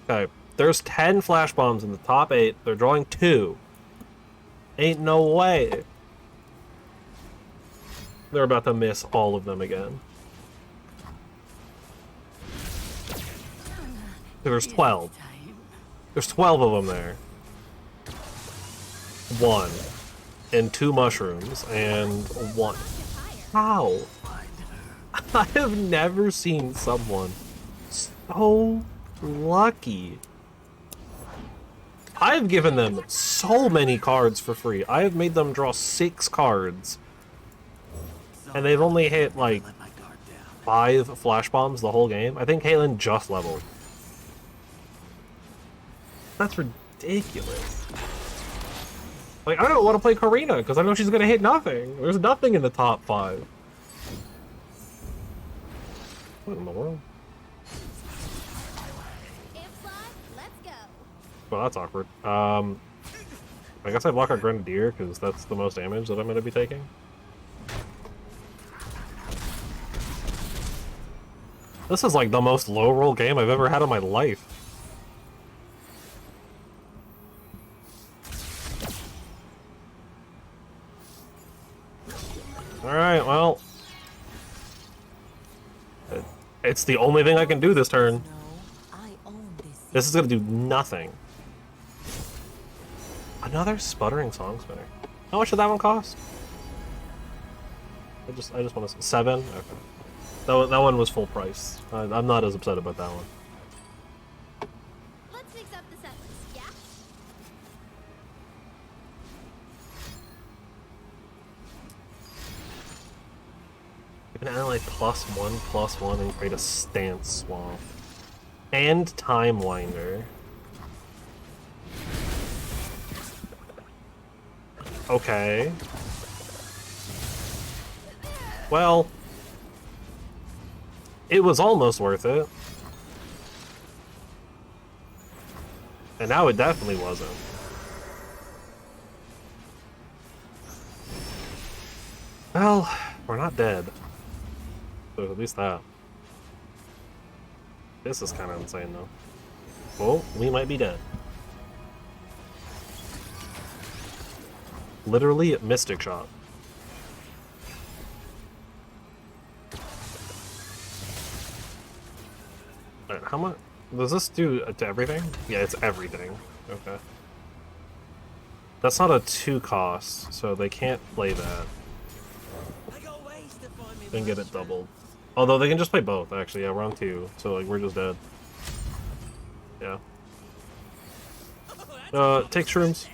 Okay, there's 10 flash bombs in the top 8. They're drawing 2. Ain't no way. They're about to miss all of them again. There's 12. There's 12 of them there. 1. And 2 mushrooms. And 1. How? I have never seen someone so lucky. I have given them so many cards for free. I have made them draw 6 cards. And they've only hit, like, 5 flash bombs the whole game. I think Caitlyn just leveled. That's ridiculous. Like, I don't want to play Karina, because I know she's going to hit nothing. There's nothing in the top 5. What in the world? Amp slide, let's go. Well, that's awkward. I guess I block our Grenadier, because that's the most damage that I'm going to be taking. This is like the most low roll game I've ever had in my life. Alright, well. It's the only thing I can do this turn. This is gonna do nothing. Another Sputtering Song Spinner. How much did that one cost? I just want to... 7? Okay. That one was full price. I'm not as upset about that one. Let's mix up the set list, yeah? You can add like +1/+1 and create a stance swamp. And Time Winder. Okay. Well, it was almost worth it. And now it definitely wasn't. Well, we're not dead. So at least that. This is kind of insane, though. Well, we might be dead. Literally, Mystic Shot. Alright, how much does this do to everything? Yeah, it's everything. Okay. That's not a 2 cost, so they can't play that. Then get it doubled. Although they can just play both, actually. Yeah, we're on 2, so like we're just dead. Yeah. Take shrooms.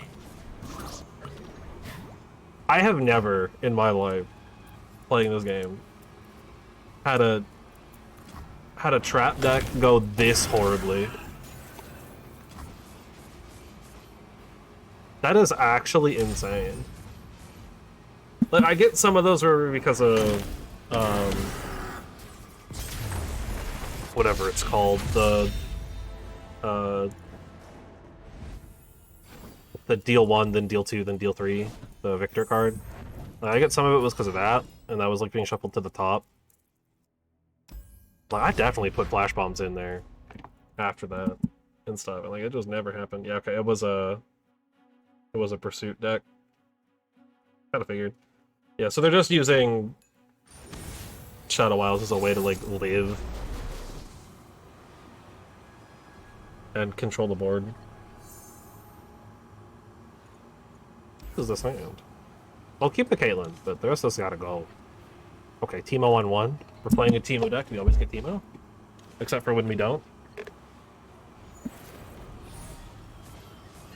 I have never in my life playing this game had a trap deck go this horribly. That is actually insane. Like, I get some of those are because of whatever it's called, the deal 1, then deal 2, then deal 3, the victor card. I get some of it was because of that, and that was like being shuffled to the top. Like, I definitely put flash bombs in there after that and stuff, and like it just never happened. Yeah, okay, it was a pursuit deck. Kind of figured. Yeah, so they're just using Shadow Wilds as a way to like live and control the board. What is this hand? I'll keep the Caitlyn, but the rest of us gotta go. Okay, Teemo on 1. We're playing a Teemo deck. We always get Teemo, except for when we don't.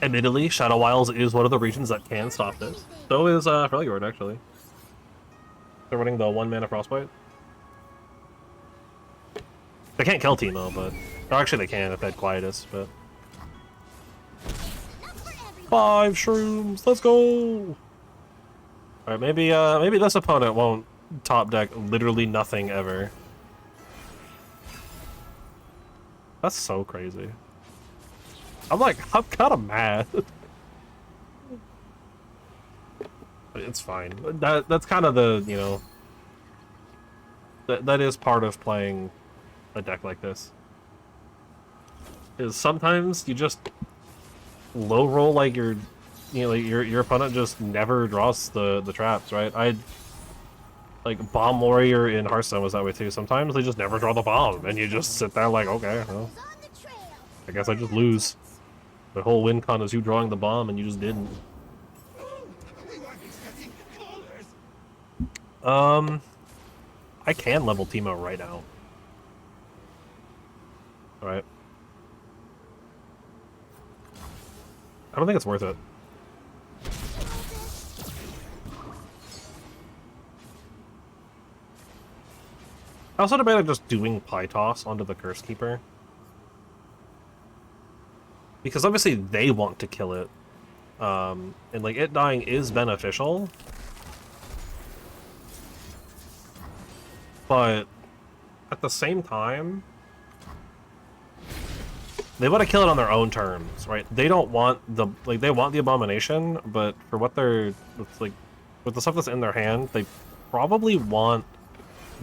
Admittedly, Shadow Wilds is one of the regions that can stop this. So is Freljord, actually. They're running the 1 mana Frostbite. They can't kill Teemo, but... Or actually they can if they had Quietus, but... 5 shrooms! Let's go! Alright, maybe this opponent won't top deck literally nothing ever. That's so crazy. I'm kind of mad. It's fine. That's kind of the, you know... That is part of playing a deck like this. Is sometimes you just low roll like your opponent just never draws the traps, right? Like Bomb Warrior in Hearthstone was that way too. Sometimes they just never draw the bomb, and you just sit there like, okay, well, I guess I just lose. The whole win con is you drawing the bomb, and you just didn't. I can level Teemo right now. Alright. I don't think it's worth it. I also debated just doing Pie Toss onto the Curse Keeper. Because obviously they want to kill it. And like it dying is beneficial. But at the same time, they want to kill it on their own terms, right? They don't want they want the Abomination, but for what they're like with the stuff that's in their hand, they probably want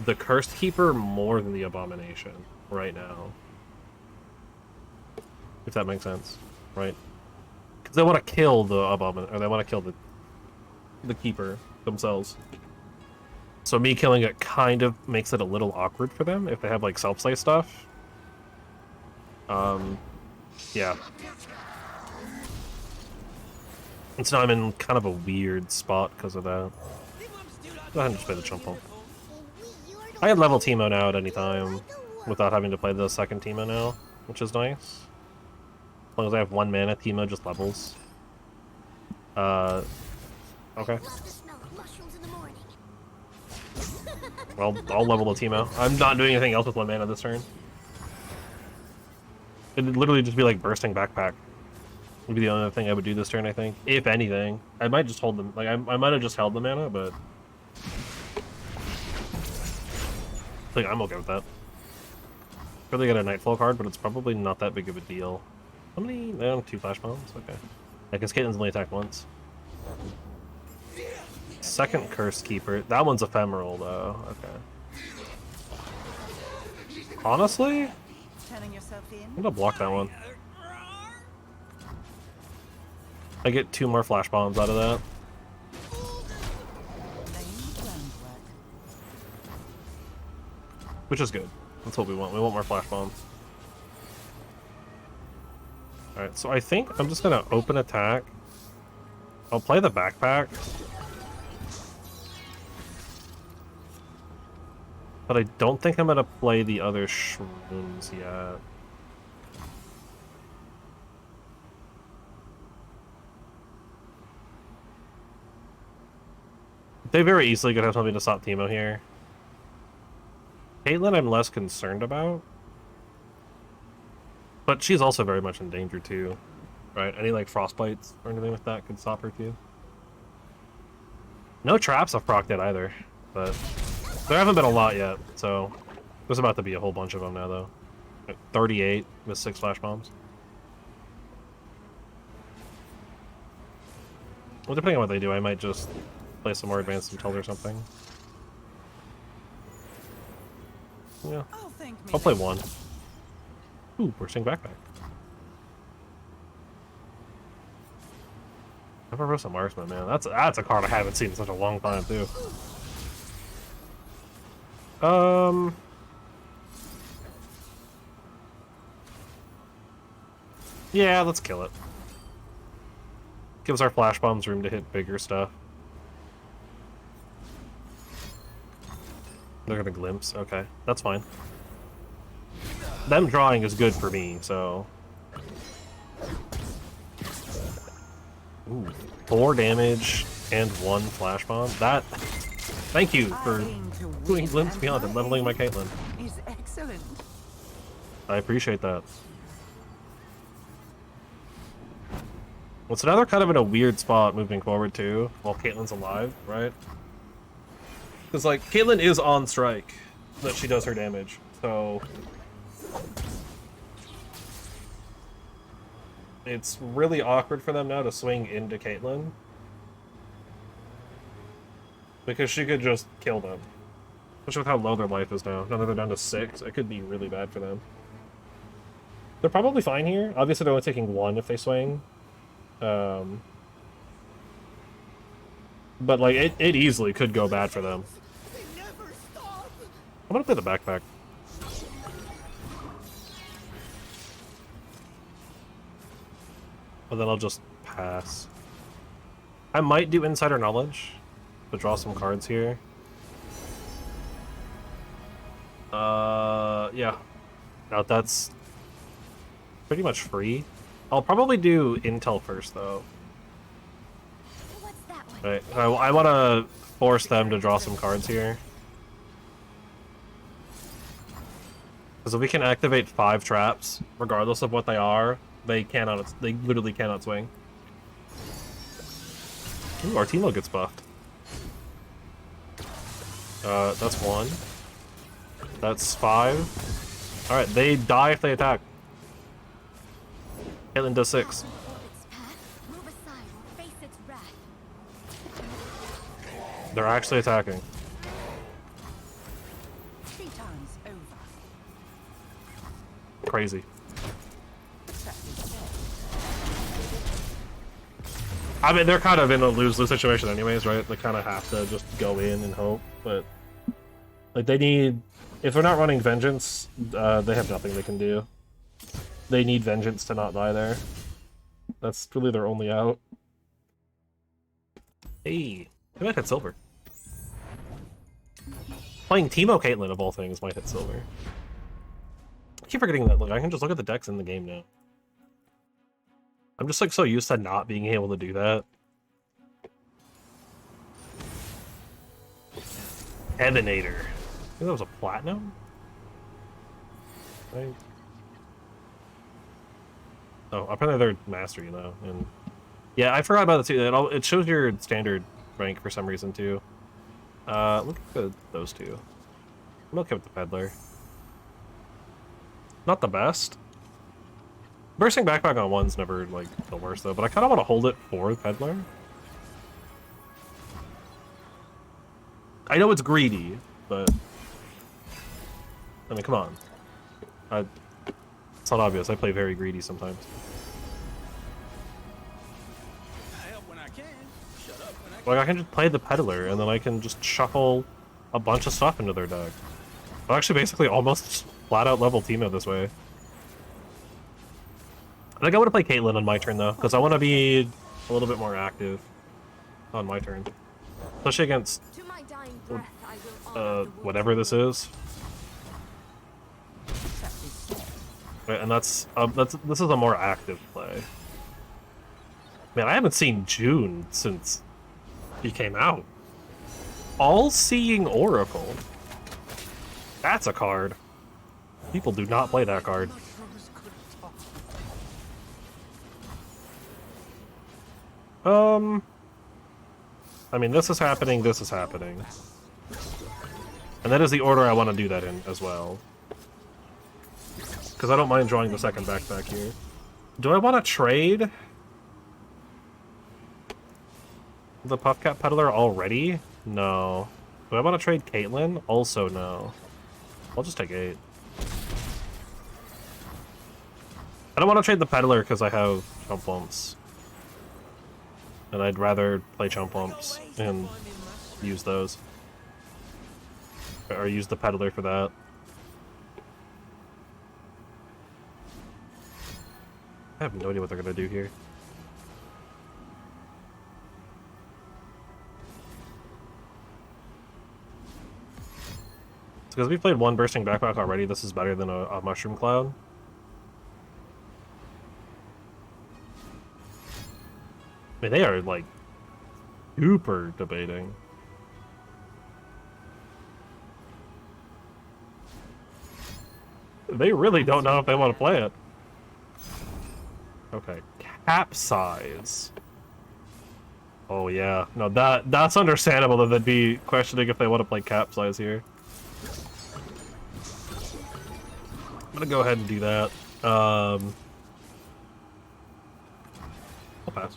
the Cursed Keeper more than the Abomination right now. If that makes sense, right? Because they want to kill the Abomination, or they want to kill the Keeper themselves. So me killing it kind of makes it a little awkward for them if they have like self-slay stuff. Yeah. And so now I'm in kind of a weird spot because of that. Go ahead and just play the Chumpel. I can level Teemo now at any time without having to play the second Teemo now, which is nice. As long as I have 1 mana, Teemo just levels. Okay. Well, I'll level the Teemo. I'm not doing anything else with 1 mana this turn. It'd literally just be like bursting backpack. Would be the only thing I would do this turn, I think. If anything. I might just hold them. Like, I might have just held the mana, but... I think I'm okay with that. Really get a Nightfall card, but it's probably not that big of a deal. How many? 2 flash bombs? Okay. I guess Caitlin's only attacked once. Second Curse Keeper. That one's ephemeral, though. Okay. Honestly? I'm gonna block that one. I get 2 more flash bombs out of that. Which is good. That's what we want. We want more flash bombs. Alright, so I think I'm just gonna open attack. I'll play the backpack. But I don't think I'm gonna play the other shrooms yet. They very easily could have something to stop Teemo here. Caitlyn I'm less concerned about. But she's also very much in danger too. Right? Any like frostbites or anything like that could stop her too. No traps have procced it either, but there haven't been a lot yet, so there's about to be a whole bunch of them now though. 38 with 6 flash bombs. Well, depending on what they do, I might just play some more advanced intel or something. Yeah, Oh, thank me I'll play later. one. Ooh, bursting backpack. Barbarossa Marksman, man. That's a card I haven't seen in such a long time, too. Yeah, let's kill it. Gives our flash bombs room to hit bigger stuff. They're gonna glimpse. Okay, that's fine. Them drawing is good for me, so... Ooh, 4 damage and 1 flash bomb. That... Thank you for doing glimpse beyond and leveling my Caitlyn. Is excellent. I appreciate that. Well, so now they're kind of in a weird spot moving forward too, while Caitlyn's alive, right? Because like Caitlyn is on strike, that she does her damage, so it's really awkward for them now to swing into Caitlyn because she could just kill them, especially with how low their life is now. Now that they're down to 6, it could be really bad for them. They're probably fine here. Obviously, they're only taking 1 if they swing. But like it easily could go bad for them. I'm gonna play the backpack. But then I'll just pass. I might do Insider Knowledge to draw some cards here. Yeah. Now that's pretty much free. I'll probably do Intel first, though. What's that one? Right. I want to force them to draw some cards here. Because if we can activate 5 traps, regardless of what they are, they literally cannot swing. Ooh, our Teemo gets buffed. That's 1. That's 5. Alright, they die if they attack. Caitlyn does 6. Its path, move aside or face its wrath. They're actually attacking. 3 times over. Crazy. That is fair. I mean, they're kind of in a lose-lose situation anyways, right? They kind of have to just go in and hope, but... Like, they need... If they're not running Vengeance, they have nothing they can do. They need Vengeance to not die there. That's really their only out. Hey, they might hit silver. Playing Teemo Caitlyn, of all things, might hit silver. I keep forgetting that, like, I can just look at the decks in the game now. I'm just, like, so used to not being able to do that. Evanator. I think that was a platinum? Right. Oh, apparently they're mastery though, and yeah, I forgot about it too. It shows your standard rank for some reason too. Look at those two. I'm okay with the peddler. Not the best. Bursting backpack on 1's never like the worst though, but I kind of want to hold it for the peddler. I know it's greedy, but I mean, come on. It's not obvious. I play very greedy sometimes. I help when I can. Shut up when I can. Like, I can just play the peddler, and then I can just shuffle a bunch of stuff into their deck. I'll actually basically almost flat-out level Teemo this way. I think I want to play Caitlyn on my turn, though, because I want to be a little bit more active on my turn. Especially against... To my dying breath, I will whatever this is. Right, and this is a more active play. Man, I haven't seen June since he came out. All-Seeing Oracle. That's a card. People do not play that card. I mean, this is happening, this is happening. And that is the order I want to do that in, as well. Because I don't mind drawing the second backpack here. Do I want to trade the Puffcat Peddler already? No. Do I want to trade Caitlyn? Also no. I'll just take 8. I don't want to trade the Peddler because I have Chump Lumps. And I'd rather play Chump Lumps and use those. Or use the Peddler for that. I have no idea what they're gonna do here. Because we played one Bursting Backpack already, this is better than a Mushroom Cloud. I mean, they are, like, super debating. They really don't know if they want to play it. Okay, Capsize. Oh yeah, no, that's understandable that they'd be questioning if they want to play Capsize here. I'm gonna go ahead and do that. I'll pass.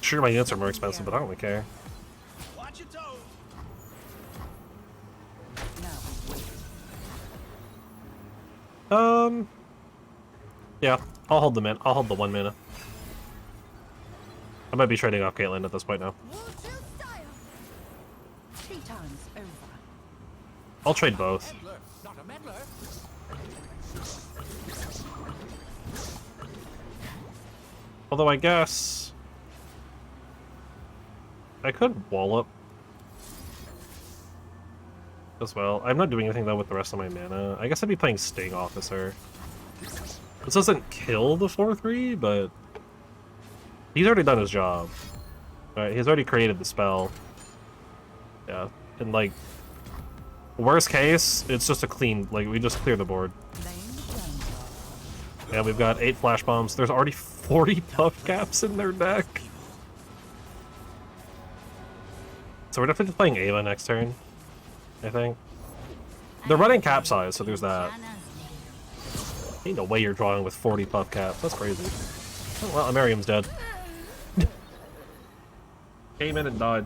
Sure, my units are more expensive, but I don't really care. Watch your toes. Yeah, I'll hold the min. I'll hold the 1 mana. I might be trading off Caitlyn at this point now. Three times over. I'll trade both. Meddler, not a meddler. Although I guess I could Wallop as well. I'm not doing anything though with the rest of my mana. I guess I'd be playing Sting Officer. This doesn't kill the 4/3, but he's already done his job. Right, he's already created the spell. Yeah, and like, worst case, it's just a clean, like, we just clear the board. Yeah, we've got 8 Flash Bombs. There's already 40 Puff Caps in their deck. So we're definitely playing Ava next turn, I think. They're running Capsize, so there's that. Ain't no way you're drawing with 40 Puff Caps. That's crazy. Oh, well, Amerium's dead. Came in and died.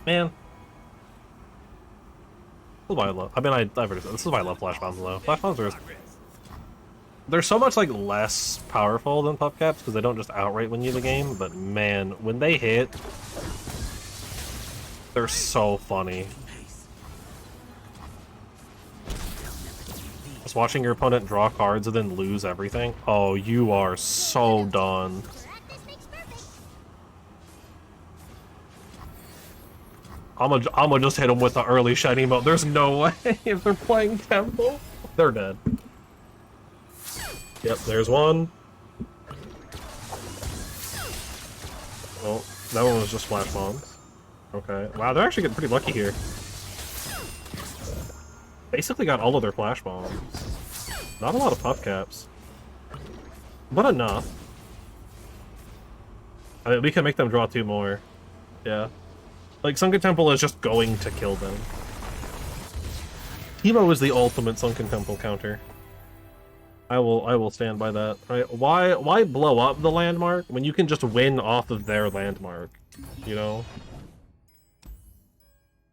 Man. This is why I love. I mean, I've already said, this is why I love Flash Bombs though. Flash Bombs are. They're so much like less powerful than Puff Caps because they don't just outright win you the game. But man, when they hit, they're so funny. Just watching your opponent draw cards and then lose everything. Oh, you are so done. I'ma just hit them with the early shiny mode. There's no way if they're playing Temple, they're dead. Yep, there's one. Oh, that one was just Flash Bombs. Okay. Wow, they're actually getting pretty lucky here. Basically got all of their Flash Bombs. Not a lot of Puff Caps. But enough. I mean, we can make them draw 2 more. Yeah. Like, Sunken Temple is just going to kill them. Teemo is the ultimate Sunken Temple counter. I will stand by that. Right? Why blow up the landmark when you can just win off of their landmark? You know?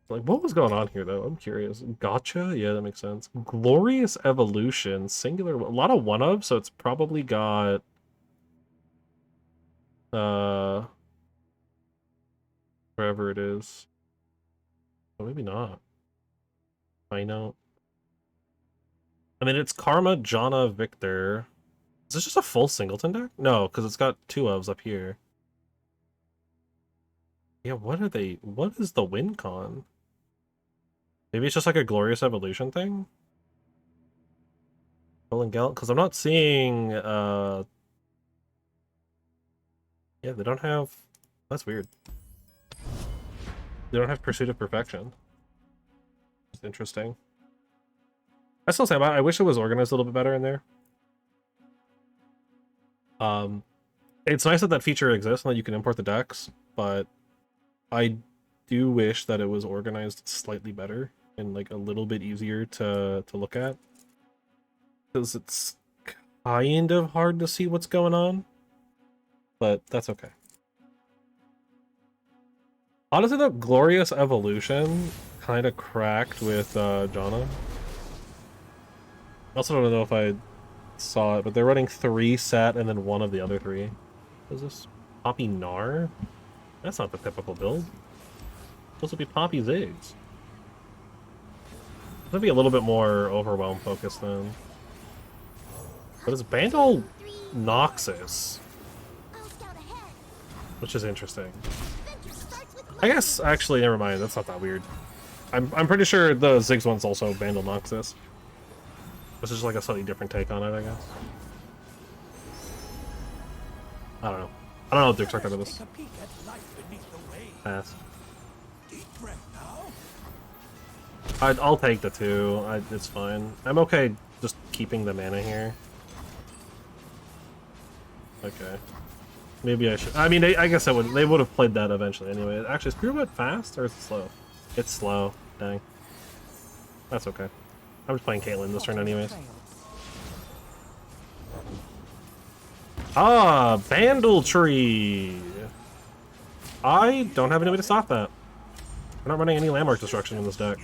Like, what was going on here, though? I'm curious. Gotcha? Yeah, that makes sense. Glorious Evolution. Singular. A lot of 1-ups, so it's probably got... wherever it is. Oh, maybe not. I know. I mean, it's Karma, Janna, Victor. Is this just a full singleton deck? No, because it's got 2 ofs up here. Yeah, what are they? What is the win con? Maybe it's just like a glorious evolution thing? Rolling Gaunlet? Because I'm not seeing, yeah, they don't have... That's weird. They don't have Pursuit of Perfection. It's interesting. I still say, I wish it was organized a little bit better in there. It's nice that that feature exists and that you can import the decks, but I do wish that it was organized slightly better and like a little bit easier to look at. Because it's kind of hard to see what's going on, but that's okay. Honestly, the Glorious Evolution kind of cracked with Janna. I also don't know if I saw it, but they're running 3 Sat and then 1 of the other 3. What is this? Poppy Gnar? That's not the typical build. It's supposed to be Poppy Ziggs. It's gonna be a little bit more overwhelm focused then. But it's Bandle Noxus, I'll scout ahead. which is interesting. Adventure starts with I guess, actually, never mind. That's not that weird. I'm pretty sure the Ziggs one's also Bandle Noxus. This is just like a slightly different take on it, I guess. I don't know. I don't know what to expect out of this. Take a peek at life beneath the waves. Pass. Deep breath now. I'll take the 2. It's fine. I'm okay just keeping the mana here. Okay. Maybe I should... I mean, I guess they would have played that eventually anyway. Actually, is Pirouette fast or is it slow? It's slow. Dang. That's okay. I was playing Caitlyn this turn anyways. Ah, Bandle Tree! I don't have any way to stop that. We're not running any landmark destruction in this deck.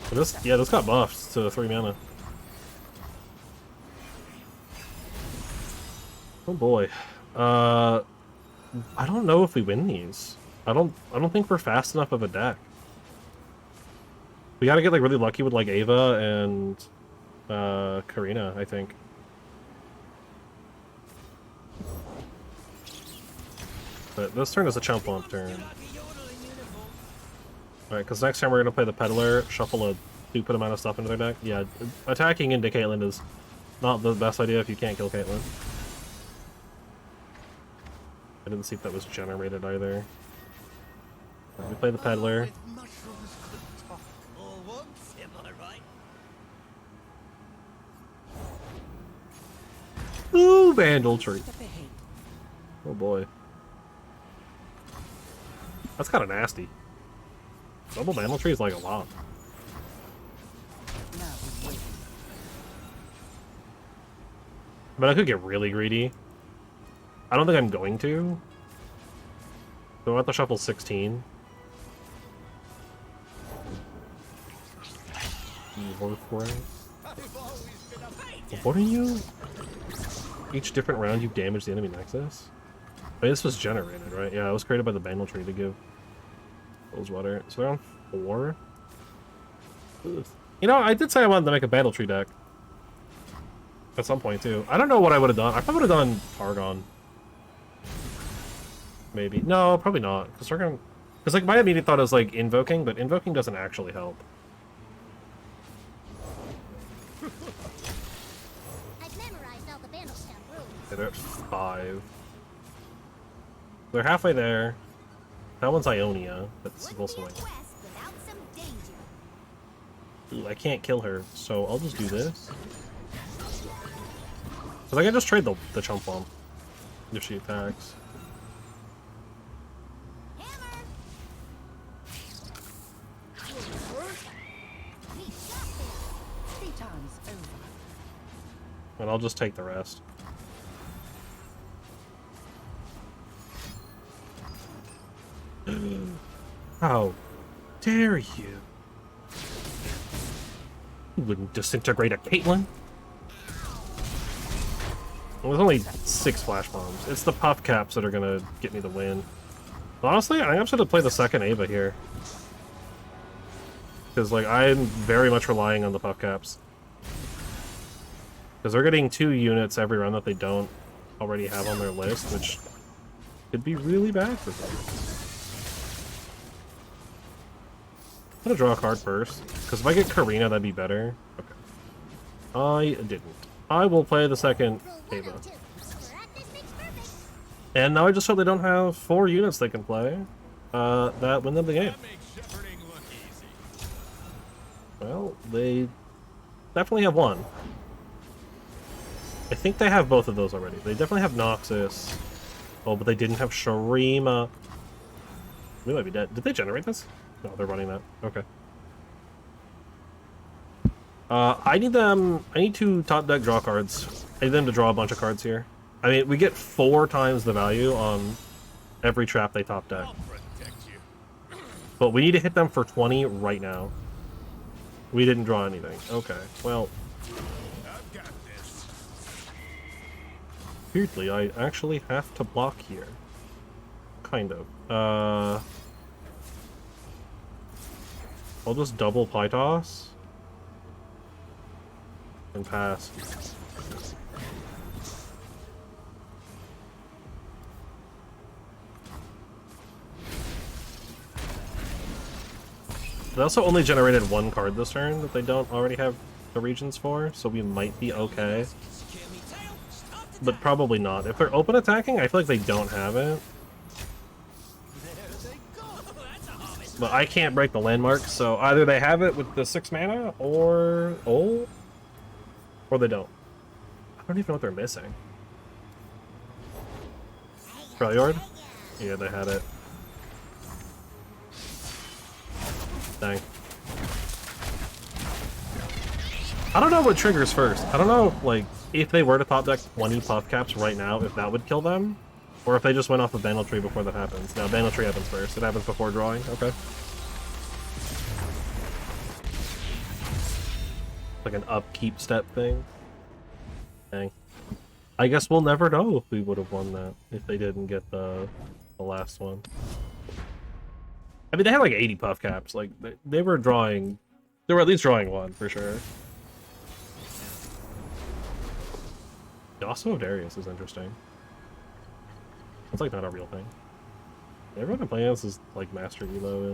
But this got buffed to 3 mana. Oh boy. I don't know if we win these. I don't think we're fast enough of a deck. We gotta get like really lucky with like Ava and Karina, I think. But this turn is a chump lump turn. Alright, because next time we're gonna play the Peddler, shuffle a stupid amount of stuff into their deck. Yeah, attacking into Caitlyn is not the best idea if you can't kill Caitlyn. I didn't see if that was generated either. We play the Peddler. Mushrooms could talk all once, am I right? Ooh, Bandle Tree. Oh boy. That's kind of nasty. Double Bandle Tree is like a lot. I mean, I could get really greedy. I don't think I'm going to. So I have to shuffle 16. What are you? Each different round you damage the enemy nexus? I mean, this was generated, right? Yeah, it was created by the Bandle Tree to give Rosewater. So they're on 4. Ugh. You know, I did say I wanted to make a Bandle Tree deck. At some point, too. I don't know what I would have done. I probably would have done Targon. Maybe. No, probably not. Because Targon... Because, like, my immediate thought is, like, Invoking, but Invoking doesn't actually help. I've memorized all the Bandletown rules. Okay, they're at 5. They're halfway there. That one's Ionia. That's also like... Quest without some danger. Ooh, I can't kill her, so I'll just do this. Because I can just trade the Chump Bomb if she attacks. Hammer. We got this. 3 times over. And I'll just take the rest. How dare you? You wouldn't disintegrate a Caitlyn? Well, there's only 6 flash bombs. It's the puff caps that are gonna get me the win. But honestly, I think I'm just gonna play the second Ava here. Because, like, I'm very much relying on the puff caps. Because they're getting 2 units every round that they don't already have on their list, which could be really bad for them. I'm gonna draw a card first, because if I get Karina, that'd be better. Okay. I didn't. I will play the second Roll 1 Ava. on 2. Practice makes perfect. And now I just hope they don't have 4 units they can play. That win them the game. That makes shepherding look easy. Well, they definitely have one. I think they have both of those already. They definitely have Noxus. Oh, but they didn't have Sharima. We might be dead. Did they generate this? No, they're running that. Okay. I need to top deck draw cards. I need them to draw a bunch of cards here. I mean, we get 4 times the value on every trap they top deck. I'll protect you. But we need to hit them for 20 right now. We didn't draw anything. Okay, well, I've got this. weirdly, I actually have to block here. Kind of. I'll just double Pytos. And pass. They also only generated 1 card this turn that they don't already have the regions for, so we might be okay. But probably not. If they're open attacking, I feel like they don't have it. But I can't break the landmark, so either they have it with the 6 mana, or they don't. I don't even know what they're missing. Freljord? Yeah, they had it. Dang. I don't know what triggers first. I don't know, like, if they were to top deck 20 puff caps right now, if that would kill them, or if they just went off of Banner Tree before that happens. Now, Banner Tree happens first. It happens before drawing. Okay. Like an upkeep step thing. Dang. I guess we'll never know if we would have won that if they didn't get the last one. I mean, they had like 80 puff caps. Like, they were drawing... They were at least drawing 1, for sure. Also, Darius is interesting. It's like not a real thing. Everyone I'm playing as is like Master Elo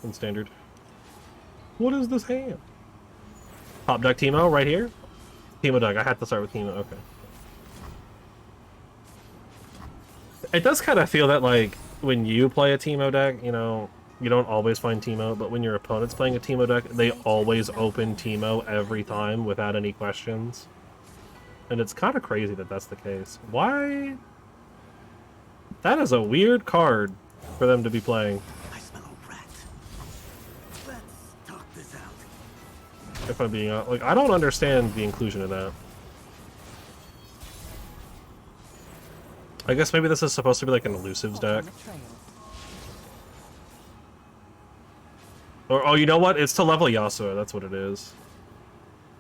in Standard. What is this hand? Top deck Teemo right here? Teemo deck. I had to start with Teemo. Okay. It does kind of feel that, like, when you play a Teemo deck, you know, you don't always find Teemo, but when your opponent's playing a Teemo deck, they always open Teemo every time without any questions. And it's kind of crazy that that's the case. Why? That is a weird card for them to be playing. I smell a rat. Let's talk this out. If I'm being like, I don't understand the inclusion of that. I guess maybe this is supposed to be like an elusives deck. Or, oh, you know what? It's to level Yasuo. That's what it is.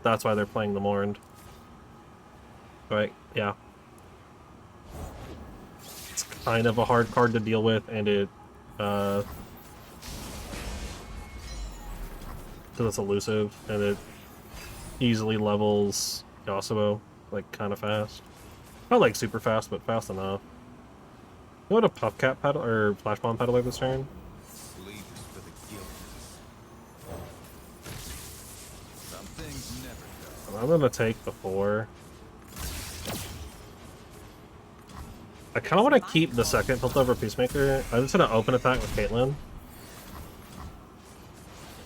That's why they're playing the Mourned. Right, yeah. It's kind of a hard card to deal with, and it, because it's elusive, and it easily levels Yasuo, like, kind of fast. Not, like, super fast, but fast enough. You want a Puff Cap pedal, or Flash Bomb Peddler this turn? Sleep is for the guilty. Some things never go. I'm gonna take the 4. I kind of want to keep the second Piltover Peacemaker. I'm just gonna open attack with Caitlyn.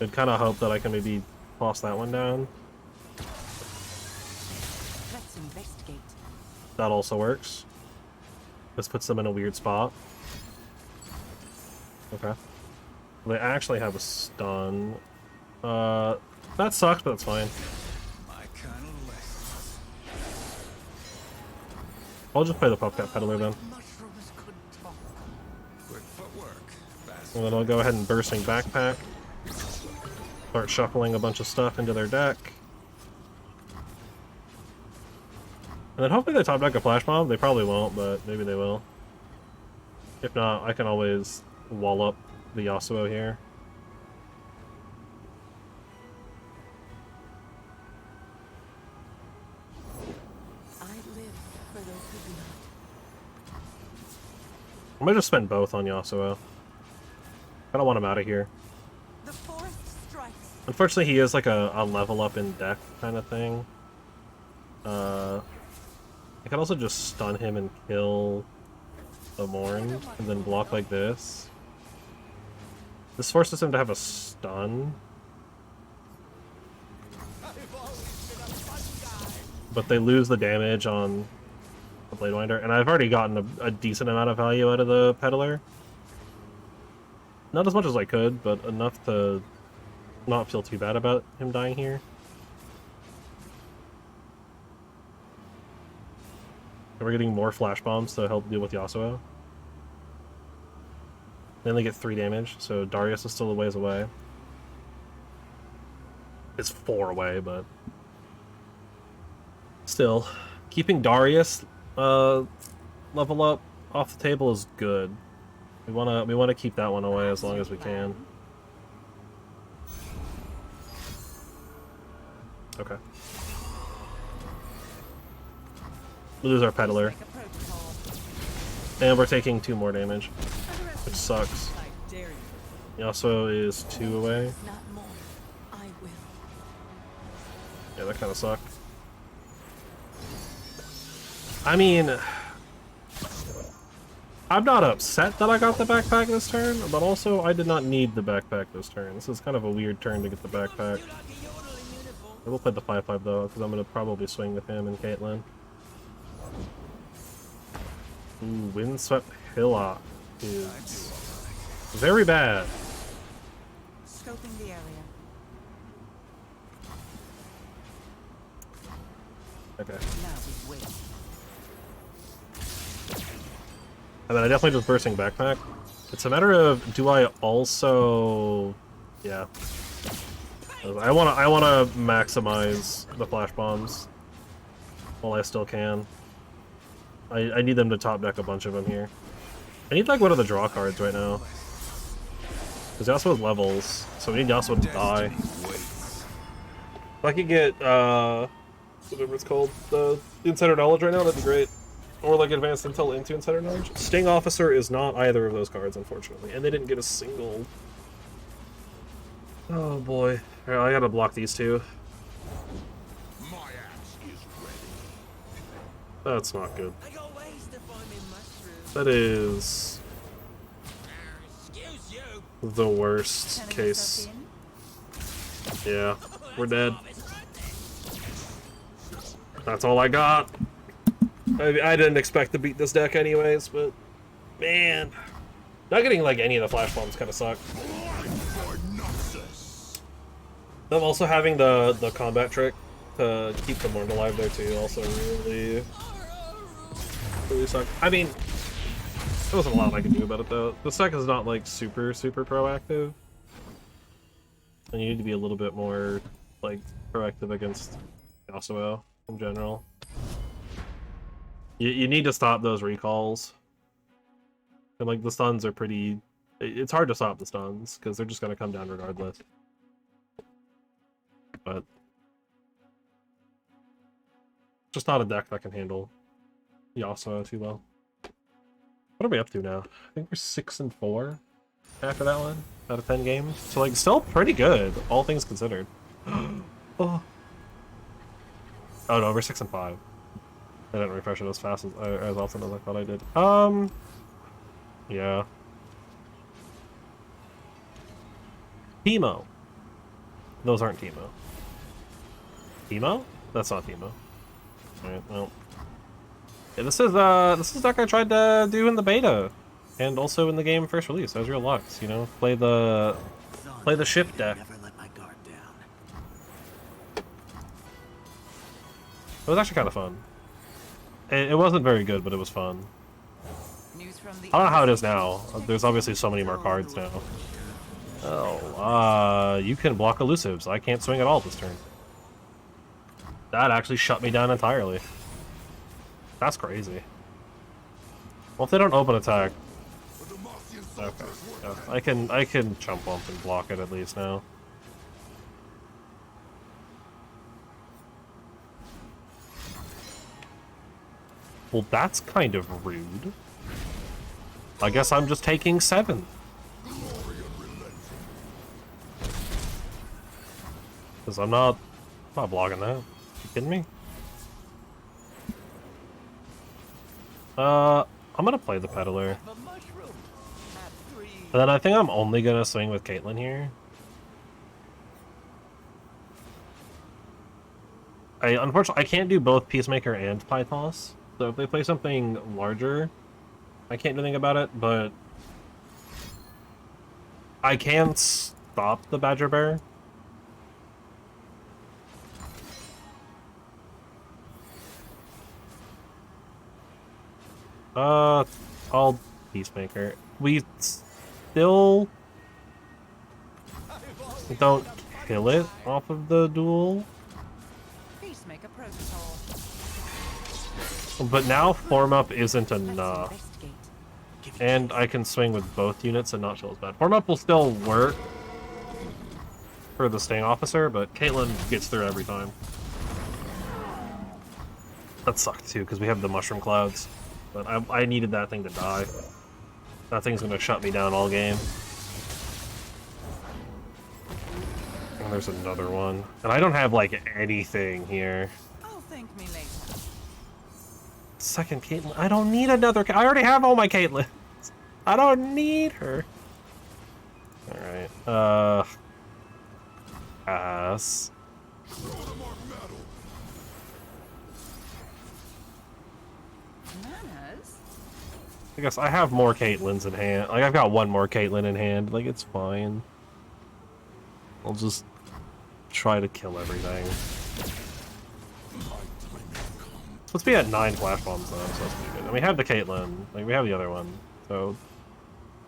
I'd kind of hope that I can maybe toss that one down. Let's investigate. That also works. This puts them in a weird spot. Okay. They actually have a stun. That sucks, but that's fine. My kind of lessons. I'll just play the Puff Cap Peddler then. Mushrooms could talk. Quick footwork. Fast. And then I'll go ahead and Bursting Backpack. Start shuffling a bunch of stuff into their deck. And then hopefully they top deck a Flash Bomb. They probably won't, but maybe they will. If not, I can always wall up the Yasuo here. I live for the I might just spend both on Yasuo. I don't want him out of here. The forest strikes. Unfortunately, he is like a level up in deck kind of thing. I could also just stun him and kill the Morn, and then block like this. This forces him to have a stun. But they lose the damage on the Blade Winder, and I've already gotten a decent amount of value out of the Peddler. Not as much as I could, but enough to not feel too bad about him dying here. And we're getting more flash bombs to help deal with Yasuo. They only get 3 damage, so Darius is still a ways away. It's 4 away, but still, keeping Darius level up off the table is good. We wanna keep that one away as long as we can. Okay. We lose our Peddler. Like a protocol. And we're taking 2 more damage, which sucks. I dare you. Yasuo is 2 away. Not more. I will. Yeah, that kind of sucked. I mean, I'm not upset that I got the backpack this turn, but also I did not need the backpack this turn. This is kind of a weird turn to get the backpack. I will play the 5/5 though, because I'm going to probably swing with him and Caitlyn. Ooh, Windswept Hillock is very bad. Scoping the area. Okay. Now we wait. And then I definitely just bursting backpack. It's a matter of, do I also... Yeah. I wanna maximize the flash bombs while I still can. I need them to top deck a bunch of them here. I need like one of the draw cards right now. Because Yasuo has levels, so we need Yasuo to die. If I could get whatever it's called, the Insider Knowledge right now, that'd be great. Or like Advanced Intel into Insider Knowledge. Sting Officer is not either of those cards, unfortunately, and they didn't get a single. Oh boy. Alright, I gotta block these two. My axe is ready. That's not good. I got ways to find me mushrooms. That is Excuse you. the worst case. Yeah, we're dead. That's all I got. I didn't expect to beat this deck anyways, but man, not getting like any of the flash bombs kind of suck. Them also having the combat trick to keep the Morn alive there too also really sucked. I mean, there wasn't a lot I could do about it though. This deck is not like super proactive, and you need to be a little bit more like proactive against Yasuo in general. You need to stop those recalls. And like the stuns are pretty... It's hard to stop the stuns, because they're just going to come down regardless. But... just not a deck that can handle Yasuo too well. What are we up to now? I think we're 6-4 after that one, out of 10 games. So like, still pretty good, all things considered. Oh no, we're 6-5. I didn't refresh it as fast as often as I thought I did. Yeah. Teemo. Those aren't Teemo. Teemo? That's not Teemo. Alright, well. Yeah, this is deck I tried to do in the beta. And also in the game first release. That was real Lux, you know? Play the ship deck. Never let my guard down. It was actually kind of fun. It wasn't very good, but it was fun. News from the I don't know how it is now. There's obviously so many more cards now. Oh, you can block elusives. I can't swing at all this turn. That actually shut me down entirely. That's crazy. Well, if they don't open attack... Okay. Yeah, I can jump bump and block it at least now. Well, that's kind of rude. I guess I'm just taking 7. Because I'm not blocking that. You kidding me? I'm gonna play the Peddler. The mushroom. At 3. And then I think I'm only gonna swing with Caitlyn here. Unfortunately, I can't do both Peacemaker and Pythos. So if they play something larger, I can't do anything about it, but I can stop the Badger Bear. I'll Peacemaker. We still don't kill it off of the duel. Peacemaker protocol. But now form up isn't Let's enough. investigate. And I can swing with both units and not chill as bad. Form up will still work for the Sting Officer, but Caitlyn gets through every time. That sucked too, because we have the Mushroom Clouds. But I needed that thing to die. That thing's gonna shut me down all game. And there's another one. And I don't have, like, anything here. Oh, thank me later. Second Caitlyn. I don't need another. I already have all my Caitlyn. I don't need her. Alright. Pass. Manners? I guess I have more Caitlyns in hand. Like, I've got one more Caitlyn in hand. Like, it's fine. I'll just try to kill everything. Let's be at 9 flash bombs though, so that's pretty good. And we have the Caitlyn. Like, we have the other one. So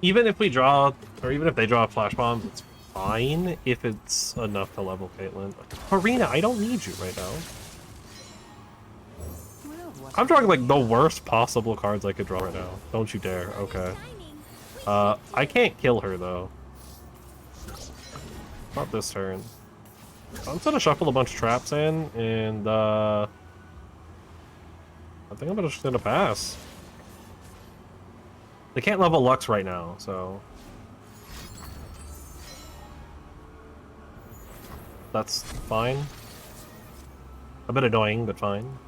even if we draw, or even if they draw flash bombs, it's fine if it's enough to level Caitlyn. Karina, I don't need you right now. Well, what I'm drawing like the worst possible cards I could draw right now. Don't you dare. Okay. I can't kill her though. Not this turn. I'm just gonna shuffle a bunch of traps in, and I think I'm just gonna pass. They can't level Lux right now, so that's fine. A bit annoying, but fine.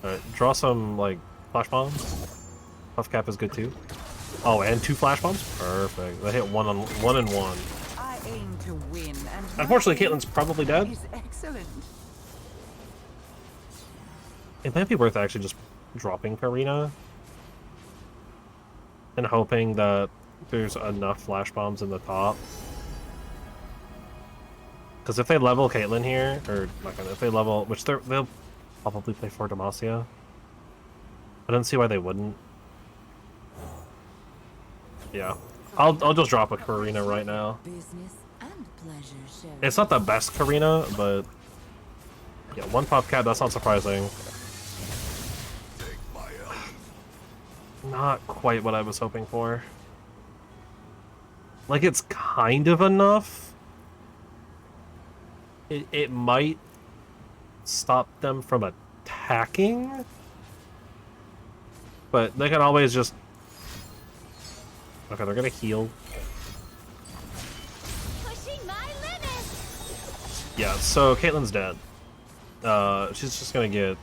Alright, draw some, like, flash bombs. Puff cap is good too. Oh, and 2 flash bombs? Perfect. They hit one and one. I aim to win, and Unfortunately, Caitlyn's probably dead. is excellent. It might be worth actually just dropping Karina and hoping that there's enough flash bombs in the top. Because if they level Caitlyn here, or not gonna, if they level, which they'll probably play for Demacia. I don't see why they wouldn't. Yeah, I'll just drop a Karina right now. Business and pleasure show. It's not the best Karina, but yeah, 1 pop cap. That's not surprising. Not quite what I was hoping for. Like, it's kind of enough. It might stop them from attacking, but they can always just... Okay, they're gonna heal. Pushing my limits. Yeah, so Caitlyn's dead. She's just gonna get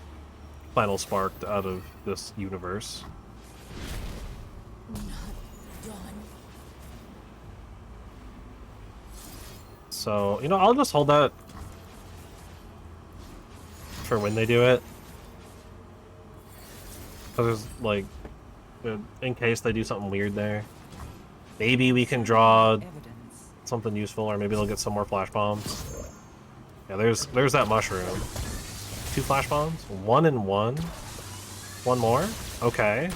final sparked out of this universe. So, you know, I'll just hold that for when they do it. Because, like, in case they do something weird there. Maybe we can draw Evidence. something useful, or maybe they'll get some more flash bombs. Yeah, there's that mushroom. 2 flash bombs? 1 and 1? 1 more? Okay.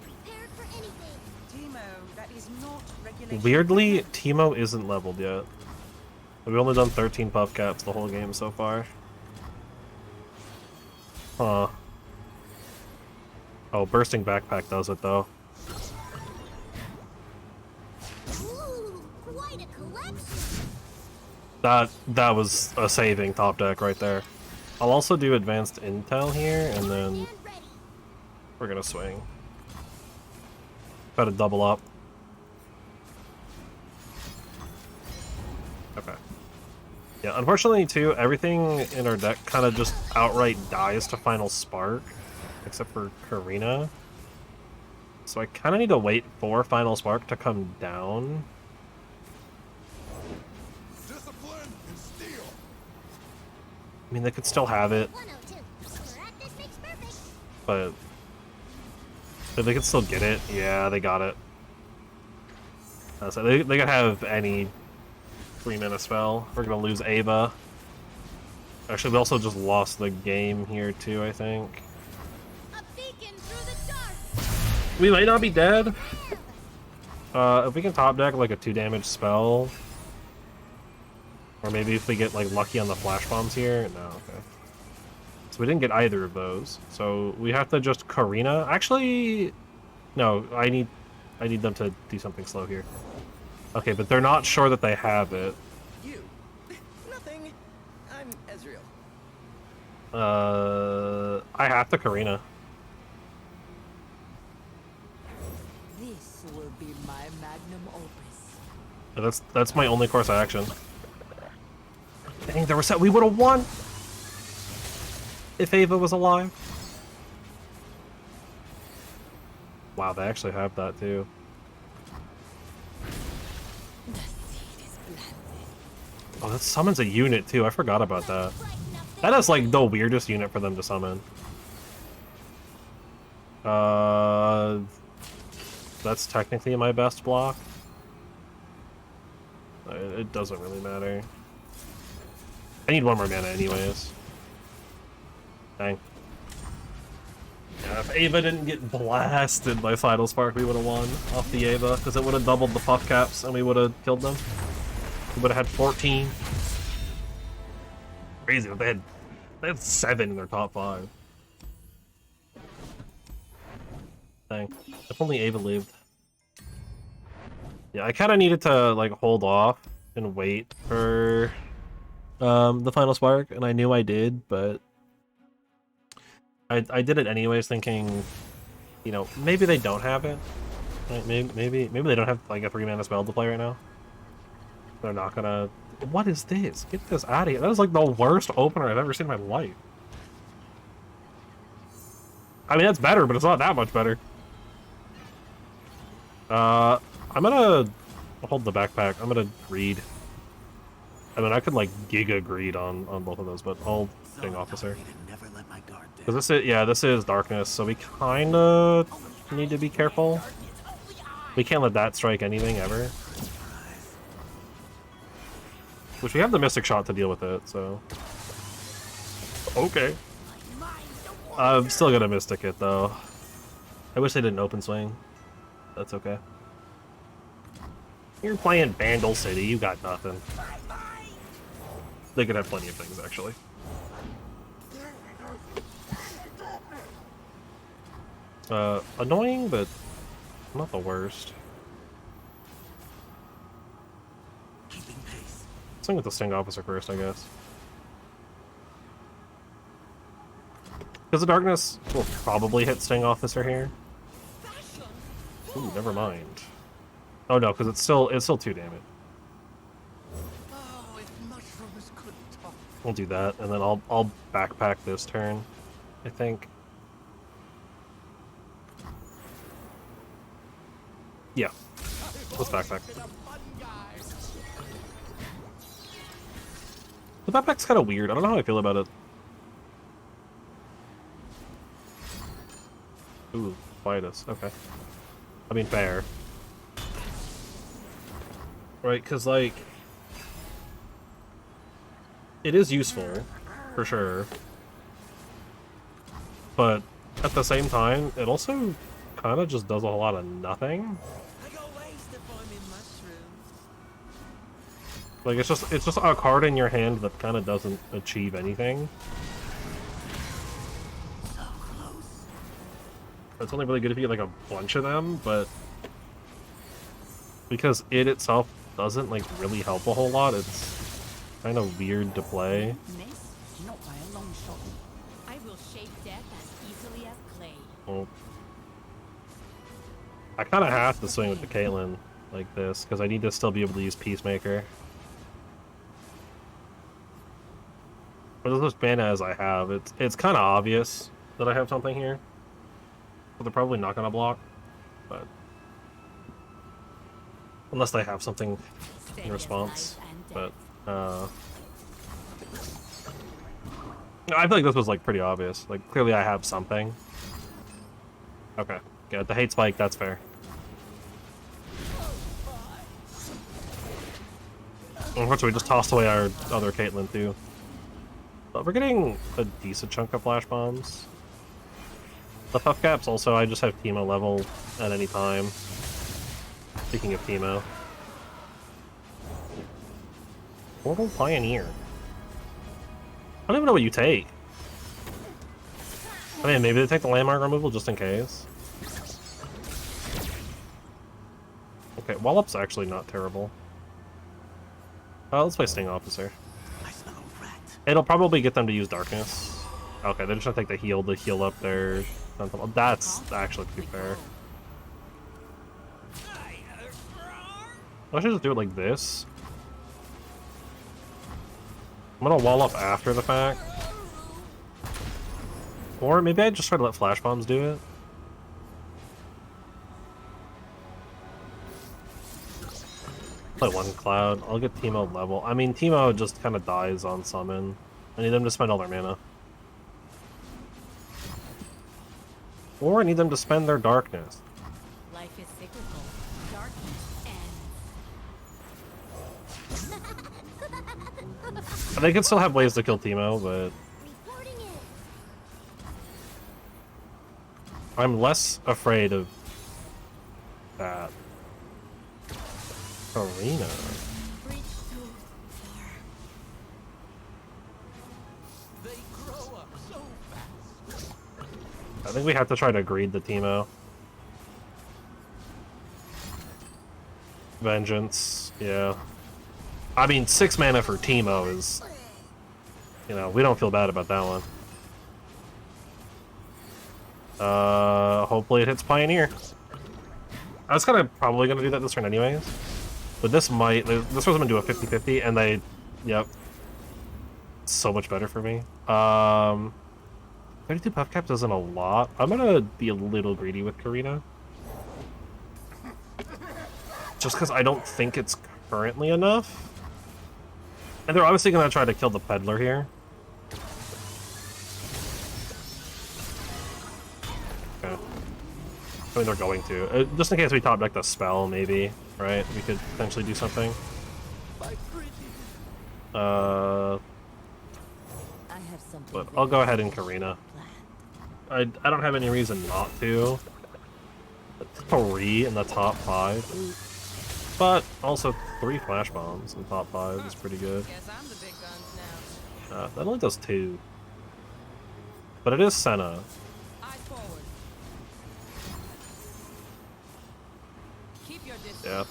Prepared for anything. Teemo, that is not regulation. Weirdly, Teemo isn't leveled yet. We've only done 13 puff caps the whole game so far. Huh. Oh, bursting backpack does it though. Ooh, quite a collection. That was a saving top deck right there. I'll also do advanced intel here, and then And ready. we're gonna swing. Try to double up. Okay. Yeah, unfortunately too, everything in our deck kind of just outright dies to Final Spark, except for Karina. So I kind of need to wait for Final Spark to come down. Discipline and steel. I mean, they could still have it, 102. Practice makes perfect. but if they could still get it, yeah, they got it. So they could have any 3-mana spell. We're gonna lose Ava. Actually, we also just lost the game here too, I think. A beacon through the dark. We might not be dead. If we can top deck like a 2 damage spell, or maybe if we get like lucky on the flash bombs here. No, okay. So we didn't get either of those. So we have to just Karina. Actually, no. I need them to do something slow here. Okay, but they're not sure that they have it. You. Nothing. I'm Ezreal. I have to Karina. This will be my magnum opus. That's my only course of action. Dang, there was we would have won if Ava was alive. Wow, they actually have that too. The seed is planted. Oh, that summons a unit too. I forgot about that. That is like the weirdest unit for them to summon. That's technically my best block. It doesn't really matter. I need 1 more mana anyways. Dang. Yeah, if Ava didn't get blasted by Final Spark, we would have won off the Ava, because it would have doubled the puff caps and we would have killed them. We would have had 14. Crazy, but they had 7 in their top 5. Dang. If only Ava lived. Yeah, I kind of needed to like hold off and wait for the Final Spark, and I knew I did, but I did it anyways, thinking, you know, maybe they don't have it. Like, maybe they don't have like a 3-mana spell to play right now. They're not gonna. What is this? Get this out of here! That is like the worst opener I've ever seen in my life. I mean, that's better, but it's not that much better. I'm gonna hold the backpack. I'm gonna greed. I mean, I could like giga greed on both of those, but I'll Sting Officer. Never let my guard down. Because this is darkness, so we kind of need to be careful. We can't let that strike anything ever. Which we have the Mystic Shot to deal with it, so. Okay. I'm still gonna Mystic it though. I wish they didn't open swing. That's okay. You're playing Vandal City, you got nothing. They could have plenty of things, actually. Annoying, but not the worst. Keeping pace. Swing with the Sting Officer first, I guess. Because the Darkness will probably hit Sting Officer here. Ooh, never mind. Oh no, because it's still 2 damage. Oh, if mushrooms could talk. We'll do that, and then I'll backpack this turn, I think. Yeah, let's backpack. The backpack's kind of weird. I don't know how I feel about it. Ooh, Vitus. Okay. I mean, fair. Right, because, like, it is useful, for sure. But at the same time, it also kind of just does a whole lot of nothing. I got ways to find me mushrooms. Like, it's just a card in your hand that kind of doesn't achieve anything. So close. It's only really good if you get, like, a bunch of them, but because it itself doesn't, like, really help a whole lot, it's kind of weird to play. Miss? Not by a long shot. will shape death as easily as clay. Oh. I kind of have to swing with the Caitlyn like this because I need to still be able to use Peacemaker. But as much mana as I have, it's kind of obvious that I have something here. But they're probably not going to block. But unless they have something in response. But I feel like this was like pretty obvious. Like clearly I have something. Okay, good. The hate spike, that's fair. Unfortunately, we just tossed away our other Caitlyn too. But we're getting a decent chunk of flash bombs. The puff caps also, I just have Teemo level at any time. Speaking of Teemo. Portal Pioneer. I don't even know what you take. I mean, maybe they take the landmark removal just in case. Okay, Wallop's actually not terrible. Let's play Sting Officer. I smell a rat. It'll probably get them to use Darkness. Okay, they're just gonna take the heal to heal up their... That's actually pretty fair. I should just do it like this. I'm gonna wall up after the fact. Or maybe I just try to let flash bombs do it. Play one cloud. I'll get Teemo level. I mean, Teemo just kind of dies on summon. I need them to spend all their mana. Or I need them to spend their darkness. Life is cyclical. Darkness ends. They could still have ways to kill Teemo, but Reporting it. I'm less afraid of that. Arena. Reach too far. They grow up so fast. I think we have to try to greed the Teemo. Vengeance, yeah. I mean, 6 mana for Teemo is... You know, we don't feel bad about that one. Hopefully it hits Pioneer. I was kind of probably going to do that this turn anyways. But this might... This was going to do a 50-50, and they... Yep. So much better for me. 32 puff caps isn't a lot. I'm going to be a little greedy with Karina. Just because I don't think it's currently enough. And they're obviously going to try to kill the Peddler here. Okay. I mean, they're going to. Just in case we top deck the spell, maybe, right? We could potentially do something. I have something. But I'll go ahead and Karina. I don't have any reason not to. 3 in the top 5. But also 3 flash bombs in top 5 is pretty good. Guess I'm the big guns now. That only does 2. But it is Senna. Eyes forward. Keep your distance. Yeah.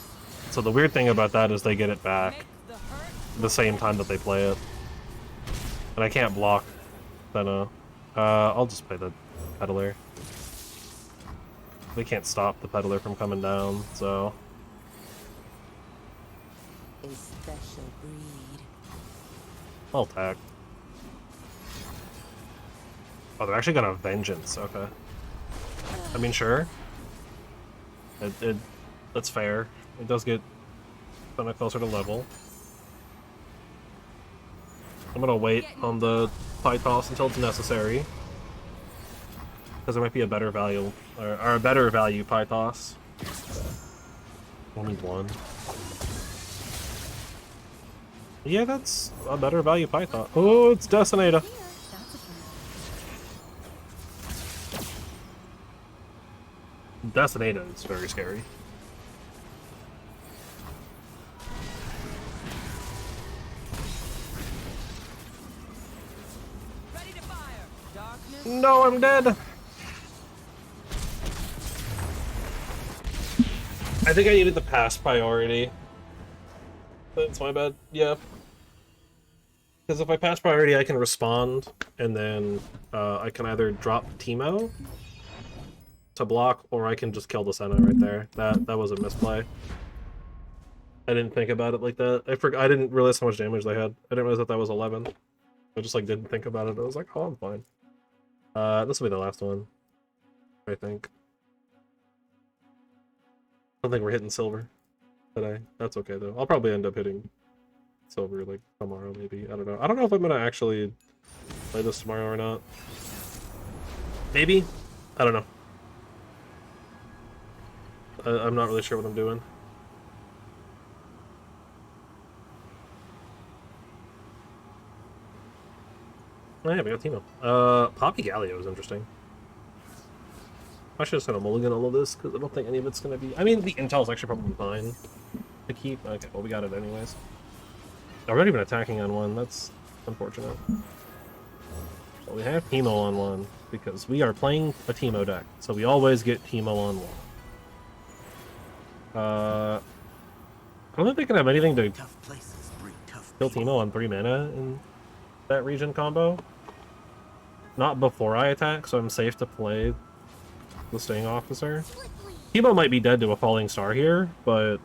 So the weird thing about that is they get it back Make the hurt the same time that they play it. And I can't block Senna. I'll just play the Peddler. They can't stop the Peddler from coming down, so... a special breed. I'll attack. Oh, they're actually gonna Vengeance, okay. I mean, sure. That's fair. It does get kinda closer to level. I'm gonna wait on the pie toss until it's necessary. Because there might be a better value, or a better value pie toss. Only one. Yeah, that's a better value pie toss. Oh, it's Destinator. Destinator is very scary. Ready to fire. Darkness. No, I'm dead. I think I needed the pass priority. That's my bad. Yeah. Because if I pass priority, I can respond, and then I can either drop Teemo to block, or I can just kill the Senna right there. That was a misplay. I didn't think about it like that. I didn't realize how much damage they had. I didn't realize that was 11. I just like didn't think about it. I was like, oh, I'm fine. This will be the last one, I think. I don't think we're hitting silver today. That's okay though. I'll probably end up hitting silver like tomorrow maybe. I don't know. I don't know if I'm gonna actually play this tomorrow or not. Maybe. I don't know. I'm not really sure what I'm doing. Oh yeah, we got Teemo. Poppy Galio is interesting. I should just kind of mulligan all of this, because I don't think any of it's going to be... I mean, the intel's actually probably fine to keep. Okay, well, we got it anyways. I've already been attacking on one. That's unfortunate. But we have Teemo on one, because we are playing a Teemo deck. So we always get Teemo on one. I don't think they can have anything to kill Teemo on 3 mana in that region combo. Not before I attack, so I'm safe to play the Sting Officer. Teemo might be dead to a falling star here, but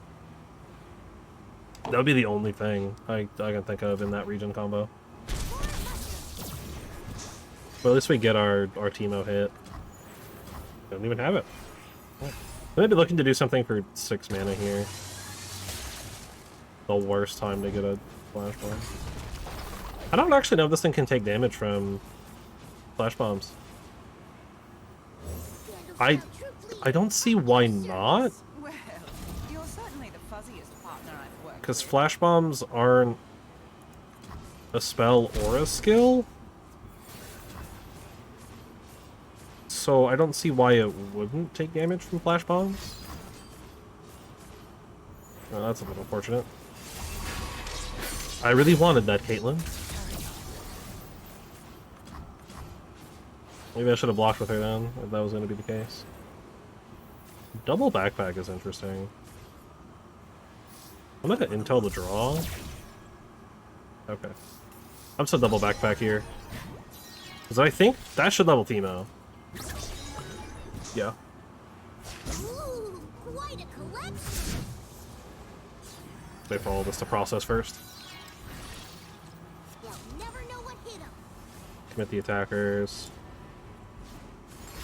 that would be the only thing I can think of in that region combo. But at least we get our Teemo hit. Don't even have it. I might be looking to do something for 6 mana here. The worst time to get a flash bomb. I don't actually know if this thing can take damage from flash bombs. I don't see why not. Well, you're certainly the fuzziest partner I've worked Because with. flash bombs aren't a spell or a skill. So I don't see why it wouldn't take damage from flash bombs. Oh, that's a little unfortunate. I really wanted that, Caitlyn. Maybe I should have blocked with her then, if that was going to be the case. Double backpack is interesting. I'm gonna intel the draw. Okay. I'm still double backpack here. Because I think that should level Teemo. Yeah. Ooh, quite a collection. They follow this to process first. They'll never know what hit 'em. Commit the attackers.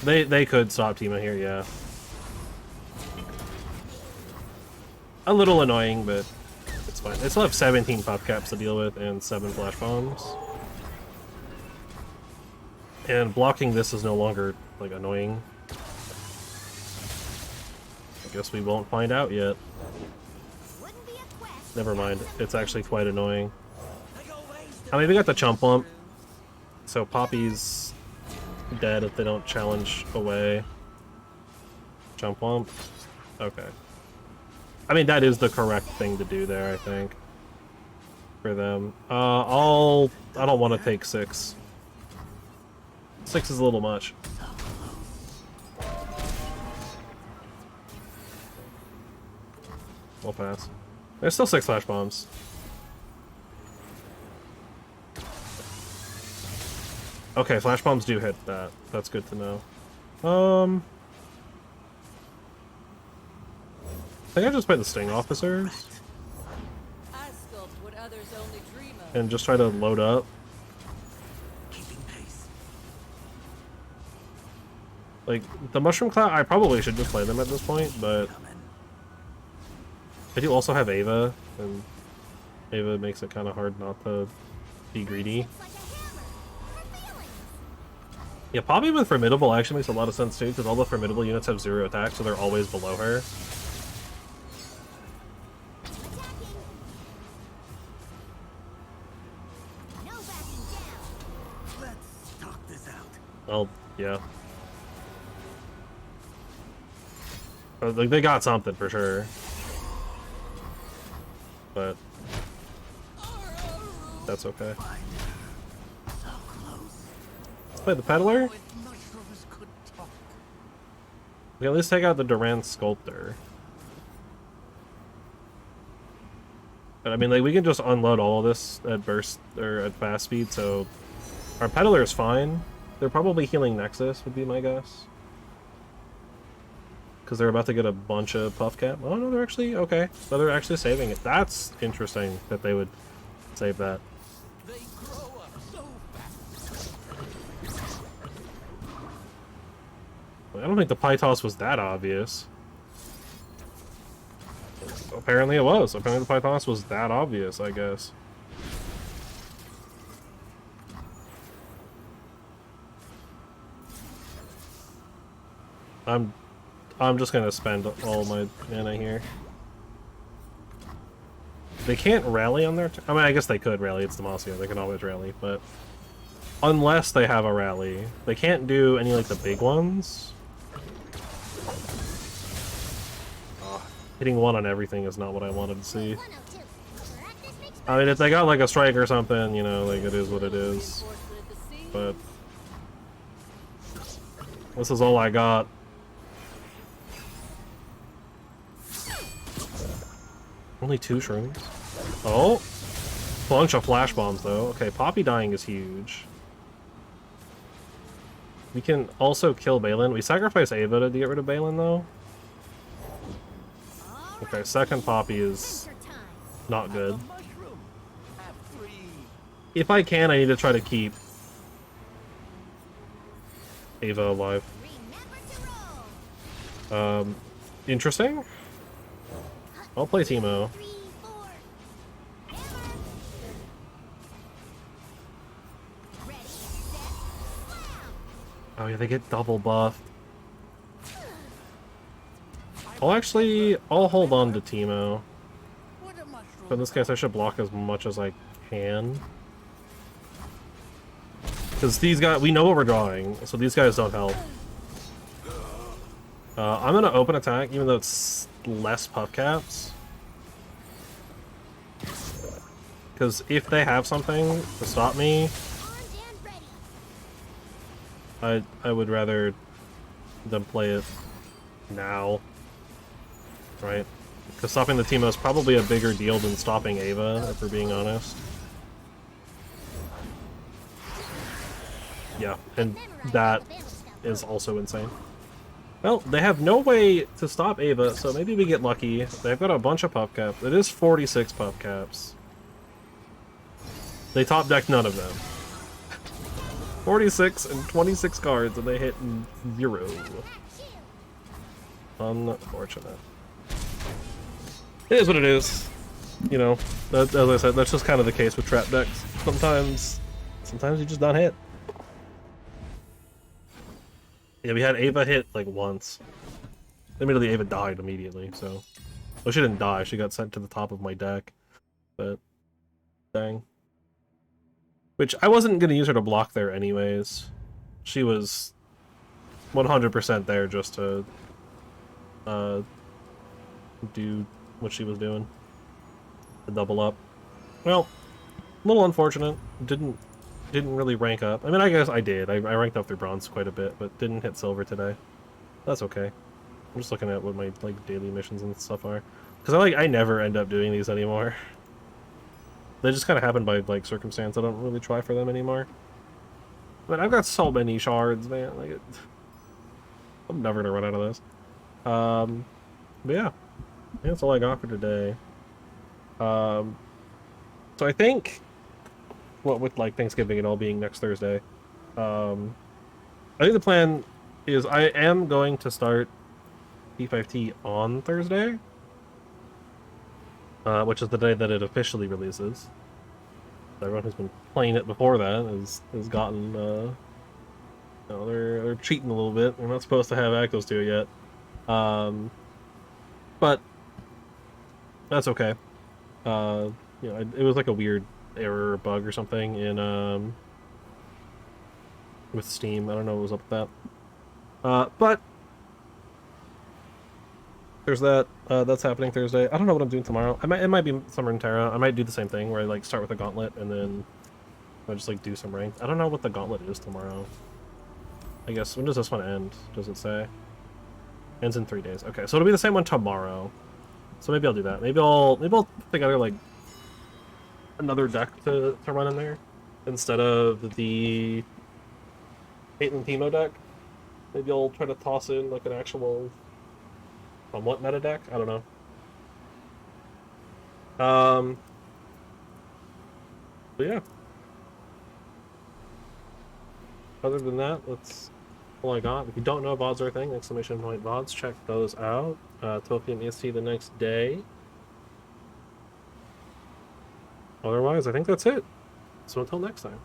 They could stop Teemo here, yeah. A little annoying, but it's fine. They still have 17 pop caps to deal with and 7 flash bombs. And blocking this is no longer, like, annoying. I guess we won't find out yet. Wouldn't be a quest. Never mind. It's actually quite annoying. I mean, we got the chump bump. So Poppy's dead if they don't challenge away. Jump bump. Okay. I mean, that is the correct thing to do there, I think. For them. I don't want to take 6. 6 is a little much. We'll pass. There's still 6 flash bombs. Okay, flash bombs do hit that. That's good to know. I think I just play the Sting Officers I sculpt what others only dream of. and just try to load up. Keeping pace. Like, the Mushroom Cloud, I probably should just play them at this point, but Coming. I do also have Ava, and Ava makes it kind of hard not to be greedy. It's like a hammer. For feelings. Yeah, Poppy with Formidable actually makes a lot of sense too, because all the Formidable units have 0 attack, so they're always below her. Attacking. No backing down. Let's talk this out. Well, yeah. Like, they got something for sure. But that's okay. So close. Let's play the Peddler. If mushrooms could talk. We at least take out the Duran Sculptor. But I mean, like, we can just unload all of this at burst or at fast speed, so our peddler is fine. They're probably healing Nexus, would be my guess. Because they're about to get a bunch of puff cap. Oh no, they're actually okay. So they're actually saving it. That's interesting that they would save that. They grow up so fast. I don't think the Pytos was that obvious. Apparently it was. Apparently the Pythos was that obvious, I guess. I'm just gonna spend all my mana here. They can't rally on their I mean, I guess they could rally. It's Demacia. They can always rally, but unless they have a rally, they can't do any like the big ones. Hitting one on everything is not what I wanted to see. I mean, if they got like a strike or something, you know, like it is what it is. But this is all I got. Only 2 shrooms. Oh, bunch of flash bombs though. Okay, Poppy dying is huge. We can also kill Balin. We sacrifice Ava to get rid of Balin though. Okay, second Poppy is not good. If I can, I need to try to keep Ava alive. Interesting. I'll play Teemo. Oh yeah, they get double buffed. I'll hold on to Teemo. But in this case, I should block as much as I can. Because these guys, we know what we're drawing, so these guys don't help. I'm gonna open attack, even though it's less puff caps. Because if they have something to stop me, I would rather them play it now. Right? Because stopping the Teemo is probably a bigger deal than stopping Ava, if we're being honest. Yeah, and that is also insane. Well, they have no way to stop Ava, so maybe we get lucky. They've got a bunch of puff caps. It is 46 puff caps. They top deck none of them. 46 and 26 cards, and they hit 0. Unfortunate. It is what it is. You know, as I said, that's just kind of the case with trap decks. Sometimes you just don't hit. Yeah, we had Ava hit like once. Admittedly, Ava died immediately, so... Well, she didn't die, she got sent to the top of my deck. But... dang. Which, I wasn't gonna use her to block there anyways. She was 100% there just to... do what she was doing. To double up. Well, a little unfortunate. Didn't really rank up. I mean, I guess I did. I ranked up through bronze quite a bit, but didn't hit silver today. That's okay. I'm just looking at what my like daily missions and stuff are, because I never end up doing these anymore. They just kind of happen by like circumstance. I don't really try for them anymore. But I've got so many shards, man. Like, I'm never gonna run out of this. But yeah, that's all I got for today. So I think, what with like Thanksgiving and all being next Thursday, I think the plan is I am going to start P5T on Thursday, which is the day that it officially releases. Everyone who's been playing it before that has gotten, you know, they're cheating a little bit. They're not supposed to have access to it yet, but that's okay. You know, it was like a weird error or bug or something in with Steam. I don't know what was up with that. But there's that. That's happening Thursday. I don't know what I'm doing tomorrow. It might be some Runeterra. I might do the same thing where I like start with a Gauntlet and then I just like do some ranked. I don't know what the Gauntlet is tomorrow. I guess when does this one end? Does it say? Ends in 3 days. Okay, so it'll be the same one tomorrow. So maybe I'll do that. Maybe I'll put together like another deck to run in there instead of the Cait and Teemo deck. Maybe I'll try to toss in like an actual somewhat meta deck. I don't know. But yeah. Other than that, that's all I got. If you don't know VODs are a thing, exclamation point VODs, check those out. Tokyo and EST the next day. Otherwise, I think that's it. So until next time.